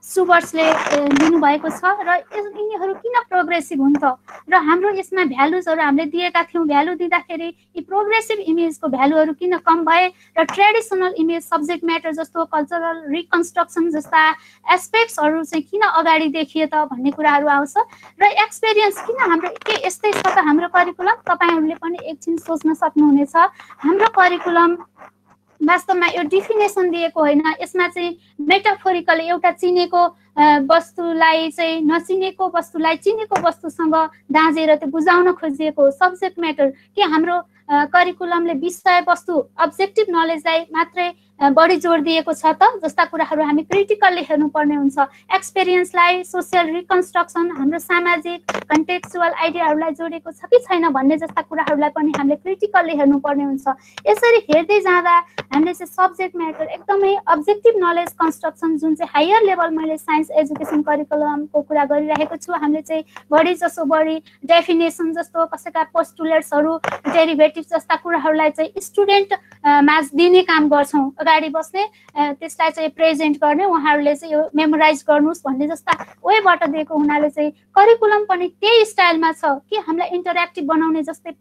सुबर्सले दिनुभएको छ र यिनीहरू किन प्रोग्रेसिभ हुन् त र हाम्रो यसमा भ्यालुजहरू हामीले दिएका थियौँ भ्यालु दिँदाखेरि यी प्रोग्रेसिभ इमेजको भ्यालुहरू किन कम भए र ट्रेडिसनल इमेज सब्जेक्ट म्याटर जस्तो कल्चरल रिकन्स्ट्रक्सन जस्ता एस्पेक्ट्सहरू चाहिँ किन अगाडि देखिए त भन्ने कुराहरू आउँछ र एक्सपिरियन्स किन हाम्रो के यस्तै छ त हाम्रो करिकुलम तपाईँहरूले पनि एकछिन सोच्न सक्नुहुनेछ हाम्रो करिकुलम वास्तवमा यो डिफिनेसन दिएको होइन यसमा चाहिँ मेटाफोरिकली एउटा चिनेको वस्तुलाई चाहिँ नचिनेको वस्तुलाई चिनेको वस्तुसँग दाँजेर त्यो बुझाउन खोजिएको सब्जेक्ट म्याटर के हाम्रो करिकुलमले विषय वस्तु अब्जेक्टिभ नलेजलाई मात्रै बढी जोड दिएको छ त जस्ता कुराहरू हामी क्रिटिकल्ली हेर्नुपर्ने हुन्छ एक्सपिरियन्सलाई सोसियल रिकन्स्ट्रक्सन हाम्रो सामाजिक कन्टेक्चुअल आइडियाहरूलाई जोडेको छ कि छैन भन्ने जस्ता कुराहरूलाई पनि हामीले क्रिटिकल्ली हेर्नुपर्ने हुन्छ यसरी हेर्दै जाँदा हामीले चाहिँ सब्जेक्ट म्याटर एकदमै अब्जेक्टिभ नलेज कन्स्ट्रक्सन जुन चाहिँ हायर लेभल मैले साइन्स एजुकेसन करिकुलमको कुरा गरिरहेको छु हामीले चाहिँ बढी डेफिनेसन जस्तो कसैका पोस्टुलेट्सहरू डेरिभेटिभ जस्ता कुराहरूलाई चाहिँ स्टुडेन्टमा दिने काम गर्छौँ अगाडि बस्ने त्यसलाई चाहिँ प्रेजेन्ट गर्ने उहाँहरूले चाहिँ यो मेमोराइज गर्नुहोस् भन्ने जस्ता वेबाट दिएको हुनाले चाहिँ करिकुलम पनि त्यही स्टाइलमा छ कि हामीलाई इन्टरेक्टिभ बनाउने जस्तै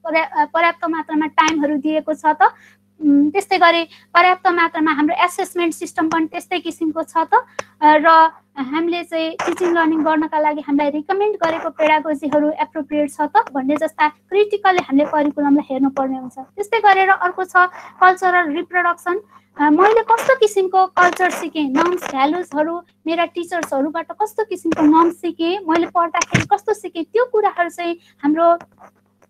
पर्याप्त मात्रामा टाइमहरू दिएको छ त त्यस्तै गरी पर्याप्त मात्रामा हाम्रो एसेसमेन्ट सिस्टम पनि त्यस्तै किसिमको छ त र हामीले चाहिँ टिचिङ लर्निङ गर्नका लागि हामीलाई रिकमेन्ड गरेको पेडागोजीहरू एप्रोप्रिएट छ त भन्ने जस्ता क्रिटिकली हामीले करिकुलमलाई हेर्नुपर्ने हुन्छ त्यस्तै गरेर अर्को छ कल्चरल रिप्रोडक्सन मैले कस्तो किसिमको कल्चर सिकेँ नर्म्स भ्यालुजहरू मेरा टिचर्सहरूबाट कस्तो किसिमको नर्म्स सिकेँ मैले पढ्दाखेरि कस्तो सिकेँ त्यो कुराहरू चाहिँ हाम्रो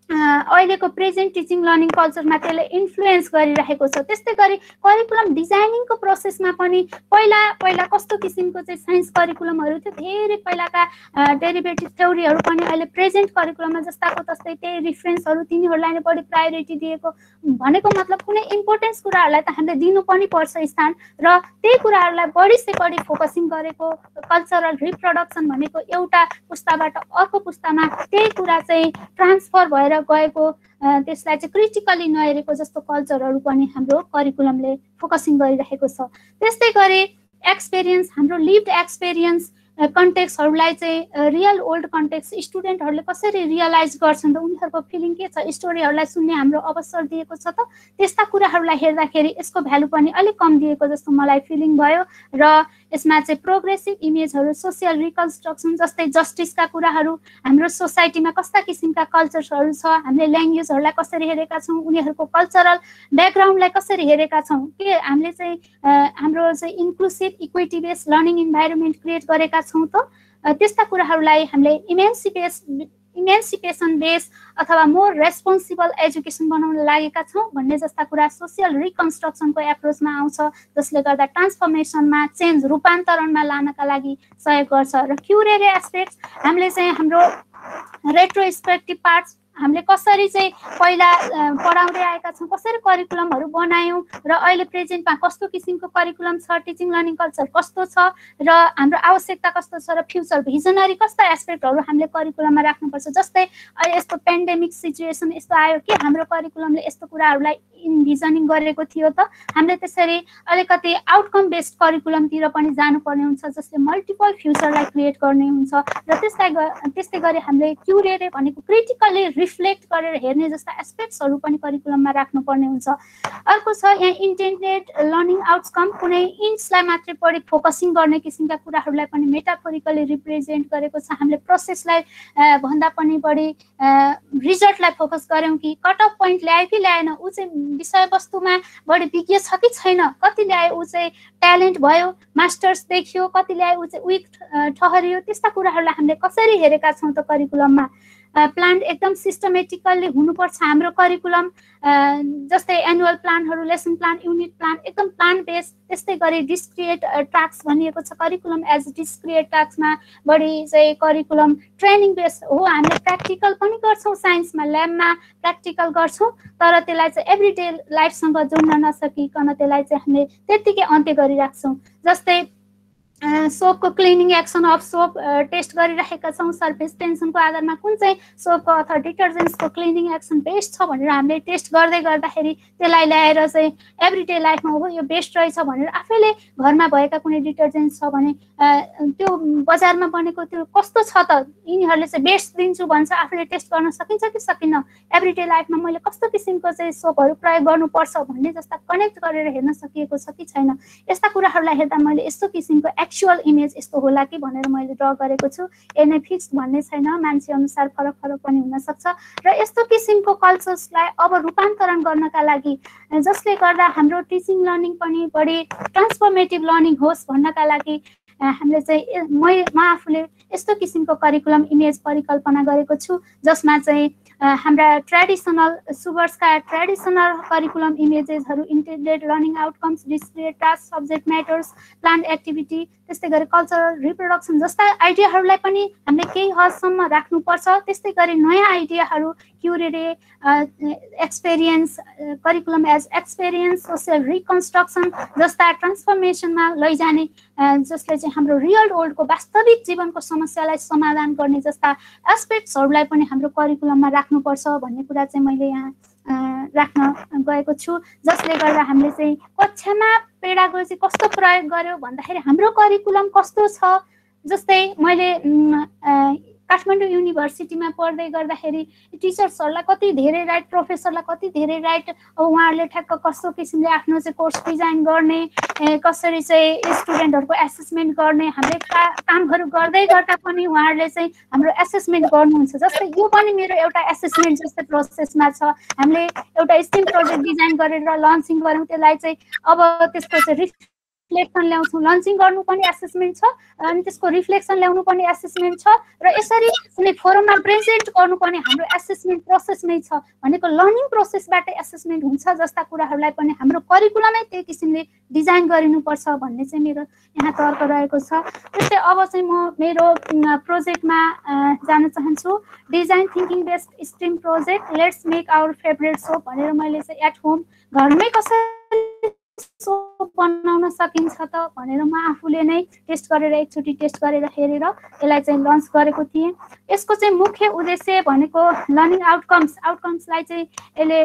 अहिलेको प्रेजेन्ट टिचिङ लर्निङ कल्चरमा त्यसले इन्फ्लुएन्स गरिरहेको छ त्यस्तै गरी करिकुलम डिजाइनिङको प्रोसेसमा पनि पहिला कस्तो किसिमको चाहिँ साइन्स करिकुलमहरू थियो धेरै पहिलाका डेरिभेटिभ थ्योरीहरू पनि अहिले प्रेजेन्ट करिकुलममा जस्ताको तस्तै त्यही रिफरेन्सहरू तिनीहरूलाई नै बढी प्रायोरिटी दिएको भनेको मतलब कुनै इम्पोर्टेन्स कुराहरूलाई त हामीले दिनु पनि पर्छ स्थान र त्यही कुराहरूलाई बढी से बढी फोकसिङ गरेको कल्चरल रिप्रोडक्सन भनेको एउटा पुस्ताबाट अर्को पुस्तामा त्यही कुरा चाहिँ ट्रान्सफर भएर गएको त्यसलाई चाहिँ क्रिटिकली नहेरेको जस्तो कल्चरहरू पनि हाम्रो करिकुलमले फोकसिङ गरिरहेको छ त्यस्तै गरी एक्सपिरियन्स हाम्रो लिभड एक्सपिरियन्स कन्टेक्स्टहरूलाई चाहिँ रियल ओल्ड कन्टेक्स्ट स्टुडेन्टहरूले कसरी रियलाइज गर्छन् त उनीहरूको फिलिङ के छ स्टोरीहरूलाई सुन्ने हाम्रो अवसर दिएको छ त त्यस्ता कुराहरूलाई हेर्दाखेरि यसको भ्यालु पनि अलिक कम दिएको जस्तो मलाई फिलिङ भयो र यसमा चाहिँ प्रोग्रेसिभ इमेजहरू सोसियल रिकन्स्ट्रक्सन जस्तै जस्टिसका कुराहरू हाम्रो सोसाइटीमा कस्ता किसिमका कल्चर्सहरू छ हामीले ल्याङ्ग्वेजहरूलाई कसरी हेरेका छौँ उनीहरूको कल्चरल ब्याकग्राउन्डलाई कसरी हेरेका छौँ के हामीले चाहिँ हाम्रो चाहिँ inclusive equity based learning environment create गरेका छौँ त त्यस्ता कुराहरूलाई हामीले इमेन्सिपेसन बेस अथवा मोर रेस्पोन्सिबल एजुकेसन बनाउन लागेका छौँ भन्ने जस्ता कुरा सोसियल रिकन्स्ट्रक्सनको एप्रोचमा आउँछ जसले गर्दा ट्रान्सफर्मेसनमा चेन्ज रूपान्तरणमा लानका लागि सहयोग गर्छ र क्युरेरे एस्पेक्ट्स हामीले चाहिँ हाम्रो रेट्रोस्पेक्टिभ पार्ट्स हामीले कसरी चाहिँ पहिला पढाउँदै आएका छौँ कसरी करिकुलमहरू बनायौँ र अहिले प्रेजेन्टमा कस्तो किसिमको करिकुलम छ टिचिङ लर्निङ कल्चर कस्तो छ र हाम्रो आवश्यकता कस्तो छ र फ्युचर भिजनरी कस्ता एस्पेक्टहरू हामीले करिकुलममा राख्नुपर्छ जस्तै अहिले यस्तो पेन्डेमिक सिचुएसन यस्तो आयो कि हाम्रो करिकुलमले यस्तो कुराहरूलाई इन्भिजनिङ गरेको थियो त हामीले त्यसरी अलिकति आउटकम बेस्ड करिकुलमतिर पनि जानुपर्ने हुन्छ जसले मल्टिपल फ्युचरलाई क्रिएट गर्ने हुन्छ र त्यस्तै गरी हामीले क्युरेरे भनेको क्रिटिकली रिफ्लेक्ट गरेर हेर्ने जस्ता एस्पेक्ट्सहरू पनि करिकुलममा राख्नुपर्ने हुन्छ अर्को छ यहाँ इन्टेन्डेड लर्निङ आउटकम कुनै इन्ट्सलाई मात्रै बढी फोकसिङ गर्ने किसिमका कुराहरूलाई पनि मेटाफोरिकली रिप्रेजेन्ट गरेको छ हामीले प्रोसेसलाई भन्दा पनि बढी रिजल्टलाई फोकस गऱ्यौँ कि कट अफ पोइन्ट ल्यायो कि ल्याएन ऊ चाहिँ विषयवस्तुमा बढी विज्ञ छ कि छैन कति ल्यायो ऊ चाहिँ ट्यालेन्ट भयो मास्टर्स देखियो कति ल्यायो ऊ चाहिँ विक ठहरियो त्यस्ता कुराहरूलाई हामीले कसरी हेरेका छौँ त करिकुलममा प्लान एकदम सिस्टमेटिकल्ली हुनुपर्छ हाम्रो करिकुलम जस्तै एनुअल प्लानहरू लेसन प्लान युनिट प्लान एकदम प्लान बेस त्यस्तै गरी डिस्क्रिएट टास्क भनिएको छ करिकुलम एज डिस्क्रिएट टास्कमा बढी चाहिँ करिकुलम ट्रेनिङ बेस हो हामीले प्र्याक्टिकल पनि गर्छौँ साइन्समा ल्याबमा प्र्याक्टिकल गर्छौँ तर त्यसलाई चाहिँ एभ्रिडे लाइफसँग जोड्न नसकिकन त्यसलाई चाहिँ हामीले त्यत्तिकै अन्त्य गरिराख्छौँ जस्तै सोपको cleaning action of soap test गरिराखेका छौँ सर्फेस टेन्सनको आधारमा कुन चाहिँ सोपको अथवा डिटर्जेन्ट्सको क्लिनिङ एक्सन बेस्ट छ भनेर हामीले टेस्ट गर्दै गर्दाखेरि त्यसलाई ल्याएर चाहिँ एभ्रिडे लाइफमा हो यो बेस्ट रहेछ भनेर आफैले घरमा भएका कुनै डिटर्जेन्ट छ भने त्यो बजारमा बनेको त्यो कस्तो छ त यिनीहरूले चाहिँ बेस्ट दिन्छु भन्छ आफूले टेस्ट गर्न सकिन्छ कि सकिन्न एभ्रिडे लाइफमा मैले कस्तो किसिमको चाहिँ सोपहरू प्रयोग गर्नुपर्छ भन्ने जस्ता कनेक्ट गरेर हेर्न सकिएको छ कि छैन यस्ता कुराहरूलाई हेर्दा मैले यस्तो किसिमको एक्चुअल इमेज यस्तो होला कि भनेर मैले ड्र गरेको छु ए नै फिक्स भन्ने छैन मान्छे अनुसार फरक फरक पनि हुन सक्छ र यस्तो किसिमको कल्चर्सलाई अब रूपान्तरण गर्नका लागि जसले गर्दा हाम्रो टिचिङ लर्निङ पनि बढी ट्रान्सफर्मेटिभ लर्निङ होस् भन्नका लागि हामीले चाहिँ म आफूले यस्तो किसिमको करिकुलम इमेज परिकल्पना गरेको छु जसमा चाहिँ हाम्रा ट्रेडिसनल सुगर्सका ट्रेडिसनल करिकुलम इमेजेसहरू integrated learning outcomes discrete task subject matters plan activity त्यस्तै गरी कल्चरल रिप्रोडक्सन जस्ता आइडियाहरूलाई पनि हामीले केही हदसम्म राख्नुपर्छ त्यस्तै गरी नयाँ आइडियाहरू currere experience curriculum as experience social reconstruction जस्ता ट्रान्सफर्मेसनमा लैजाने जसले चाहिँ हाम्रो रियल वर्ल्डको वास्तविक जीवनको समस्यालाई समाधान गर्ने जस्ता एस्पेक्ट्सहरूलाई पनि हाम्रो करिकुलममा राख्नुपर्छ भन्ने कुरा चाहिँ मैले यहाँ राख्न गएको छु जसले गर्दा हामीले चाहिँ कक्षामा पेडागोजी कस्तो प्रयोग गर्यो भन्दाखेरि हाम्रो करिकुलम कस्तो छ जस्तै मैले काठमाडौँ युनिभर्सिटीमा पढ्दै गर्दाखेरि टिचर्सहरूलाई कति धेरै राइट प्रोफेसरलाई कति धेरै राइट अब उहाँहरूले ठ्याक्क कस्तो किसिमले आफ्नो चाहिँ कोर्स डिजाइन गर्ने कसरी चाहिँ स्टुडेन्टहरूको एसेसमेन्ट गर्ने हामीले कामहरू गर्दै गर्दा पनि उहाँहरूले चाहिँ हाम्रो एसेसमेन्ट गर्नुहुन्छ जस्तै यो पनि मेरो एउटा एसेसमेन्ट जस्तै प्रोसेसमा छ हामीले एउटा स्टिम प्रोजेक्ट डिजाइन गरेर लन्चिङ गऱ्यौँ त्यसलाई चाहिँ अब त्यसको चाहिँ रिफ्लेक्सन ल्याउँछौँ लन्चिङ गर्नु पनि एसेसमेन्ट छ अनि त्यसको रिफ्लेक्सन ल्याउनु पनि एसेसमेन्ट छ र यसरी कुनै फोरममा प्रेजेन्ट गर्नु पनि हाम्रो एसेसमेन्ट प्रोसेसमै छ भनेको लर्निङ प्रोसेसबाट एसेसमेन्ट हुन्छ जस्ता कुराहरूलाई पनि हाम्रो करिकुलमै त्यही किसिमले डिजाइन गरिनुपर्छ भन्ने चाहिँ मेरो यहाँ तर्क रहेको छ त्यस्तै अब चाहिँ म मेरो प्रोजेक्टमा जान चाहन्छु design thinking based STEAM project let's make our favourite soap भनेर मैले चाहिँ एट होम घरमै कसरी सोप बनाउन सकिन्छ त भनेर म आफूले नै टेस्ट गरेर एकचोटि टेस्ट गरेर हेरेर यसलाई चाहिँ लन्च गरेको थिएँ यसको चाहिँ मुख्य उद्देश्य भनेको लर्निङ आउटकम्सलाई चाहिँ यसले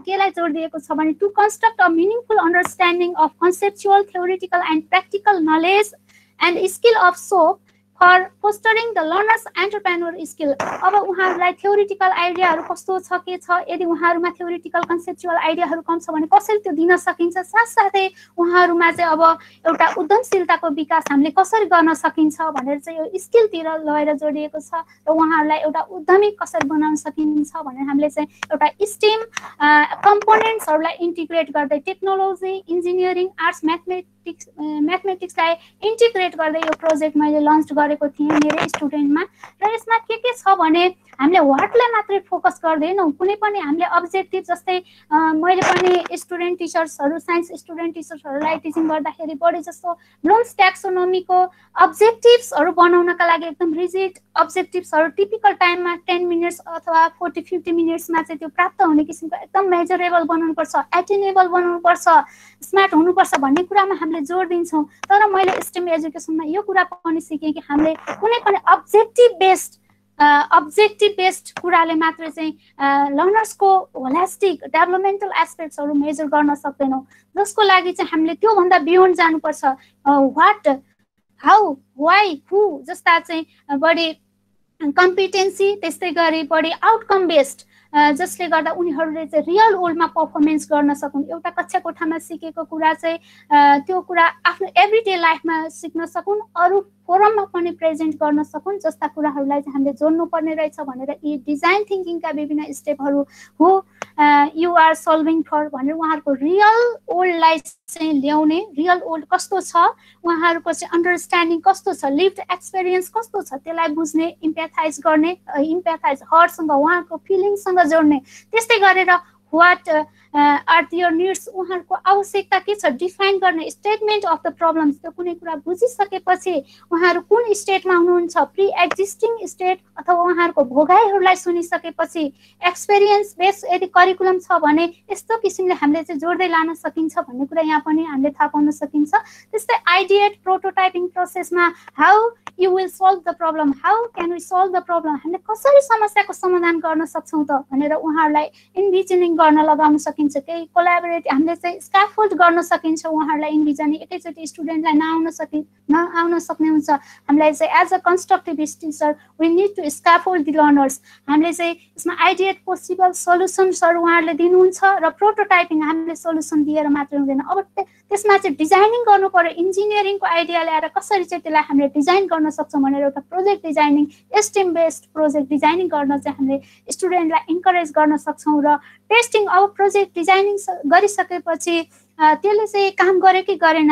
केलाई जोड दिएको छ भने to construct a meaningful understanding of conceptual theoretical and practical knowledge and skill of soap for fostering the learners entrepreneur skill अब उहाँहरूलाई थ्योरिटिकल आइडियाहरू कस्तो छ के छ यदि उहाँहरूमा थ्योरिटिकल कन्सेप्चुअल आइडियाहरू कम छ भने कसरी त्यो दिन सकिन्छ साथसाथै उहाँहरूमा चाहिँ अब एउटा उद्यमशीलताको विकास हामीले कसरी गर्न सकिन्छ भनेर चाहिँ यो स्किलतिर लगेर जोडिएको छ र उहाँहरूलाई एउटा उद्यमी कसरी बनाउन सकिन्छ भनेर हामीले चाहिँ एउटा स्टेम कम्पोनेन्ट्सहरूलाई इन्टिग्रेट गर्दै टेक्नोलोजी इन्जिनियरिङ आर्ट्स म्याथमेटिक्सलाई इन्टिग्रेट गर्दै यो प्रोजेक्ट मैले लन्च गरेको थिएँ मेरो स्टुडेन्टमा र यसमा के छ भने हामीले व्हाटलाई मात्रै फोकस गर्दैनौँ कुनै पनि हामीले अब्जेक्टिभ जस्तै मैले पनि स्टुडेन्ट टिचर्सहरू साइन्स स्टुडेन्ट टिचर्सहरूलाई टिचिङ गर्दाखेरि बढी जस्तो ब्लुम्स ट्याक्सोनोमीको अब्जेक्टिभ्सहरू बनाउनका लागि एकदम रिजिड अब्जेक्टिभ्सहरू टिपिकल टाइममा 10 मिनट्स अथवा 40-50 मिनट्समा चाहिँ त्यो प्राप्त हुने किसिमको एकदम मेजरेबल बनाउनुपर्छ एटेनेबल बनाउनुपर्छ स्मार्ट हुनुपर्छ भन्ने कुरामा हामीले जोड दिन्छौँ तर मैले स्टेम एजुकेसनमा यो कुरा पनि सिकेँ कि हामीले कुनै पनि अब्जेक्टिभ बेस्ड कुराले मात्रै चाहिँ लर्नर्सको होलिस्टिक डेभलपमेन्टल एस्पेक्ट्सहरू मेजर गर्न सक्दैनौँ जसको लागि चाहिँ हामीले त्योभन्दा बियोन्ड जानुपर्छ व्हाट हाउ वाइ हु जस्ता चाहिँ बढी कम्पिटेन्सी त्यस्तै गरी बढी आउटकम बेस्ड जसले गर्दा उनीहरूले चाहिँ रियल वर्ल्डमा पर्फर्मेन्स गर्न सकुन् एउटा कक्षा कोठामा सिकेको कुरा चाहिँ त्यो कुरा आफ्नो एभ्रिडे लाइफमा सिक्न सकुन् अरू फोरममा पनि प्रेजेन्ट गर्न सकुन् जस्ता कुराहरूलाई चाहिँ हामीले जोड्नु पर्ने रहेछ भनेर यी डिजाइन थिङ्किङका विभिन्न स्टेपहरू who you are solving for भनेर उहाँहरूको रियल ओल्डलाई चाहिँ ल्याउने, रियल ओल्ड कस्तो छ, उहाँहरूको चाहिँ अन्डरस्ट्यान्डिङ कस्तो छ, लिभड एक्सपिरियन्स कस्तो छ त्यसलाई बुझ्ने, इम्प्याथाइज गर्ने, इम्प्याथाइज हर्टसँग उहाँको फिलिङसँग जोड्ने, त्यस्तै गरेर वाट आर योर निड्स उहाँहरूको आवश्यकता के छ डिफाइन गर्ने, स्टेटमेन्ट अफ द प्रब्लम्स त्यो कुनै कुरा बुझिसकेपछि उहाँहरू कुन स्टेटमा हुनुहुन्छ, प्रि एक्जिस्टिङ स्टेट अथवा उहाँहरूको भोगाइहरूलाई सुनिसकेपछि एक्सपिरियन्स बेस यदि करिकुलम छ भने यस्तो किसिमले हामीले चाहिँ जोड्दै लान सकिन्छ भन्ने कुरा यहाँ पनि हामीले थाहा पाउन सकिन्छ। त्यस्तै आइडिएट प्रोटोटाइपिङ प्रोसेसमा how you will solve the problem, how can we solve the problem, हामीले कसरी समस्याको समाधान गर्न सक्छौँ त भनेर उहाँहरूलाई इन्भिजनिङ गर्न लगाउन सकिन्छ। केही कोलाबोरेट हामीले चाहिँ स्क्याफोल्ड गर्न सकिन्छ उहाँहरूलाई इन्भिजनिङ, एकैचोटि स्टुडेन्टलाई नआउन सक्ने हुन्छ। हामीलाई चाहिँ as a constructive teacher we need to scaffold the learners, हामीले चाहिँ यसमा आइडिएट पोसिबल सल्युसन्सहरू उहाँहरूले दिनुहुन्छ र प्रोटोटाइपिङ हामीले सल्युसन दिएर मात्र हुँदैन, अब त्यसमा चाहिँ डिजाइनिङ गर्नु पर्यो, इन्जिनियरिङको आइडिया ल्याएर कसरी चाहिँ त्यसलाई हामीले डिजाइन गर्न सक्छौँ भनेर एउटा project designing, esteem based project designing गर्न चाहिँ हामीले स्टुडेन्टलाई इन्करेज गर्न सक्छौँ। र टेस्टिङ अब प्रोजेक्ट डिजाइनिङ गरिसकेपछि त्यसले चाहिँ काम गर्यो कि गरेन,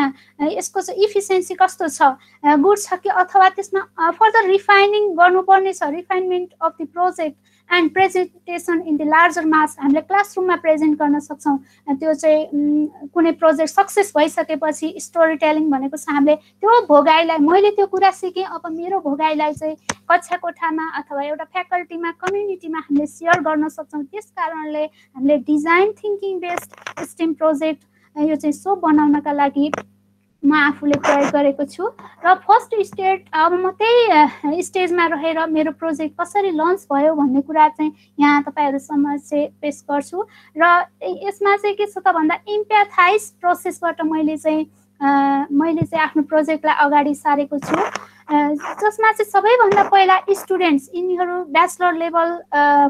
यसको चाहिँ इफिसियन्सी कस्तो छ, गुड छ कि, अथवा त्यसमा फर्दर रिफाइनिङ गर्नुपर्ने छ, refinement of the project and presentation in the larger mass हामीले क्लासरुममा प्रेजेन्ट गर्न सक्छौँ। त्यो चाहिँ कुनै प्रोजेक्ट सक्सेस भइसकेपछि स्टोरी टेलिङ भनेको छ हामीले त्यो भोगाइलाई, मैले त्यो कुरा सिकेँ अब मेरो भोगाइलाई चाहिँ कक्षा कोठामा अथवा एउटा फ्याकल्टीमा कम्युनिटीमा हामीले सेयर गर्न सक्छौँ। त्यस कारणले हामीले design thinking based stem project यो चाहिँ सोप बनाउनका लागि म आफूले प्रयोग गरेको छु। र फर्स्ट स्टेज अब म त्यही स्टेजमा रहेर मेरो प्रोजेक्ट कसरी लन्च भयो भन्ने कुरा चाहिँ यहाँ तपाईँहरूसम्म चाहिँ पेस गर्छु। र यसमा चाहिँ के छ त भन्दा इम्प्याथाइज प्रोसेसबाट मैले चाहिँ आफ्नो प्रोजेक्टलाई अगाडि सारेको छु, जसमा चाहिँ सबैभन्दा पहिला स्टुडेन्ट्स, यिनीहरू ब्याचलर लेभल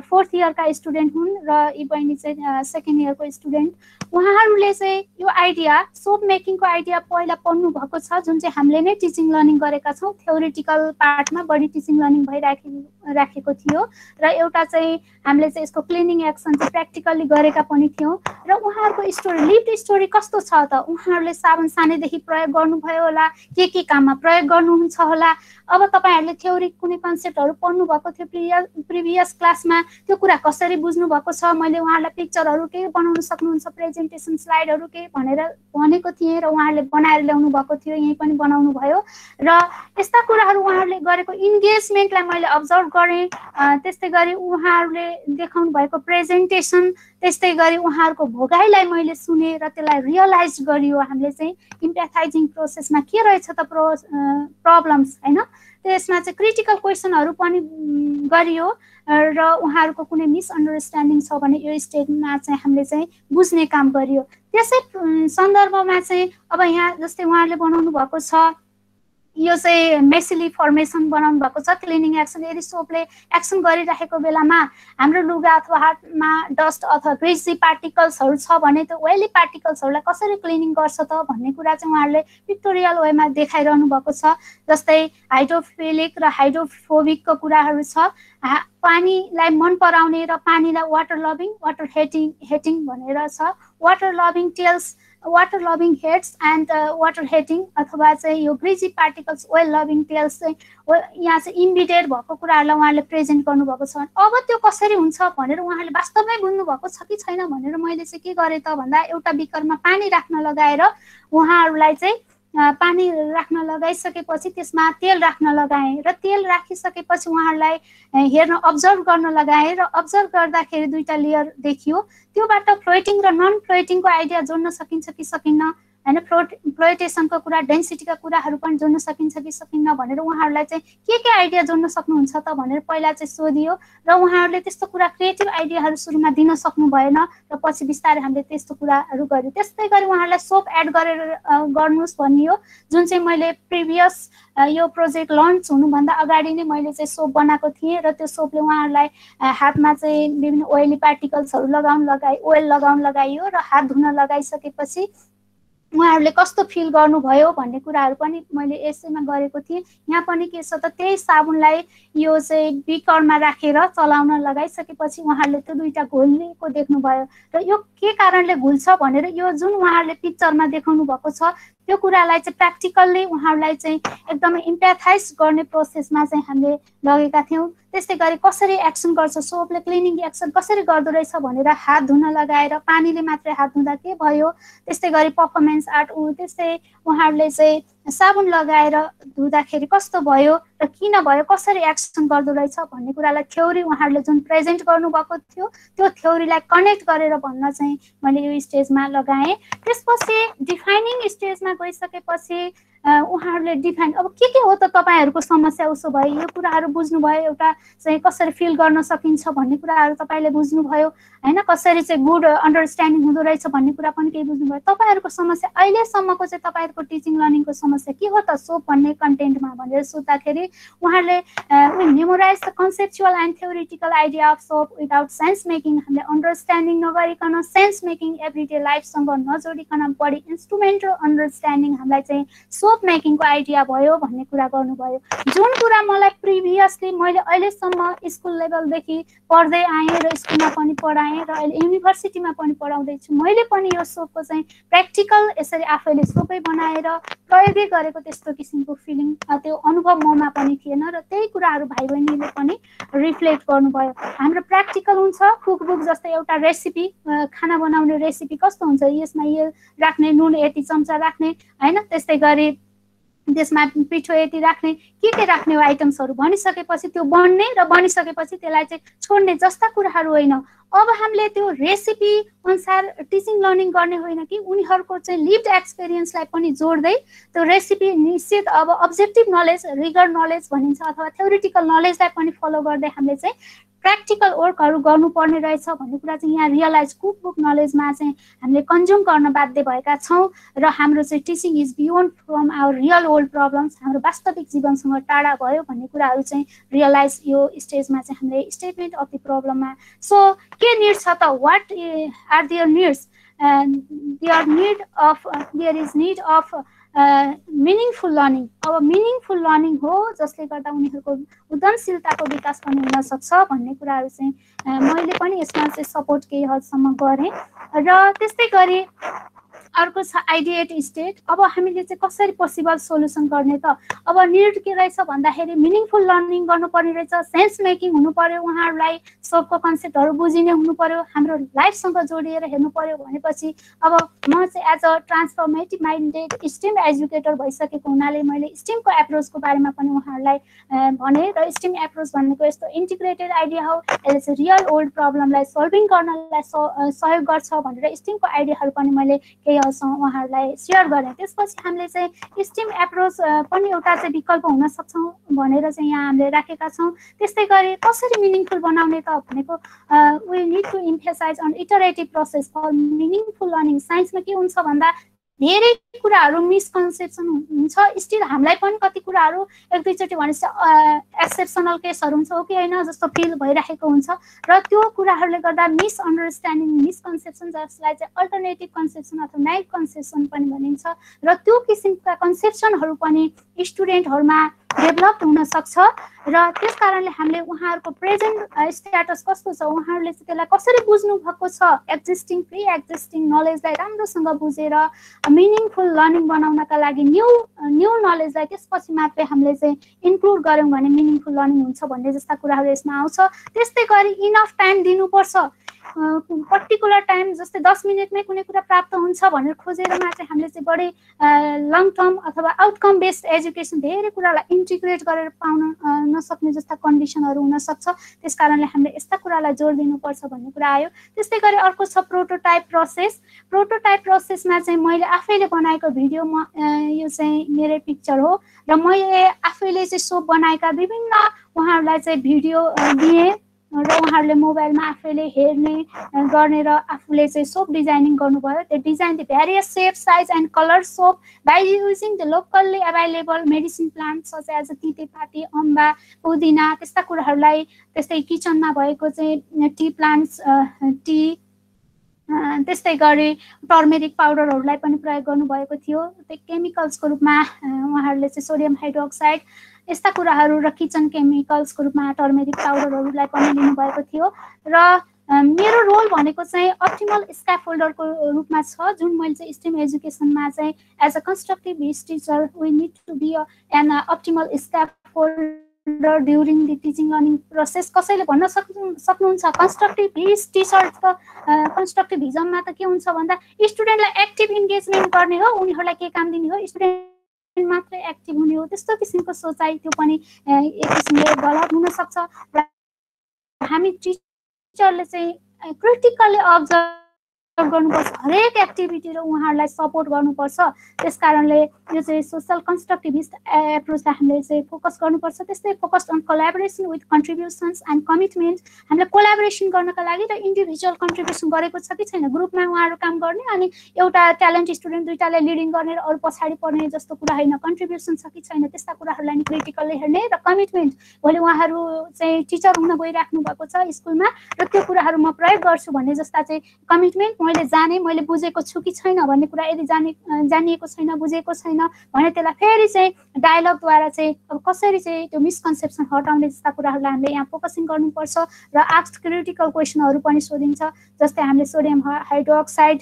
4th इयरका स्टुडेन्ट हुन् र यी बहिनी चाहिँ 2nd इयरको स्टुडेन्ट, उहाँहरूले चाहिँ यो आइडिया सोप मेकिङको आइडिया पहिला पढ्नु भएको छ, जुन चाहिँ हामीले नै टिचिङ लर्निङ गरेका छौँ। थ्योरिटिकल पार्टमा बढी टिचिङ लर्निङ भइराखेको थियो र एउटा चाहिँ हामीले चाहिँ यसको क्लिनिङ एक्सन चाहिँ प्र्याक्टिकल्ली गरेका पनि थियौँ। र उहाँहरूको स्टोरी, लिभड स्टोरी कस्तो छ त, उहाँहरूले साबुन सानैदेखि प्रयोग गर्नुभयो होला, के काममा प्रयोग गर्नुहुन्छ होला, अब तपाईँहरूले थ्योरी कुनै कन्सेप्टहरू पढ्नु भएको थियो प्रिभियस क्लासमा, त्यो कुरा कसरी बुझ्नु भएको छ, मैले उहाँहरूलाई पिक्चरहरू के बनाउन सक्नुहुन्छ, प्रेजेन्टेसन स्लाइडहरू के भनेर भनेको थिएँ र उहाँहरूले बनाएर ल्याउनु भएको थियो, यहीँ पनि बनाउनु भयो। र यस्ता कुराहरू उहाँहरूले गरेको इन्गेजमेन्टलाई मैले अब्जर्भ गरेँ। त्यस्तै गरी उहाँहरूले देखाउनु भएको प्रेजेन्टेसन, त्यस्तै गरी उहाँहरूको भोगाइलाई मैले सुने र त्यसलाई रियलाइज गरियो। हामीले चाहिँ इम्प्याथाइजिङ प्रोसेसमा के रहेछ त प्रब्लम्स होइन, त्यसमा चाहिँ क्रिटिकल क्वेसनहरू पनि गरियो र उहाँहरूको कुनै मिसअन्डरस्ट्यान्डिङ छ भने यो स्टेजमा चाहिँ हामीले चाहिँ बुझ्ने काम गरियो। त्यसै सन्दर्भमा चाहिँ अब यहाँ जस्तै उहाँहरूले बनाउनु भएको छ यो चाहिँ मेसिली फर्मेसन बनाउनु भएको छ, क्लिनिङ एक्सन, यदि सोपले एक्सन गरिरहेको बेलामा हाम्रो लुगा अथवा हातमा डस्ट अथवा ग्रिसी पार्टिकल्सहरू छ भने त्यो ओइली पार्टिकल्सहरूलाई कसरी क्लिनिङ गर्छ त भन्ने कुरा चाहिँ उहाँहरूले पिक्टोरियल वेमा देखाइरहनु भएको छ। जस्तै हाइड्रोफिलिक र हाइड्रोफोबिकको कुराहरू छ, पानीलाई मन पराउने र पानीलाई वाटर लभिङ, वाटर हेटिङ भनेर छ, water loving tails, water loving heads and water hating, अथवा चाहिँ यो greasy particles oil loving tails चाहिँ यहाँ चाहिँ इम्बिडेड भएको कुराहरूलाई उहाँहरूले प्रेजेन्ट गर्नुभएको छ। अब त्यो कसरी हुन्छ भनेर उहाँहरूले वास्तवमै बुझ्नु भएको छ कि छैन भनेर मैले चाहिँ के गरेँ त भन्दा एउटा बिकरमा पानी राख्न लगाएर उहाँहरूलाई चाहिँ पानी राख्न लगाइसकेपछि त्यसमा तेल राख्न लगाएँ र तेल राखिसकेपछि उहाँहरूलाई हेर्न अब्जर्भ गर्न लगाएँ र अब्जर्भ गर्दाखेरि दुईवटा लेयर देखियो। त्योबाट फ्लोटिङ र नन फ्लोटिङको आइडिया जोड्न सकिन्छ कि सकिन्न होइन, फ्लोटेसनको कुरा, डेन्सिटीका कुराहरू पनि जोड्न सकिन्छ कि सकिन्न भनेर उहाँहरूलाई चाहिँ के आइडिया जोड्न सक्नुहुन्छ त भनेर पहिला चाहिँ सोधियो र उहाँहरूले त्यस्तो कुरा क्रिएटिभ आइडियाहरू सुरुमा दिन सक्नु भएन र पछि बिस्तारै हामीले त्यस्तो कुराहरू गर्यो। त्यस्तै गरी उहाँहरूलाई सोप एड गरेर गर्नुहोस् भनियो, जुन चाहिँ मैले प्रिभियस यो प्रोजेक्ट लन्च हुनुभन्दा अगाडि नै मैले चाहिँ सोप बनाएको थिएँ र त्यो सोपले उहाँहरूलाई हातमा चाहिँ विभिन्न ओइली पार्टिकल्सहरू ओइल लगाउन लगाइयो र हात धुन लगाइसकेपछि उहाँहरूले कस्तो फिल गर्नुभयो भन्ने कुराहरू पनि मैले यसैमा गरेको थिएँ। यहाँ पनि के छ त, त्यही साबुनलाई यो चाहिँ बिकरमा राखेर चलाउन लगाइसकेपछि उहाँहरूले त्यो दुईटा घोलिएको देख्नुभयो र यो के कारणले घुल्छ भनेर यो जुन उहाँहरूले पिक्चरमा देखाउनु भएको छ त्यो कुरालाई चाहिँ प्र्याक्टिकल्ली उहाँहरूलाई चाहिँ एकदमै इम्प्याथाइज गर्ने प्रोसेसमा चाहिँ हामीले लगेका थियौँ। त्यस्तै गरी कसरी एक्सन गर्छ, सोपले क्लिनिङ एक्सन कसरी गर्दो रहेछ भनेर हात धुन लगाएर पानीले मात्रै हात धुँदा के भयो, त्यस्तै गरी पर्फर्मेन्स आर्ट त्यस्तै उहाँहरूले चाहिँ साबुन लगाएर धुँदाखेरि कस्तो भयो र किन भयो, कसरी एक्सन गर्दो रहेछ भन्ने कुरालाई थ्योरी उहाँहरूले जुन प्रेजेन्ट गर्नुभएको थियो त्यो थ्योरीलाई कनेक्ट गरेर भन्न चाहिँ मैले यो स्टेजमा लगाएँ। त्यसपछि डिफाइनिङ स्टेजमा गइसकेपछि उहाँहरूले डिफाइन अब के हो त तपाईँहरूको समस्या, उसो भए यो कुराहरू बुझ्नुभयो, एउटा चाहिँ कसरी फिल गर्न सकिन्छ भन्ने कुराहरू तपाईँले बुझ्नुभयो होइन, कसरी चाहिँ गुड अन्डरस्ट्यान्डिङ हुँदो रहेछ भन्ने कुरा पनि केही बुझ्नुभयो। तपाईँहरूको समस्या अहिलेसम्मको चाहिँ तपाईँहरूको टिचिङ लर्निङको समस्या के हो त सोप भन्ने कन्टेन्टमा भनेर सोद्धाखेरि उहाँहरूले memorise the conceptual and theoretical idea of soap without sense making, हामीले अन्डरस्ट्यान्डिङ नगरिकन सेन्स मेकिङ एभ्रिडे लाइफसँग नजोडिकन बडी इन्स्ट्रुमेन्टल अन्डरस्ट्यान्डिङ हामीलाई चाहिँ सोप मेकिङको आइडिया भयो भन्ने कुरा गर्नुभयो। जुन कुरा मलाई प्रिभियसली मैले अहिलेसम्म स्कुल लेभलदेखि पढ्दै आएँ र स्कुलमा पनि पढाएँ र अहिले युनिभर्सिटीमा पनि पढाउँदैछु, मैले पनि यो सोपको चाहिँ प्र्याक्टिकल यसरी आफैले सोपै बनाएर प्रयोगै गरेको त्यस्तो किसिमको फिलिङ त्यो अनुभव ममा पनि थिएन र त्यही कुराहरू भाइ बहिनीले पनि रिफ्लेक्ट गर्नुभयो। हाम्रो प्र्याक्टिकल हुन्छ कुकबुक जस्तै एउटा रेसिपी, खाना बनाउने रेसिपी कस्तो हुन्छ, यसमा यो राख्ने, नुन यति चम्चा राख्ने होइन, त्यस्तै गरी त्यसमा पिठो यति राख्ने, के राख्ने हो आइटम्सहरू भनिसकेपछि त्यो बन्ने र बनिसकेपछि त्यसलाई चाहिँ छोड्ने जस्ता कुराहरू होइन। अब हामीले त्यो रेसिपी अनुसार टिचिङ लर्निङ गर्ने होइन कि उनीहरूको चाहिँ लिभड एक्सपिरियन्सलाई पनि जोड्दै त्यो रेसिपी निश्चित अब अब्जेक्टिभ नलेज, रिगर नलेज भनिन्छ अथवा थ्योरिटिकल नलेजलाई पनि फलो गर्दै हामीले चाहिँ प्र्याक्टिकल वर्कहरू गर्नुपर्ने रहेछ भन्ने कुरा चाहिँ यहाँ रियलाइज कुकबुक नलेजमा चाहिँ हामीले कन्ज्युम गर्न बाध्य भएका छौँ र हाम्रो चाहिँ teaching is beyond from our real world problems, हाम्रो वास्तविक जीवनसँग टाढा भयो भन्ने कुराहरू चाहिँ रियलाइज यो स्टेजमा चाहिँ हामीले स्टेटमेन्ट अफ द प्रब्लममा। सो के निड छ त, what are there needs, there is need of meaningful learning. अब मिनिङफुल लर्निङ हो जसले गर्दा उनीहरूको उद्यमशीलताको विकास पनि हुन सक्छ भन्ने कुराहरू चाहिँ मैले पनि यसमा चाहिँ सपोर्ट केही हदसम्म गरेँ। र त्यस्तै गरी अर्को छ आइडिएट स्टेट। अब हामीले चाहिँ कसरी पोसिबल सोल्युसन गर्ने त, अब निड के रहेछ भन्दाखेरि मिनिङफुल लर्निङ गर्नुपर्ने रहेछ, सेन्स मेकिङ हुनु पर्यो, उहाँहरूलाई सोपको कन्सेप्टहरू बुझिने हुनु पर्यो, हाम्रो लाइफसँग जोडिएर हेर्नु पर्यो भनेपछि अब म चाहिँ as a transformative minded STEAM educator भइसकेको हुनाले मैले स्टिमको एप्रोचको बारेमा पनि उहाँहरूलाई भने र स्टिम एप्रोच भनेको यस्तो इन्टिग्रेटेड आइडिया हो, यसले चाहिँ रियल वर्ल्ड प्रब्लमलाई सल्भिङ गर्नलाई सहयोग गर्छ भनेर स्टिमको आइडियाहरू पनि मैले केही उहाँहरूलाई सेयर गरेँ। त्यसपछि हामीले चाहिँ स्टिम एप्रोच पनि एउटा चाहिँ विकल्प हुन सक्छौँ भनेर चाहिँ यहाँ हामीले राखेका छौँ। त्यस्तै गरी कसरी मिनिङफुल बनाउने त भनेको we need to emphasise on iterative process for meaningful learning. साइन्समा के हुन्छ भन्दा धेरै कुराहरू मिसकन्सेप्सन हुन्छ, स्टिल हामीलाई पनि कति कुराहरू एक दुईचोटि भनेपछि एक्सेप्सनल केसहरू हुन्छ हो कि होइन जस्तो फिल भइरहेको हुन्छ र त्यो कुराहरूले गर्दा मिसअन्डरस्ट्यान्डिङ, मिसकन्सेप्सन जसलाई चाहिँ अल्टरनेटिभ कन्सेप्सन अथवा नाइभ कन्सेप्सन पनि भनिन्छ र त्यो किसिमका कन्सेप्सनहरू पनि स्टुडेन्टहरूमा डेभलप हुन सक्छ र त्यस कारणले हामीले उहाँहरूको प्रेजेन्ट स्ट्याटस कस्तो छ, उहाँहरूले चाहिँ त्यसलाई कसरी बुझ्नु भएको छ, एक्जिस्टिङ प्रि एक्जिस्टिङ नलेजलाई राम्रोसँग बुझेर मिनिङफुल लर्निङ बनाउनका लागि न्यू नलेजलाई त्यसपछि मात्रै हामीले चाहिँ इन्क्लुड गऱ्यौँ भने मिनिङफुल लर्निङ हुन्छ भन्ने जस्ता कुराहरू यसमा आउँछ। त्यस्तै गरी इनफ टाइम दिनुपर्छ, पर्टिकुलर टाइम जस्तै 10 मिनटमै कुनै कुरा प्राप्त हुन्छ भनेर खोजेरमा चाहिँ हामीले चाहिँ बढी लङ टर्म अथवा आउटकम बेस्ड एजुकेसन धेरै कुरालाई इन्टिग्रेट गरेर पाउन नसक्ने जस्ता कन्डिसनहरू हुनसक्छ। त्यस कारणले हामीले यस्ता कुरालाई जोड दिनुपर्छ भन्ने कुरा आयो। त्यस्तै गरी अर्को छ प्रोटोटाइप प्रोसेस। प्रोटोटाइप प्रोसेसमा चाहिँ मैले आफैले बनाएको भिडियो यो चाहिँ मेरै पिक्चर हो र मैले आफैले चाहिँ सोप बनाएका विभिन्न उहाँहरूलाई चाहिँ भिडियो दिएँ र उहाँहरूले मोबाइलमा आफैले हेर्ने गर्ने र आफूले चाहिँ सोप डिजाइनिङ गर्नुभयो। त्यो design the various shape size and colour soap by using the locally available medicine plant such as तितेपाती, अम्बा, पुदिना त्यस्ता कुराहरूलाई, त्यस्तै किचनमा भएको चाहिँ टी प्लान्ट्स, टी त्यस्तै गरी टर्मेरिक पाउडरहरूलाई पनि प्रयोग गर्नुभएको थियो। त्यो केमिकल्सको रूपमा उहाँहरूले चाहिँ सोडियम हाइड्रोक्साइड यस्ता कुराहरू र किचन केमिकल्सको रूपमा टर्मेरिक पाउडरहरूलाई पनि लिनुभएको थियो। र मेरो रोल भनेको चाहिँ अप्टिमल स्क्याफोल्डरको रूपमा छ, जुन मैले चाहिँ स्ट्रिम एजुकेसनमा चाहिँ as a constructive teacher we need to be an optimal scaffolder during the teaching learning process. कसैले भन्न सक्नुहुन्छ कन्स्ट्रक्टिभ टिचर त कन्स्ट्रक्टिभिजममा त के हुन्छ भन्दा स्टुडेन्टलाई एक्टिभ इन्गेजमेन्ट गर्ने हो, उनीहरूलाई के काम दिने हो, स्टुडेन्ट मात्रै एक्टिभ हुने हो। त्यस्तो किसिमको सोचाइ त्यो पनि एक किसिमले गलत हुनसक्छ। र हामी टिचरले चाहिँ क्रिटिकल्ली अब्जर्भ गर्नुपर्छ, हरेक एक्टिभिटी र उहाँहरूलाई सपोर्ट गर्नुपर्छ। त्यस कारणले यो चाहिँ सोसल कन्स्ट्रक्टिभिस्ट एप्रोचलाई हामीले चाहिँ फोकस गर्नुपर्छ। त्यस्तै focus on collaboration with contributions and commitment. हामीले कोलाबोरेसन गर्नका लागि र इन्डिभिजुअल कन्ट्रिब्युसन गरेको छ कि छैन, ग्रुपमा उहाँहरू काम गर्ने अनि एउटा ट्यालेन्ट स्टुडेन्ट दुईटाले लिडिङ गर्ने र अरू पछाडि पर्ने जस्तो कुरा होइन, कन्ट्रिब्युसन छ कि छैन त्यस्ता कुराहरूलाई नि क्रिटिकल्ली हेर्ने। र कमिटमेन्ट, भोलि उहाँहरू चाहिँ टिचर हुन गइराख्नु भएको छ स्कुलमा र त्यो कुराहरू म प्रयोग गर्छु भन्ने जस्ता चाहिँ कमिटमेन्ट, मैले जाने मैले बुझेको छु कि छैन भन्ने कुरा यदि जानिएको छैन बुझेको छैन भने त्यसलाई फेरि चाहिँ डायलगद्वारा चाहिँ अब कसरी चाहिँ त्यो मिसकन्सेप्सन हटाउने जस्ता कुराहरूलाई हामीले यहाँ फोकसिङ गर्नुपर्छ। र आस्क्ड क्रिटिकल क्वेसनहरू पनि सोधिन्छ, जस्तै हामीले सोडियम हाइड्रोक्साइड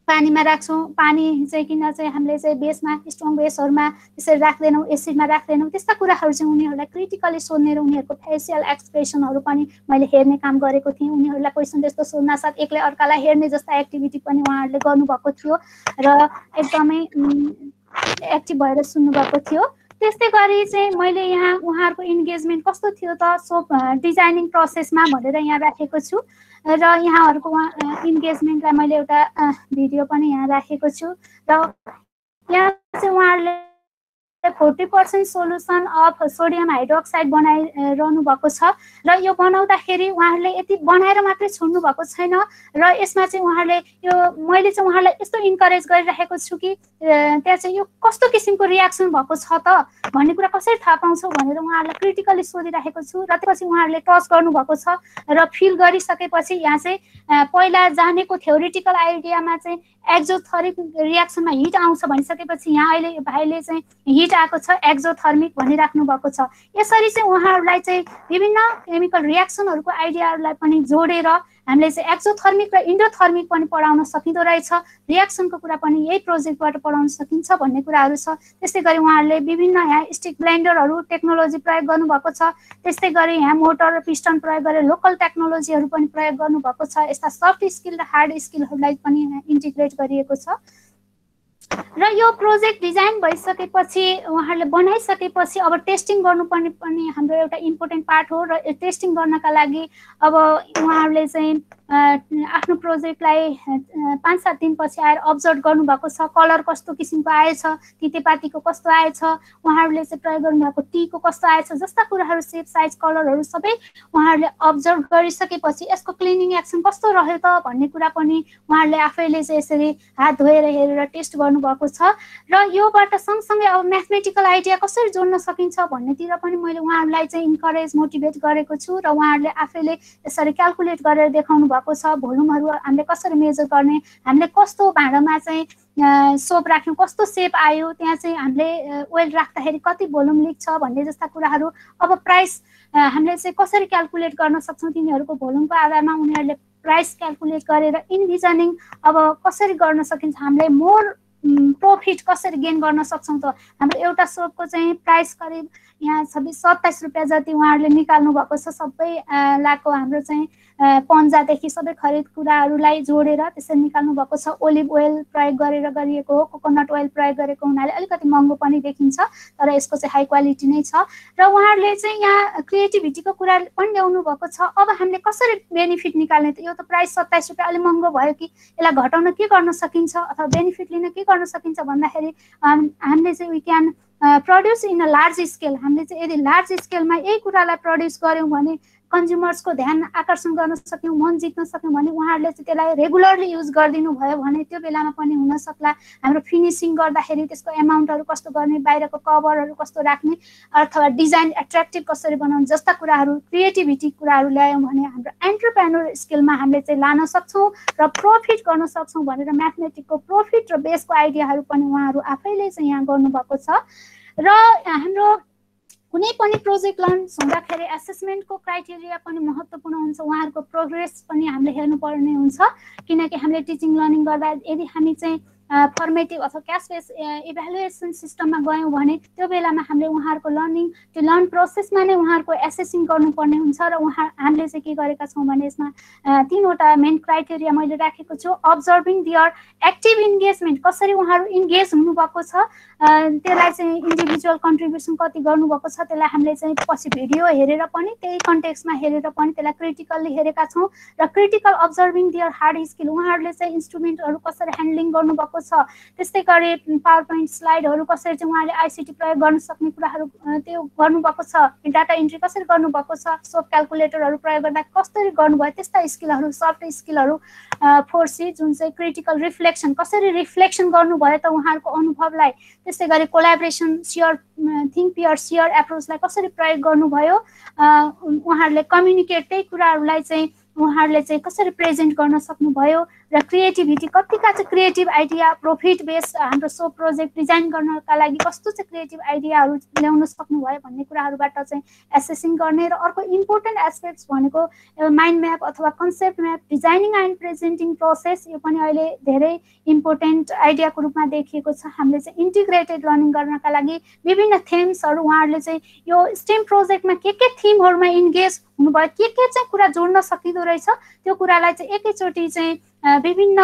पानीमा राख्छौँ, पानी चाहिँ किन चाहिँ हामीले चाहिँ बेसमा स्ट्रङ बेसहरूमा त्यसरी राख्दैनौँ, एसिडमा राख्दैनौँ, त्यस्ता कुराहरू चाहिँ उनीहरूलाई क्रिटिकली सोध्ने र उनीहरूको फेसियल एक्सप्रेसनहरू पनि मैले हेर्ने काम गरेको थिएँ। उनीहरूलाई क्वेसन त्यस्तो सोध्नासाथ एकले अर्कालाई हेर्ने जस्ता एक्टिभिटी पनि उहाँहरूले गर्नुभएको थियो र एकदमै एक्टिभ भएर सुन्नुभएको थियो। त्यस्तै गरी चाहिँ मैले यहाँ उहाँहरूको इन्गेजमेन्ट कस्तो थियो त सोप डिजाइनिङ प्रोसेसमा भनेर यहाँ राखेको छु र यहाँहरूको इन्गेजमेन्टलाई मैले एउटा भिडियो पनि यहाँ राखेको छु। र यहाँ चाहिँ उहाँहरूले 40% सोल्युसन अफ सोडियम हाइड्रोक्साइड बनाइरहनु भएको छ र यो बनाउँदाखेरि उहाँहरूले यति बनाएर मात्रै छोड्नु भएको छैन र यसमा चाहिँ उहाँहरूले यो मैले चाहिँ उहाँहरूलाई यस्तो इन्करेज गरिरहेको छु कि त्यहाँ चाहिँ यो कस्तो किसिमको रियाक्सन भएको छ त भन्ने कुरा कसरी थाहा पाउँछौ भनेर उहाँहरूलाई क्रिटिकली सोधिरहेको छु। र त्यसपछि उहाँहरूले टच गर्नुभएको छ र फिल गरिसकेपछि यहाँ चाहिँ पहिला जानेको थ्योरिटिकल आइडियामा चाहिँ एक्जोथर्मिक रियाक्सनमा हिट आउँछ भनिसकेपछि यहाँ अहिले भाइले चाहिँ हिट आएको छ एक्जोथर्मिक भनिराख्नु भएको छ। यसरी चाहिँ उहाँहरूलाई चाहिँ विभिन्न केमिकल रियाक्सनहरूको आइडियाहरूलाई पनि जोडेर हामीले चाहिँ एक्जोथर्मिक र इन्डोथर्मिक पनि पढाउन सकिँदो रहेछ, रियाक्सनको कुरा पनि यही प्रोजेक्टबाट पढाउन सकिन्छ भन्ने कुराहरू छ। त्यस्तै गरी उहाँहरूले विभिन्न यहाँ स्टिक ब्लेन्डरहरू टेक्नोलोजी प्रयोग गर्नुभएको छ। त्यस्तै गरी यहाँ मोटर र पिस्टन प्रयोग गरेर लोकल टेक्नोलोजीहरू पनि प्रयोग गर्नुभएको छ। यस्ता सफ्ट स्किल र हार्ड स्किलहरूलाई पनि इन्टिग्रेट गरिएको छ। र यो प्रोजेक्ट डिजाइन भइसकेपछि उहाँहरूले बनाइसकेपछि अब टेस्टिङ गर्नुपर्ने पनि हाम्रो एउटा इम्पोर्टेन्ट पार्ट हो। र टेस्टिङ गर्नका लागि अब उहाँहरूले चाहिँ आफ्नो प्रोजेक्टलाई 5-7 दिनपछि आएर अब्जर्भ गर्नुभएको छ। कलर कस्तो किसिमको आएछ, तितेपातीको कस्तो आएछ, उहाँहरूले चाहिँ प्रयोग गर्नुभएको टीको कस्तो आएछ जस्ता कुराहरू सेप साइज कलरहरू सबै उहाँहरूले अब्जर्भ गरिसकेपछि यसको क्लिनिङ एक्सन कस्तो रह्यो त भन्ने कुरा पनि उहाँहरूले आफैले चाहिँ यसरी हात धोएर हेरेर टेस्ट गर्नुभएको छ। र योबाट सँगसँगै अब म्याथमेटिकल आइडिया कसरी जोड्न सकिन्छ भन्नेतिर पनि मैले उहाँहरूलाई चाहिँ इन्करेज मोटिभेट गरेको छु र उहाँहरूले आफैले यसरी क्यालकुलेट गरेर देखाउनु भएको छ। भोल्युमहरू हामीले कसरी मेजर गर्ने, हामीले कस्तो भाँडामा चाहिँ सोप राख्यौँ, कस्तो सेप आयो, त्यहाँ चाहिँ हामीले ओइल राख्दाखेरि कति भोल्युम लिक छ भन्ने जस्ता कुराहरू। अब प्राइस हामीले चाहिँ कसरी क्यालकुलेट गर्न सक्छौँ, तिनीहरूको भोल्युमको आधारमा उनीहरूले प्राइस क्यालकुलेट गरेर इन्भिजनिङ अब कसरी गर्न सकिन्छ, हामीले मोर प्रफिट कसरी गेन गर्न सक्छौँ त। हाम्रो एउटा सोपको चाहिँ प्राइस करिब यहाँ 27 रुपियाँ जति उहाँहरूले निकाल्नु भएको छ। सबै लाको हाम्रो चाहिँ पन्जादेखि सबै खरिद कुराहरूलाई जोडेर त्यसरी निकाल्नु भएको छ। ओलिभ ओइल प्रयोग गरेर गरिएको हो, कोकोनट ओइल प्रयोग गरेको हुनाले अलिकति महँगो पनि देखिन्छ तर यसको चाहिँ हाई क्वालिटी नै छ। र उहाँहरूले चाहिँ यहाँ क्रिएटिभिटीको कुरा पनि ल्याउनु भएको छ। अब हामीले कसरी बेनिफिट निकाल्ने त, यो त प्राइस 27 रुपियाँ अलिक महँगो भयो कि यसलाई घटाउन के गर्न सकिन्छ अथवा बेनिफिट लिन के गर्न सकिन्छ भन्दाखेरि हामीले चाहिँ we can produce in a large scale. हामीले चाहिँ यदि लार्ज स्केलमा यही कुरालाई प्रड्युस गऱ्यौँ भने कन्ज्युमर्सको ध्यान आकर्षण गर्न सक्यौँ, मन जित्न सक्यौँ भने उहाँहरूले चाहिँ त्यसलाई रेगुलरली युज गरिदिनु भयो भने त्यो बेलामा पनि हुन सक्ला। हाम्रो फिनिसिङ गर्दाखेरि त्यसको एमाउन्टहरू कस्तो गर्ने, बाहिरको कभरहरू कस्तो राख्ने अथवा डिजाइन एट्र्याक्टिभ कसरी बनाउने जस्ता कुराहरू, क्रिएटिभिटी कुराहरू ल्यायौँ भने हाम्रो एन्टरप्रेन्योर स्किलमा हामीले चाहिँ लान सक्छौँ र प्रफिट गर्न सक्छौँ भनेर म्याथमेटिकको प्रफिट र बेसको आइडियाहरू पनि उहाँहरू आफैले चाहिँ यहाँ गर्नुभएको छ। र हाम्रो कुनै पनि प्रोजेक्ट लन्च हुँदाखेरि एसेसमेन्टको क्राइटेरिया पनि महत्त्वपूर्ण हुन्छ। उहाँहरूको प्रोग्रेस पनि हामीले हेर्नुपर्ने हुन्छ, किनकि हामीले टिचिङ लर्निङ गर्दा यदि हामी चाहिँ फर्मेटिभ अथवा क्यास बेस इभ्यालुएसन सिस्टममा गयौँ भने त्यो बेलामा हामीले उहाँहरूको त्यो लर्न प्रोसेसमा नै उहाँहरूको एसेसिङ गर्नुपर्ने हुन्छ। र हामीले चाहिँ के गरेका छौँ भने यसमा 3वटा मेन क्राइटेरिया मैले राखेको छु। अब्जर्भिङ दियर एक्टिभ इन्गेजमेन्ट, कसरी उहाँहरू इन्गेज हुनुभएको छ, त्यसलाई चाहिँ इन्डिभिजुअल कन्ट्रिब्युसन कति गर्नुभएको छ, त्यसलाई हामीले चाहिँ पछि भिडियो हेरेर पनि त्यही कन्टेक्स्टमा हेरेर पनि त्यसलाई क्रिटिकल्ली हेरेका छौँ। र क्रिटिकल अब्जर्भिङ दियर हार्ड स्किल, उहाँहरूले चाहिँ इन्स्ट्रुमेन्टहरू कसरी ह्यान्डलिङ गर्नुभएको छ, त्यस्तै गरी पावर पोइन्ट स्लाइडहरू कसरी चाहिँ उहाँले आइसिटी प्रयोग गर्न सक्ने कुराहरू त्यो गर्नुभएको छ, डाटा इन्ट्री कसरी गर्नुभएको छ, सोप क्यालकुलेटरहरू प्रयोग गर्दा कसरी गर्नुभयो, त्यस्ता स्किलहरू, सफ्ट स्किलहरू 4C जुन चाहिँ क्रिटिकल रिफ्लेक्सन, कसरी रिफ्लेक्सन गर्नुभयो त उहाँहरूको अनुभवलाई, त्यस्तै गरी कोलाबोरेसन, थिङ्क पियर सेयर एप्रोचलाई कसरी प्रयोग गर्नुभयो, उहाँहरूले कम्युनिकेट त्यही कुराहरूलाई चाहिँ उहाँहरूले चाहिँ कसरी प्रेजेन्ट गर्न सक्नुभयो, र क्रिएटिभिटी कतिका चाहिँ क्रिएटिभ आइडिया प्रफिट बेस हाम्रो सोप प्रोजेक्ट डिजाइन गर्नका लागि कस्तो चाहिँ क्रिएटिभ आइडियाहरू ल्याउन सक्नुभयो भन्ने कुराहरूबाट चाहिँ एसेसिङ गर्ने। र अर्को इम्पोर्टेन्ट एस्पेक्ट्स भनेको माइन्ड म्याप अथवा concept map, designing and presenting process, यो पनि अहिले धेरै इम्पोर्टेन्ट आइडियाको रूपमा देखिएको छ। हामीले चाहिँ इन्टिग्रेटेड लर्निङ गर्नका लागि विभिन्न थीम्सहरू उहाँहरूले चाहिँ यो स्टेम प्रोजेक्टमा के थिमहरूमा इन्गेज हुनुभयो, के चाहिँ कुरा जोड्न सकिँदो रहेछ, त्यो कुरालाई चाहिँ एकैचोटि चाहिँ विभिन्न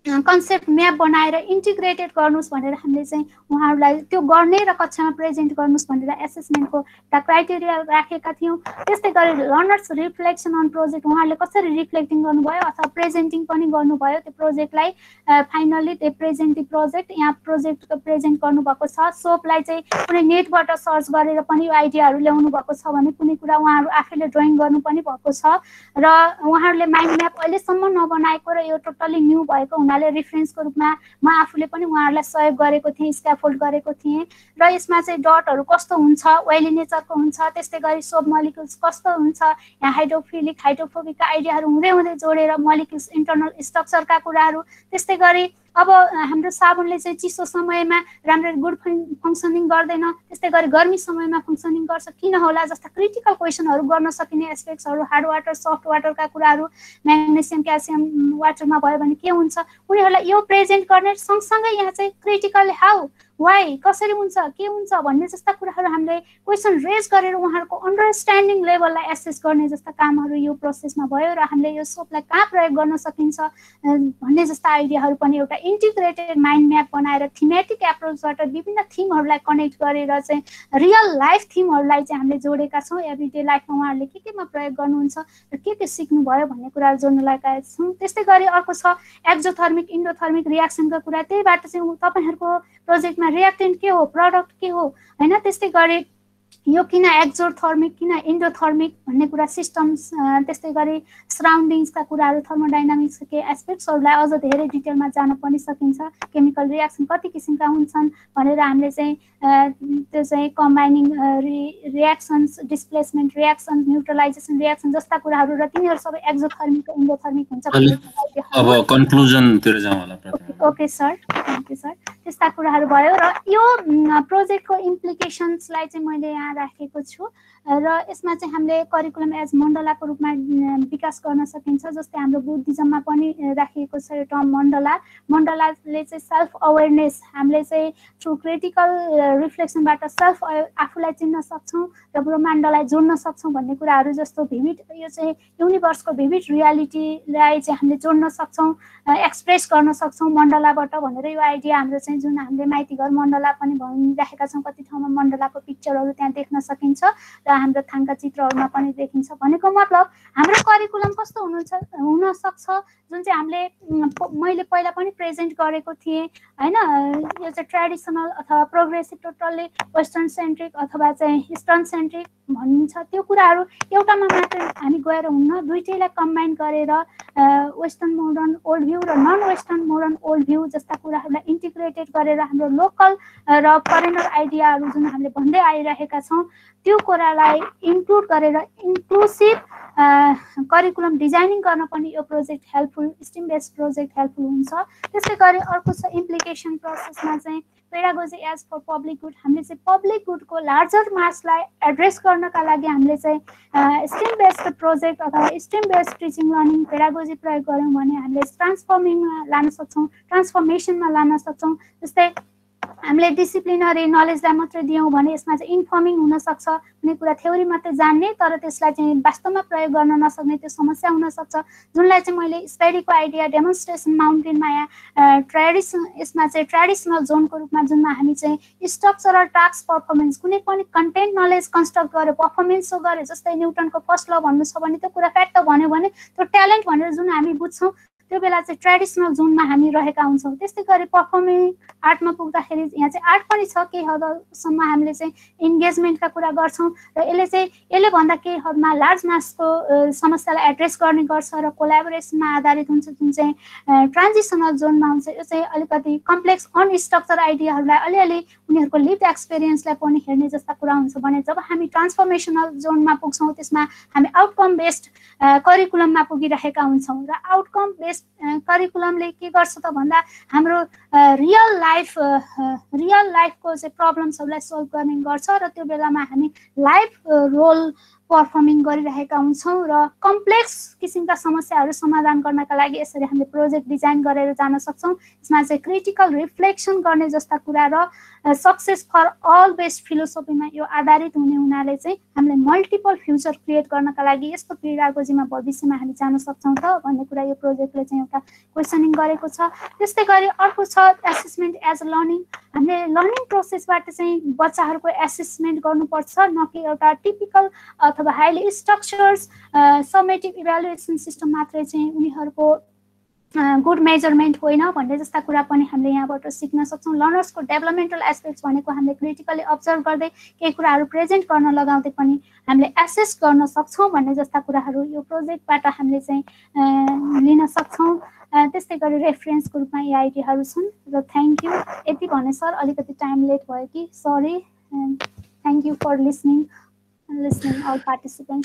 कन्सेप्ट म्याप बनाएर इन्टिग्रेटेड गर्नुहोस् भनेर हामीले चाहिँ उहाँहरूलाई त्यो गर्ने र कक्षामा प्रेजेन्ट गर्नुहोस् भनेर एसेसमेन्टको क्राइटेरिया राखेका थियौँ। त्यस्तै गरी लर्नर्स रिफ्लेक्सन अन प्रोजेक्ट, उहाँहरूले कसरी रिफ्लेक्टिङ गर्नुभयो अथवा प्रेजेन्टिङ पनि गर्नुभयो त्यो प्रोजेक्टलाई, फाइनल्ली त्यो प्रेजेन्टिङ प्रोजेक्ट यहाँ प्रोजेक्टको प्रेजेन्ट गर्नुभएको छ। सोपलाई चाहिँ कुनै नेटबाट सर्च गरेर पनि यो आइडियाहरू ल्याउनु भएको छ भने कुनै कुरा उहाँहरू आफैले ड्रइङ गर्नु पनि भएको छ। र उहाँहरूले माइन्ड म्याप अहिलेसम्म नबनाएको र यो टोटल्ली न्यू भएको हुनाले रेफरेन्सको रूपमा म आफूले पनि उहाँहरूलाई सहयोग गरेको थिएँ, स्क्याफोल्ड गरेको थिएँ। र यसमा चाहिँ डटहरू कस्तो हुन्छ, ओइली नेचरको हुन्छ, त्यस्तै गरी सोप मलिक्युल्स कस्तो हुन्छ, यहाँ हाइड्रोफिलिक हाइड्रोफोबिकका आइडियाहरू हुँदै हुँदै जोडेर मलिक्युल्स इन्टरनल स्ट्रक्चरका कुराहरू, त्यस्तै गरी अब हाम्रो साबुनले चाहिँ चिसो समयमा राम्ररी गुड फङ्सनिङ गर्दैन, त्यस्तै गरी गर्मी समयमा फङ्सनिङ गर्छ किन होला जस्ता क्रिटिकल क्वेसनहरू गर्न सकिने एस्पेक्ट्सहरू, हार्ड वाटर सफ्ट वाटरका कुराहरू, म्याग्नेसियम क्याल्सियम वाटरमा भयो भने के हुन्छ, उनीहरूलाई यो प्रेजेन्ट गर्ने सँगसँगै यहाँ चाहिँ क्रिटिकल हाउ वाइ कसरी हुन्छ के हुन्छ भन्ने जस्ता कुराहरू हामीले क्वेसन रेज गरेर उहाँहरूको अन्डरस्ट्यान्डिङ लेभललाई एसेस गर्ने जस्ता कामहरू यो प्रोसेसमा भयो। र हामीले यो सोपलाई कहाँ प्रयोग गर्न सकिन्छ भन्ने जस्ता आइडियाहरू पनि एउटा इन्टिग्रेटेड माइन्ड म्याप बनाएर थीमेटिक एप्रोचबाट विभिन्न थिमहरूलाई कनेक्ट गरेर चाहिँ रियल लाइफ थिमहरूलाई चाहिँ हामीले जोडेका छौँ। एभ्रिडे लाइफमा उहाँहरूले केमा प्रयोग गर्नुहुन्छ र के सिक्नुभयो भन्ने कुराहरू जोड्न लगाएका छौँ। त्यस्तै गरी अर्को छ एक्जोथर्मिक इन्डोथर्मिक रियाक्सनका कुरा, त्यहीबाट चाहिँ तपाईँहरूको प्रोजेक्टमा रियाक्टेन्ट के हो, प्रडक्ट के हो हैन, त्यस्तै गरी यो किन एक्जोथर्मिक किन इन्डोथर्मिक भन्ने कुरा, सिस्टम्स, त्यस्तै गरी सराउन्डिङ्सका कुराहरू, थर्मोडाइनामिक्सका के एस्पेक्ट्सहरूलाई अझ धेरै डिटेलमा जान पनि सकिन्छ। केमिकल रियाक्सन कति किसिमका हुन्छन् भनेर हामीले चाहिँ त्यो चाहिँ combining reactions, displacement reaction, neutralisation reaction जस्ता कुराहरू र तिनीहरू सबै एक्जोथर्मिक र इन्डोथर्मिक हुन्छ। अब कन्क्लुजनतिर जाउँ होला। Okay sir, thank you sir. त्यस्ता कुराहरू भयो र यो प्रोजेक्टको इम्प्लिकेसन्सलाई चाहिँ मैले यहाँ राखेको छु र यसमा चाहिँ हामीले करिकुलम एज मण्डलाको रूपमा विकास गर्न सकिन्छ। जस्तै हाम्रो बुद्धिज्ममा पनि राखिएको छ यो टर्म मण्डला। मण्डलाले चाहिँ सेल्फ अवेरनेस, हामीले चाहिँ थ्रु क्रिटिकल रिफ्लेक्सनबाट सेल्फ आफूलाई चिन्न सक्छौँ र ब्रह्माण्डलाई जोड्न सक्छौँ भन्ने कुराहरू जस्तो भिभिड यो चाहिँ युनिभर्सको भिभिड रियालिटीलाई चाहिँ हामीले जोड्न सक्छौँ, एक्सप्रेस गर्न सक्छौँ मण्डलाबाट भनेर यो आइडिया हाम्रो चाहिँ जुन हामीले माइतीघर मण्डला पनि भनिराखेका छौँ, कति ठाउँमा मण्डलाको पिक्चरहरू त्यहाँ देख्न सकिन्छ र हाम्रो थाङ्का चित्रहरूमा पनि देखिन्छ। भनेको मतलब हाम्रो करिकुलम कस्तो हुनसक्छ जुन चाहिँ हामीले मैले पहिला पनि प्रेजेन्ट गरेको थिएँ होइन, यो चाहिँ ट्रेडिसनल अथवा प्रोग्रेसिभ, टोटल्ली वेस्टर्न सेन्ट्रिक अथवा चाहिँ इस्टर्न सेन्ट्रिक भनिन्छ त्यो कुराहरू एउटामा मात्र हामी गएर हुन्न, दुईटैलाई कम्बाइन गरेर वेस्टर्न मोडर्न ओल्ड भ्यू र non western modern old view जस्ता कुराहरूलाई इन्टिग्रेटेड गरेर हाम्रो लोकल र फरेनर आइडियाहरू जुन हामीले भन्दै आइरहेका छौँ त्यो कुरालाई इन्क्लुड गरेर इन्क्लुसिभ करिकुलम डिजाइनिङ गर्न पनि यो project helpful, STEAM based project helpful हुन्छ। त्यसै गरी अर्को छ इम्प्लिकेसन प्रोसेसमा चाहिँ pedagogy as for public good. हामीले चाहिँ पब्लिक गुडको लार्जर मासलाई एड्रेस गर्नका लागि हामीले चाहिँ स्टिम बेस्ड प्रोजेक्ट अथवा STEAM based teaching learning pedagogy प्रयोग गऱ्यौँ भने हामीले ट्रान्सफर्मिङमा लान सक्छौँ, ट्रान्सफर्मेसनमा लान सक्छौँ। जस्तै हामीले डिसिप्लिनरी नलेजलाई मात्रै दियौँ भने यसमा चाहिँ इन्फर्मिङ हुनसक्छ, कुनै कुरा थ्योरी मात्रै जान्ने तर त्यसलाई चाहिँ वास्तवमा प्रयोग गर्न नसक्ने त्यो समस्या हुनसक्छ, जुनलाई चाहिँ मैले स्टडीको आइडिया डेमोन्स्ट्रेसन माउन्टेनमा यसमा चाहिँ ट्रेडिसनल जोनको रूपमा जुनमा हामी चाहिँ स्ट्रक्चरल टास्क पर्फर्मेन्स कुनै पनि कन्टेन्ट नलेज कन्स्ट्रक्ट गरेर पर्फर्मेन्स सो गरे, जस्तै न्युटनको फर्स्ट ल भन्नु छ भने त्यो कुरा फ्याक्ट भन्यो भने त्यो ट्यालेन्ट भनेर जुन हामी बुझ्छौँ त्यो बेला चाहिँ ट्रेडिसनल जोनमा हामी रहेका हुन्छौँ। त्यस्तै गरी पर्फर्मिङ आर्टमा पुग्दाखेरि यहाँ चाहिँ आर्ट पनि छ, केही हदसम्म हामीले चाहिँ इन्गेजमेन्टका कुरा गर्छौँ र यसले भन्दा केही हदमा लार्ज मासको समस्यालाई एड्रेस गर्ने गर्छ र कोलाबोरेसनमा आधारित हुन्छ, जुन चाहिँ ट्रान्जिसनल जोनमा हुन्छ। यो चाहिँ अलिकति कम्प्लेक्स अनस्ट्रक्चर आइडियाहरूलाई अलिअलि उनीहरूको लिभ एक्सपिरियन्सलाई पनि हेर्ने जस्ता कुरा हुन्छ भने जब हामी ट्रान्सफर्मेसनल जोनमा पुग्छौँ त्यसमा हामी आउटकम बेस्ड करिकुलममा पुगिरहेका हुन्छौँ र आउटकम बेस्ड करिकुलमले के गर्छ त भन्दा हाम्रो रियल लाइफको चाहिँ प्रब्लम्सहरूलाई सल्भ गर्ने गर्छ र त्यो बेलामा हामी लाइफ रोल पर्फर्मिङ गरिरहेका हुन्छौँ र कम्प्लेक्स किसिमका समस्याहरू समाधान गर्नका लागि यसरी हामीले प्रोजेक्ट डिजाइन गरेर जान सक्छौँ। यसमा चाहिँ क्रिटिकल रिफ्लेक्सन गर्ने जस्ता कुरा र सक्सेस फर अल बेस्ड फिलोसफीमा यो आधारित हुने हुनाले चाहिँ हामीले मल्टिपल फ्युचर क्रिएट गर्नका लागि यस्तो पेडागोजीमा भविष्यमा हामी जान सक्छौँ त भन्ने कुरा यो प्रोजेक्टले चाहिँ एउटा क्वेसनिङ गरेको छ। त्यस्तै गरी अर्को छ एसेसमेन्ट एज अ लर्निङ। हामीले लर्निङ प्रोसेसबाट चाहिँ बच्चाहरूको एसेसमेन्ट गर्नुपर्छ, न कि एउटा टिपिकल अथवा हाइली स्ट्रक्चर्स समेटिभ इभ्यालुएसन सिस्टम मात्रै चाहिँ उनीहरूको गुड मेजरमेन्ट होइन भन्ने जस्ता कुरा पनि हामीले यहाँबाट सिक्न सक्छौँ। लर्नर्सको डेभलपमेन्टल एस्पेक्ट्स भनेको हामीले क्रिटिकली अब्जर्भ गर्दै केही कुराहरू प्रेजेन्ट गर्न लगाउँदै पनि हामीले एसेस गर्न सक्छौँ भन्ने जस्ता कुराहरू यो प्रोजेक्टबाट हामीले चाहिँ लिन सक्छौँ। त्यस्तै गरी रेफरेन्सको रूपमा यी आइडियाहरू छन् र थ्याङ्क यू। यति भने सर अलिकति टाइम लेट भयो कि sorry. Thank you for listening all participants.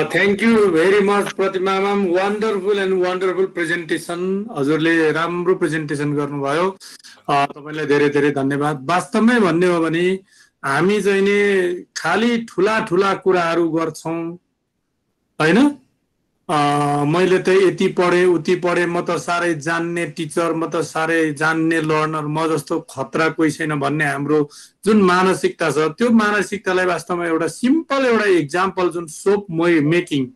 Thank you very much Pratima ma'am, wonderful and wonderful presentation. हजुरले राम्रो प्रेजेन्टेसन गर्नुभयो, तपाईलाई धेरै धेरै धन्यवाद। वास्तवमै भन्ने हो भने हामी चाहिँ नि खाली ठुला ठुला कुराहरू गर्छौँ हैन। मैले त यति पढे उति पढे, म त साह्रै जान्ने टिचर, म त साह्रै जान्ने लर्नर, म जस्तो खतरा कोही छैन भन्ने हाम्रो जुन मानसिकता छ त्यो मानसिकतालाई वास्तवमा एउटा सिम्पल एउटा एक्जाम्पल जुन सोप मेकिङ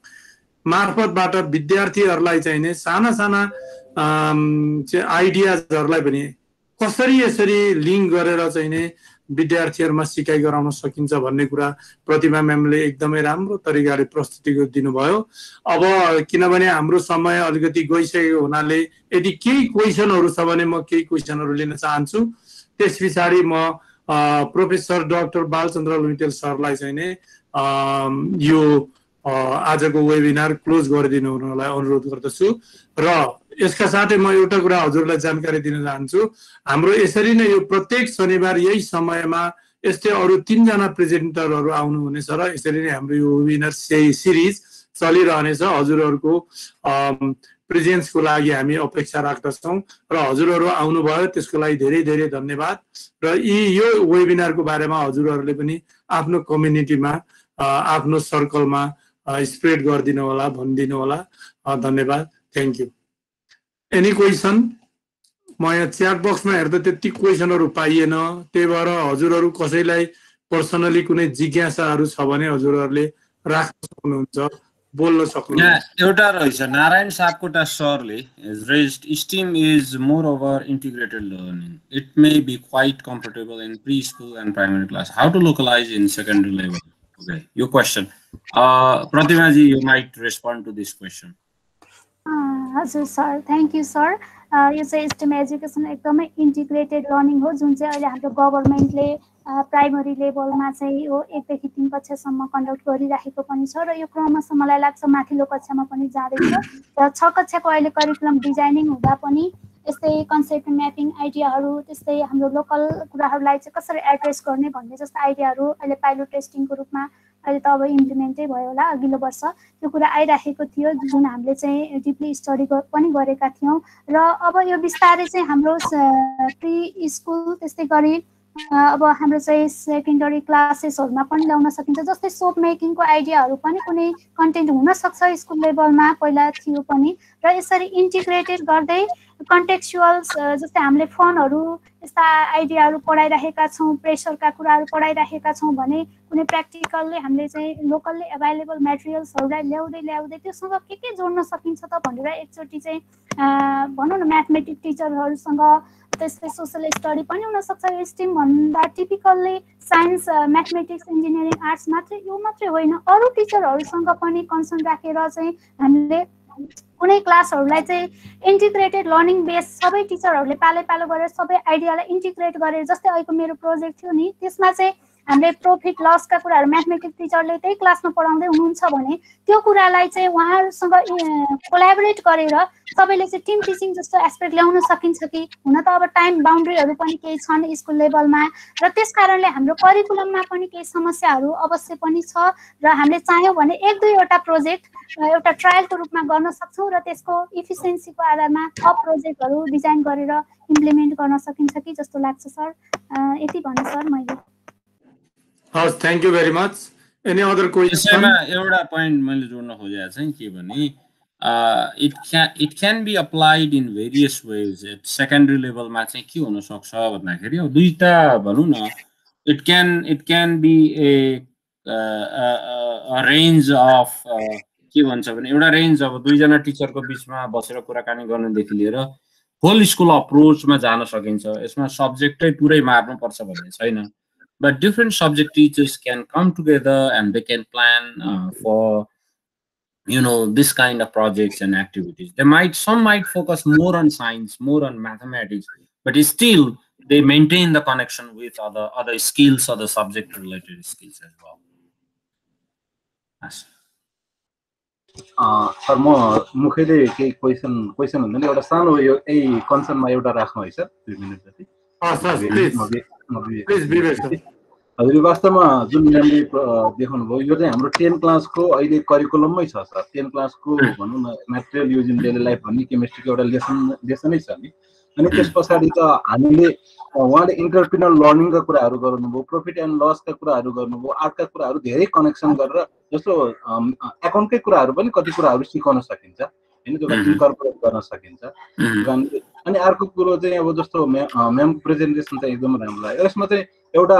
मार्फतबाट विद्यार्थीहरूलाई चाहिँ नि साना साना आइडियाजहरूलाई पनि कसरी यसरी लिङ्क गरेर चाहिँ नि विद्यार्थीहरुमा सिकाइ गराउन सकिन्छ भन्ने कुरा प्रतिमा म्यामले एकदमै राम्रो तरिकाले प्रस्तुति दिनुभयो। अब किनभने हाम्रो समय अलिकति गइसकेको हुनाले यदि केही क्वेशनहरु छ भने म केही क्वेशनहरु लिन चाहन्छु। त्यसपछि म प्रोफेसर डाक्टर बालचन्द्र लुइटेल सरलाई चाहिँ नि यो आजको वेबिनार क्लोज गरिदिनु हुनलाई अनुरोध गर्दछु। र यसका साथै म एउटा कुरा हजुरलाई जानकारी दिन चाहन्छु। हाम्रो यसरी नै यो प्रत्येक शनिबार यही समयमा यस्तै अरु 3 जना प्रेजेन्टरहरु आउनु हुनेछ र यसरी नै हाम्रो यो वेबिनार सिरिज चलिरहनेछ। हजुरहरुको प्रेजेन्सको लागि हामी अपेक्षा राख्दछौं र हजुरहरु आउनुभयो त्यसको लागि धेरै धेरै धन्यवाद। र यो वेबिनारको बारेमा हजुरहरुले पनि आफ्नो कम्युनिटीमा आफ्नो सर्कलमा स्प्रेड गरिदिनु होला, भनिदिनु होला। धन्यवाद। Thank you. Any question? म यहाँ च्याट बक्समा हेर्दा त्यति क्वेशनहरु पाइएन, त्यही भएर हजुरहरु कसैलाई पर्सनली कुनै जिज्ञासाहरु छ भने हजुरहरुले राख्न सक्नुहुन्छ, बोल्न सक्नुहुन्छ। एउटा रहेछ नारायण सापकोटा सरले raised STEAM is more over integrated learning. It may be quite comfortable in preschool and primary class. How to localize in secondary level? Okay, your question. Pratima ji, you might respond to this question. हजुर sir, thank you sir. यो चाहिँ STEM education एकदमै integrated learning हो जुन चाहिँ अहिले हाम्रो गभर्नमेन्टले primary लेभलमा चाहिँ यो 1 देखि 3 कक्षासम्म कन्डक्ट गरिराखेको पनि छ र यो क्रमशः मलाई लाग्छ माथिल्लो कक्षामा पनि जाँदैछ र 6 कक्षाको अहिले करिकुलम डिजाइनिङ हुँदा पनि यस्तै कन्सेप्ट म्यापिङ आइडियाहरू त्यस्तै हाम्रो लोकल कुराहरूलाई चाहिँ कसरी एड्रेस गर्ने भन्ने जस्ता आइडियाहरू अहिले पाइलट टेस्टिङको रूपमा अहिले त अब इम्प्लिमेन्टै भयो होला अघिल्लो वर्ष त्यो कुरा आइराखेको थियो जुन हामीले चाहिँ डिपली स्टडी पनि गरेका थियौँ र अब यो बिस्तारै चाहिँ हाम्रो प्री स्कुल त्यस्तै गरी अब हाम्रो चाहिँ सेकेन्डरी क्लासेसहरूमा पनि ल्याउन सकिन्छ जस्तै सोप मेकिङको आइडियाहरू पनि कुनै कन्टेन्ट हुनसक्छ स्कुल लेभलमा पहिला थियो पनि र यसरी इन्टिग्रेटेड गर्दै कन्टेक्चुअल्स जस्तै हामीले फनहरू यस्ता आइडियाहरू पढाइराखेका छौँ प्रेसरका कुराहरू पढाइराखेका छौँ भने कुनै प्र्याक्टिकलले हामीले चाहिँ लोकल्ली एभाइलेबल मेटेरियल्सहरूलाई ल्याउँदै त्योसँग के जोड्न सकिन्छ त भनेर एकचोटि चाहिँ भनौँ न म्याथमेटिक्स टिचरहरूसँग त्यस्तै सोसल स्टडी पनि हुनसक्छ यो स्ट्रिम भन्दा typically science mathematics engineering arts मात्रै यो मात्रै होइन अरू टिचरहरूसँग पनि कन्सर्न राखेर चाहिँ हामीले कुनै क्लासहरूलाई चाहिँ इन्टिग्रेटेड लर्निङ बेस सबै टिचरहरूले पालो गरेर सबै आइडियालाई इन्टिग्रेट गरेर जस्तै अहिलेको मेरो प्रोजेक्ट थियो नि त्यसमा चाहिँ हामीले प्रॉफिट लसका कुराहरू म्याथमेटिक्स टिचरले त्यही क्लासमा पढाउँदै हुनुहुन्छ भने त्यो कुरालाई चाहिँ उहाँहरूसँग कोल्याबोरेट गरेर सबैले चाहिँ टिम टिचिङ जस्तो एस्पेक्ट ल्याउन सकिन्छ कि हुन त अब टाइम बाउन्ड्रीहरू पनि केही छन् स्कुल लेभलमा र त्यस कारणले हाम्रो करिकुलममा पनि केही समस्याहरू अवश्य पनि छ र हामीले चाह्यौँ भने 1-2वटा प्रोजेक्ट एउटा ट्रायलको रूपमा गर्न सक्छौँ र त्यसको इफिसियन्सीको आधारमा अप प्रोजेक्टहरू डिजाइन गरेर इम्प्लिमेन्ट गर्न सकिन्छ कि जस्तो लाग्छ सर यति भन्नु सर मैले thank you very much any other question एउटा पोइन्ट मैले जोड्न खोजेको चाहिँ के भने it can be applied in various ways at secondary level मा चाहिँ के हुन सक्छ भन्दाखेरि अब दुईटा भनौं न it can be a range of के भन्छ भने एउटा रेन्ज अब दुईजना टिचरको बीचमा बसेर कुराकानी गर्नदेखि लिएर होल स्कुल अप्रोचमा जान सकिन्छ यसमा सब्जेक्टै पुरै मार्नु पर्छ भन्ने छैन but different subject teachers can come together and they can plan for this kind of projects and activities. Some might focus more on science, more on mathematics, but still they maintain the connection with other skills, other subject related skills as well. Yes. Sir म मुखले केही question हुँदैन एउटा सानो यो यही कन्सर्नमा एउटा राख्नु है सर 2 मिनेट जति हजुर वास्तवमा जुन म्यामले देखाउनु भयो यो चाहिँ हाम्रो 10 क्लासको अहिले करिकुलममै छ सर 10 क्लासको भनौँ न material use in daily life भन्ने केमिस्ट्रीको एउटा लेसनै छ नि अनि त्यस पछाडि त हामीले उहाँले इन्टरप्रिनर लर्निङका कुराहरू गर्नुभयो प्रॉफिट एन्ड लसका कुराहरू गर्नुभयो आर्टका कुराहरू धेरै कनेक्सन गरेर जस्तो एकाउन्टकै कुराहरू पनि कति कुराहरू सिकाउन सकिन्छ हैन त्यो इन्कर्पोरेट गर्न सकिन्छ अनि अर्को कुरो चाहिँ अब जस्तो म्यामको प्रेजेन्टेसन चाहिँ एकदम राम्रो लाग्यो यसमा चाहिँ एउटा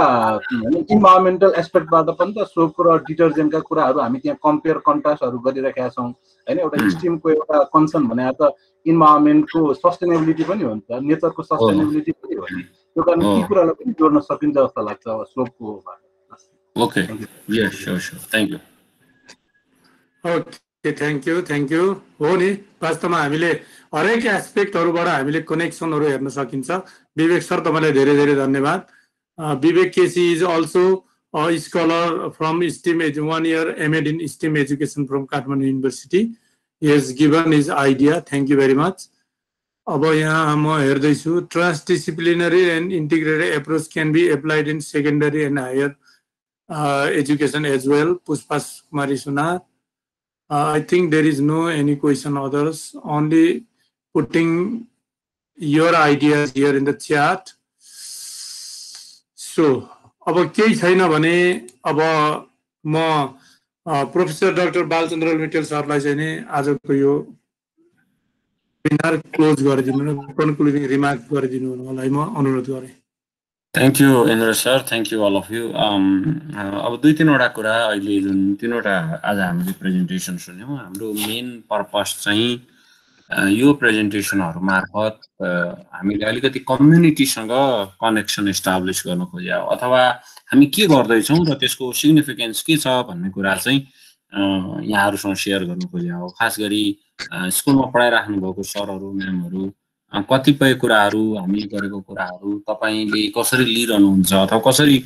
इन्भाइरोमेन्टल एस्पेक्टबाट पनि त सोप र डिटर्जेन्टका कुराहरू हामी त्यहाँ कम्पेयर कन्ट्रास्टहरू गरिरहेका छौँ हैन एउटा स्ट्रिमको एउटा कन्सर्न भने त इन्भाइरोमेन्टको सस्टेनेबिलिटी पनि हो नि त नेचरको सस्टेनेबिलिटी पनि हो नि त्यो कारण यी कुरालाई पनि जोड्न सकिन्छ जस्तो लाग्छ अब सोपको okay yes sure thank you okay thank you हो नि वास्तवमा हामीले हरेक एस्पेक्टहरुबाट हामीले कनेक्सनहरु हेर्न सकिन्छ विवेक सर तपाईलाई धेरै धेरै धन्यवाद Vivek KC is also a scholar from STEM 1 year MEd in STEM education from Kathmandu University. He has given his idea. Thank you very much. अब यहाँ म हेर्दैछु transdisciplinary and integrated approach can be applied in secondary and higher education as well. Pushpa Kumari Sunar. I think there is no any question others. Only putting your ideas here in the chat. So, अब केही छैन भने अब म professor doctor Balchandra मिटेल सरलाई चाहिँ नि आजको यो वेबिनार क्लोज गरिदिनु कन्क्लुडिङ रिमार्क गरिदिनु मलाई म अनुरोध गरे thank you Indra sir thank you all of you अब दुई तीनवटा कुरा अहिले जुन तीनवटा आज हामीले प्रेजेन्टेसन सुन्यौं हाम्रो मेन पर्पस चाहिँ यो प्रेजेन्टेसनहरु मार्फत हामीले अलिकति कम्युनिटीसँग कनेक्सन एस्टाब्लिश गर्न खोज्या हो अथवा हामी के गर्दै छौं र त्यसको सिग्निफिकेन्स के छ भन्ने कुरा चाहिँ यहाँहरुसँग शेयर गर्न खोज्या हो खास गरी स्कुलमा पढाइराख्नु भएको सरहरु म्यामहरु कतिपय कुराहरू हामीले गरेको कुराहरू तपाईले कसरी लिइरहनुहुन्छ अथवा कसरी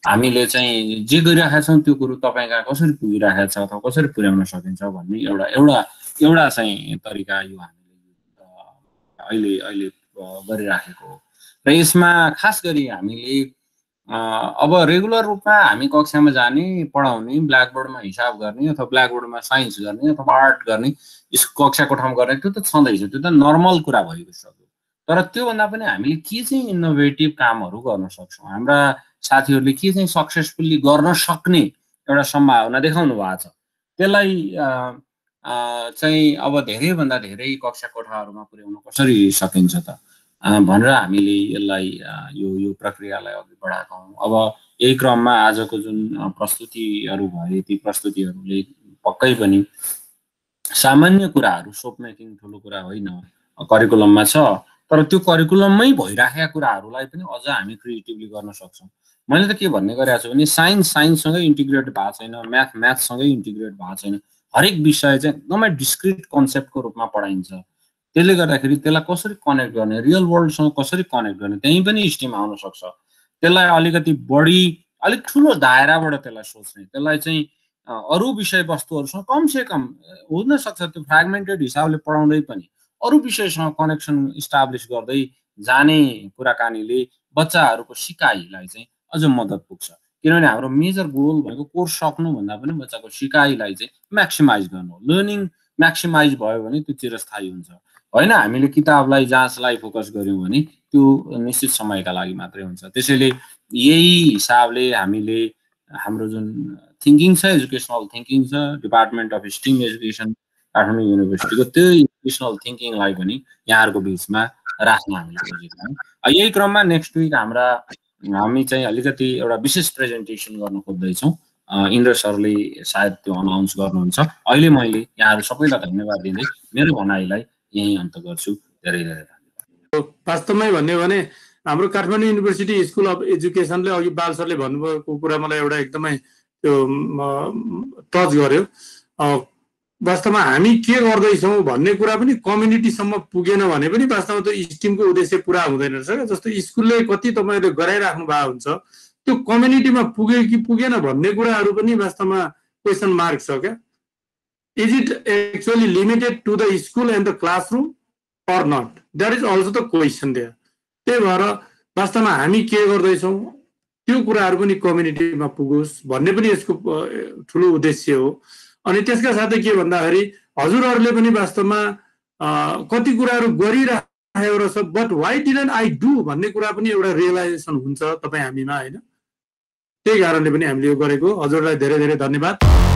हामीले चाहिँ जे गरिरहेका छौं त्यो कुरो तपाईका कसरी पुगिरहेको छ अथवा कसरी पुर्याउन सकिन्छ भन्ने एउटा चाहिँ तरिका यो हामीले अहिले गरिराखेको हो। र यसमा खास गरी हामीले अब रेगुलर रूपमा हामी कक्षामा जाने पढाउने ब्ल्याकबोर्डमा हिसाब गर्ने अथवा ब्ल्याकबोर्डमा साइन्स गर्ने अथवा आर्ट गर्ने कक्षा कोठामा गर्ने त्यो त छँदैछ, त्यो त नर्मल कुरा भइसक्यो। तर त्योभन्दा पनि हामीले के चाहिँ इनोभेटिभ कामहरू गर्न सक्छौँ, हाम्रा साथीहरूले के चाहिँ सक्सेसफुल्ली गर्न सक्ने एउटा सम्भावना देखाउनु भएको छ, त्यसलाई चाहिँ अब धेरैभन्दा धेरै कक्षा कोठाहरूमा पुर्याउन कसरी सकिन्छ त भनेर हामीले यसलाई यो प्रक्रियालाई अघि बढाएका हौं। अब यही क्रममा आजको जुन प्रस्तुतिहरू भए ती प्रस्तुतिहरूले पक्कै पनि सामान्य कुराहरू, सोप मेकिङ ठुलो कुरा होइन, करिकुलममा छ, तर त्यो करिकुलममै भइराखेका कुराहरूलाई पनि अझ हामी क्रिएटिभली गर्न सक्छौँ। मैले त के भन्ने गरेको छु भने साइन्ससँगै इन्टिग्रेट भएको छैन, म्याथसँगै इन्टिग्रेट भएको छैन, हरेक विषय चाहिँ एकदमै डिस्क्रिट कन्सेप्टको रूपमा पढाइन्छ। त्यसले गर्दाखेरि त्यसलाई कसरी कनेक्ट गर्ने, रियल वर्ल्डसँग कसरी कनेक्ट गर्ने, त्यही पनि स्टिम आउन सक्छ। त्यसलाई अलिकति बढी अलिक ठुलो दायराबाट त्यसलाई सोच्ने, त्यसलाई चाहिँ अरू विषयवस्तुहरूसँग कमसे कम हुन सक्छ त्यो फ्र्यागमेन्टेड हिसाबले पढाउँदै पनि अरू विषयसँग कनेक्सन इस्टाब्लिस गर्दै जाने कुराकानीले बच्चाहरूको सिकाइलाई चाहिँ अझ मद्दत पुग्छ। किनभने हाम्रो मेजर गोल भनेको कोर्स सक्नु भन्दा पनि बच्चाको सिकाइलाई चाहिँ म्याक्सिमाइज गर्नु हो। लर्निङ म्याक्सिमाइज भयो भने त्यो चिरस्थायी हुन्छ, होइन हामीले किताबलाई जाँचलाई फोकस गर्यौं भने त्यो निश्चित समयका लागि मात्रै हुन्छ। त्यसैले यही हिसाबले हामीले हाम्रो जुन थिङ्किङ छ, एजुकेसनल थिङ्किङ छ, department of STEM education Kathmandu युनिभर्सिटीको, त्यो एजुकेसनल थिङ्किङलाई पनि यहाँहरूको बिचमा राख्न हामीले खोजेका हौं। यही क्रममा नेक्स्ट विक हामी चाहिँ अलिकति एउटा विशेष प्रेजेन्टेसन गर्न खोज्दैछौँ। इन्द्र सरले सायद त्यो अनाउन्स गर्नुहुन्छ। अहिले मैले यहाँहरू सबैलाई धन्यवाद दिँदै मेरो भनाइलाई यही अन्त गर्छु। धेरै धेरै धन्यवाद। वास्तवमै भन्ने हो भने हाम्रो काठमाडौँ युनिभर्सिटी स्कुल अफ एजुकेसनले अघि बाल सरले भन्नुभएको कुरा मलाई एउटा एकदमै त्यो टच गर्यो। वास्तवमा हामी के गर्दैछौँ भन्ने कुरा पनि कम्युनिटीसम्म पुगेन भने पनि वास्तवमा त्यो स्टिमको उद्देश्य पुरा हुँदैन रहेछ। जस्तो स्कुलले कति तपाईँहरूले गराइराख्नु भएको हुन्छ, त्यो कम्युनिटीमा पुग्यो कि पुगेन भन्ने कुराहरू पनि वास्तवमा क्वेसन मार्क छ क्या। Is it actually limited to the school and the classroom or not? That is also the question there. त्यही भएर वास्तवमा हामी के गर्दैछौँ त्यो कुराहरू पनि कम्युनिटीमा पुगोस् भन्ने पनि यसको ठुलो उद्देश्य हो। अनि त्यसका साथै के भन्दाखेरि हजुरहरूले पनि वास्तवमा कति कुराहरू गरिरहेको रहेछ, but why didn't I do भन्ने कुरा पनि एउटा रियलाइजेसन हुन्छ तपाईँ हामीमा, होइन? त्यही कारणले पनि हामीले यो गरेको। हजुरलाई धेरै धेरै धन्यवाद।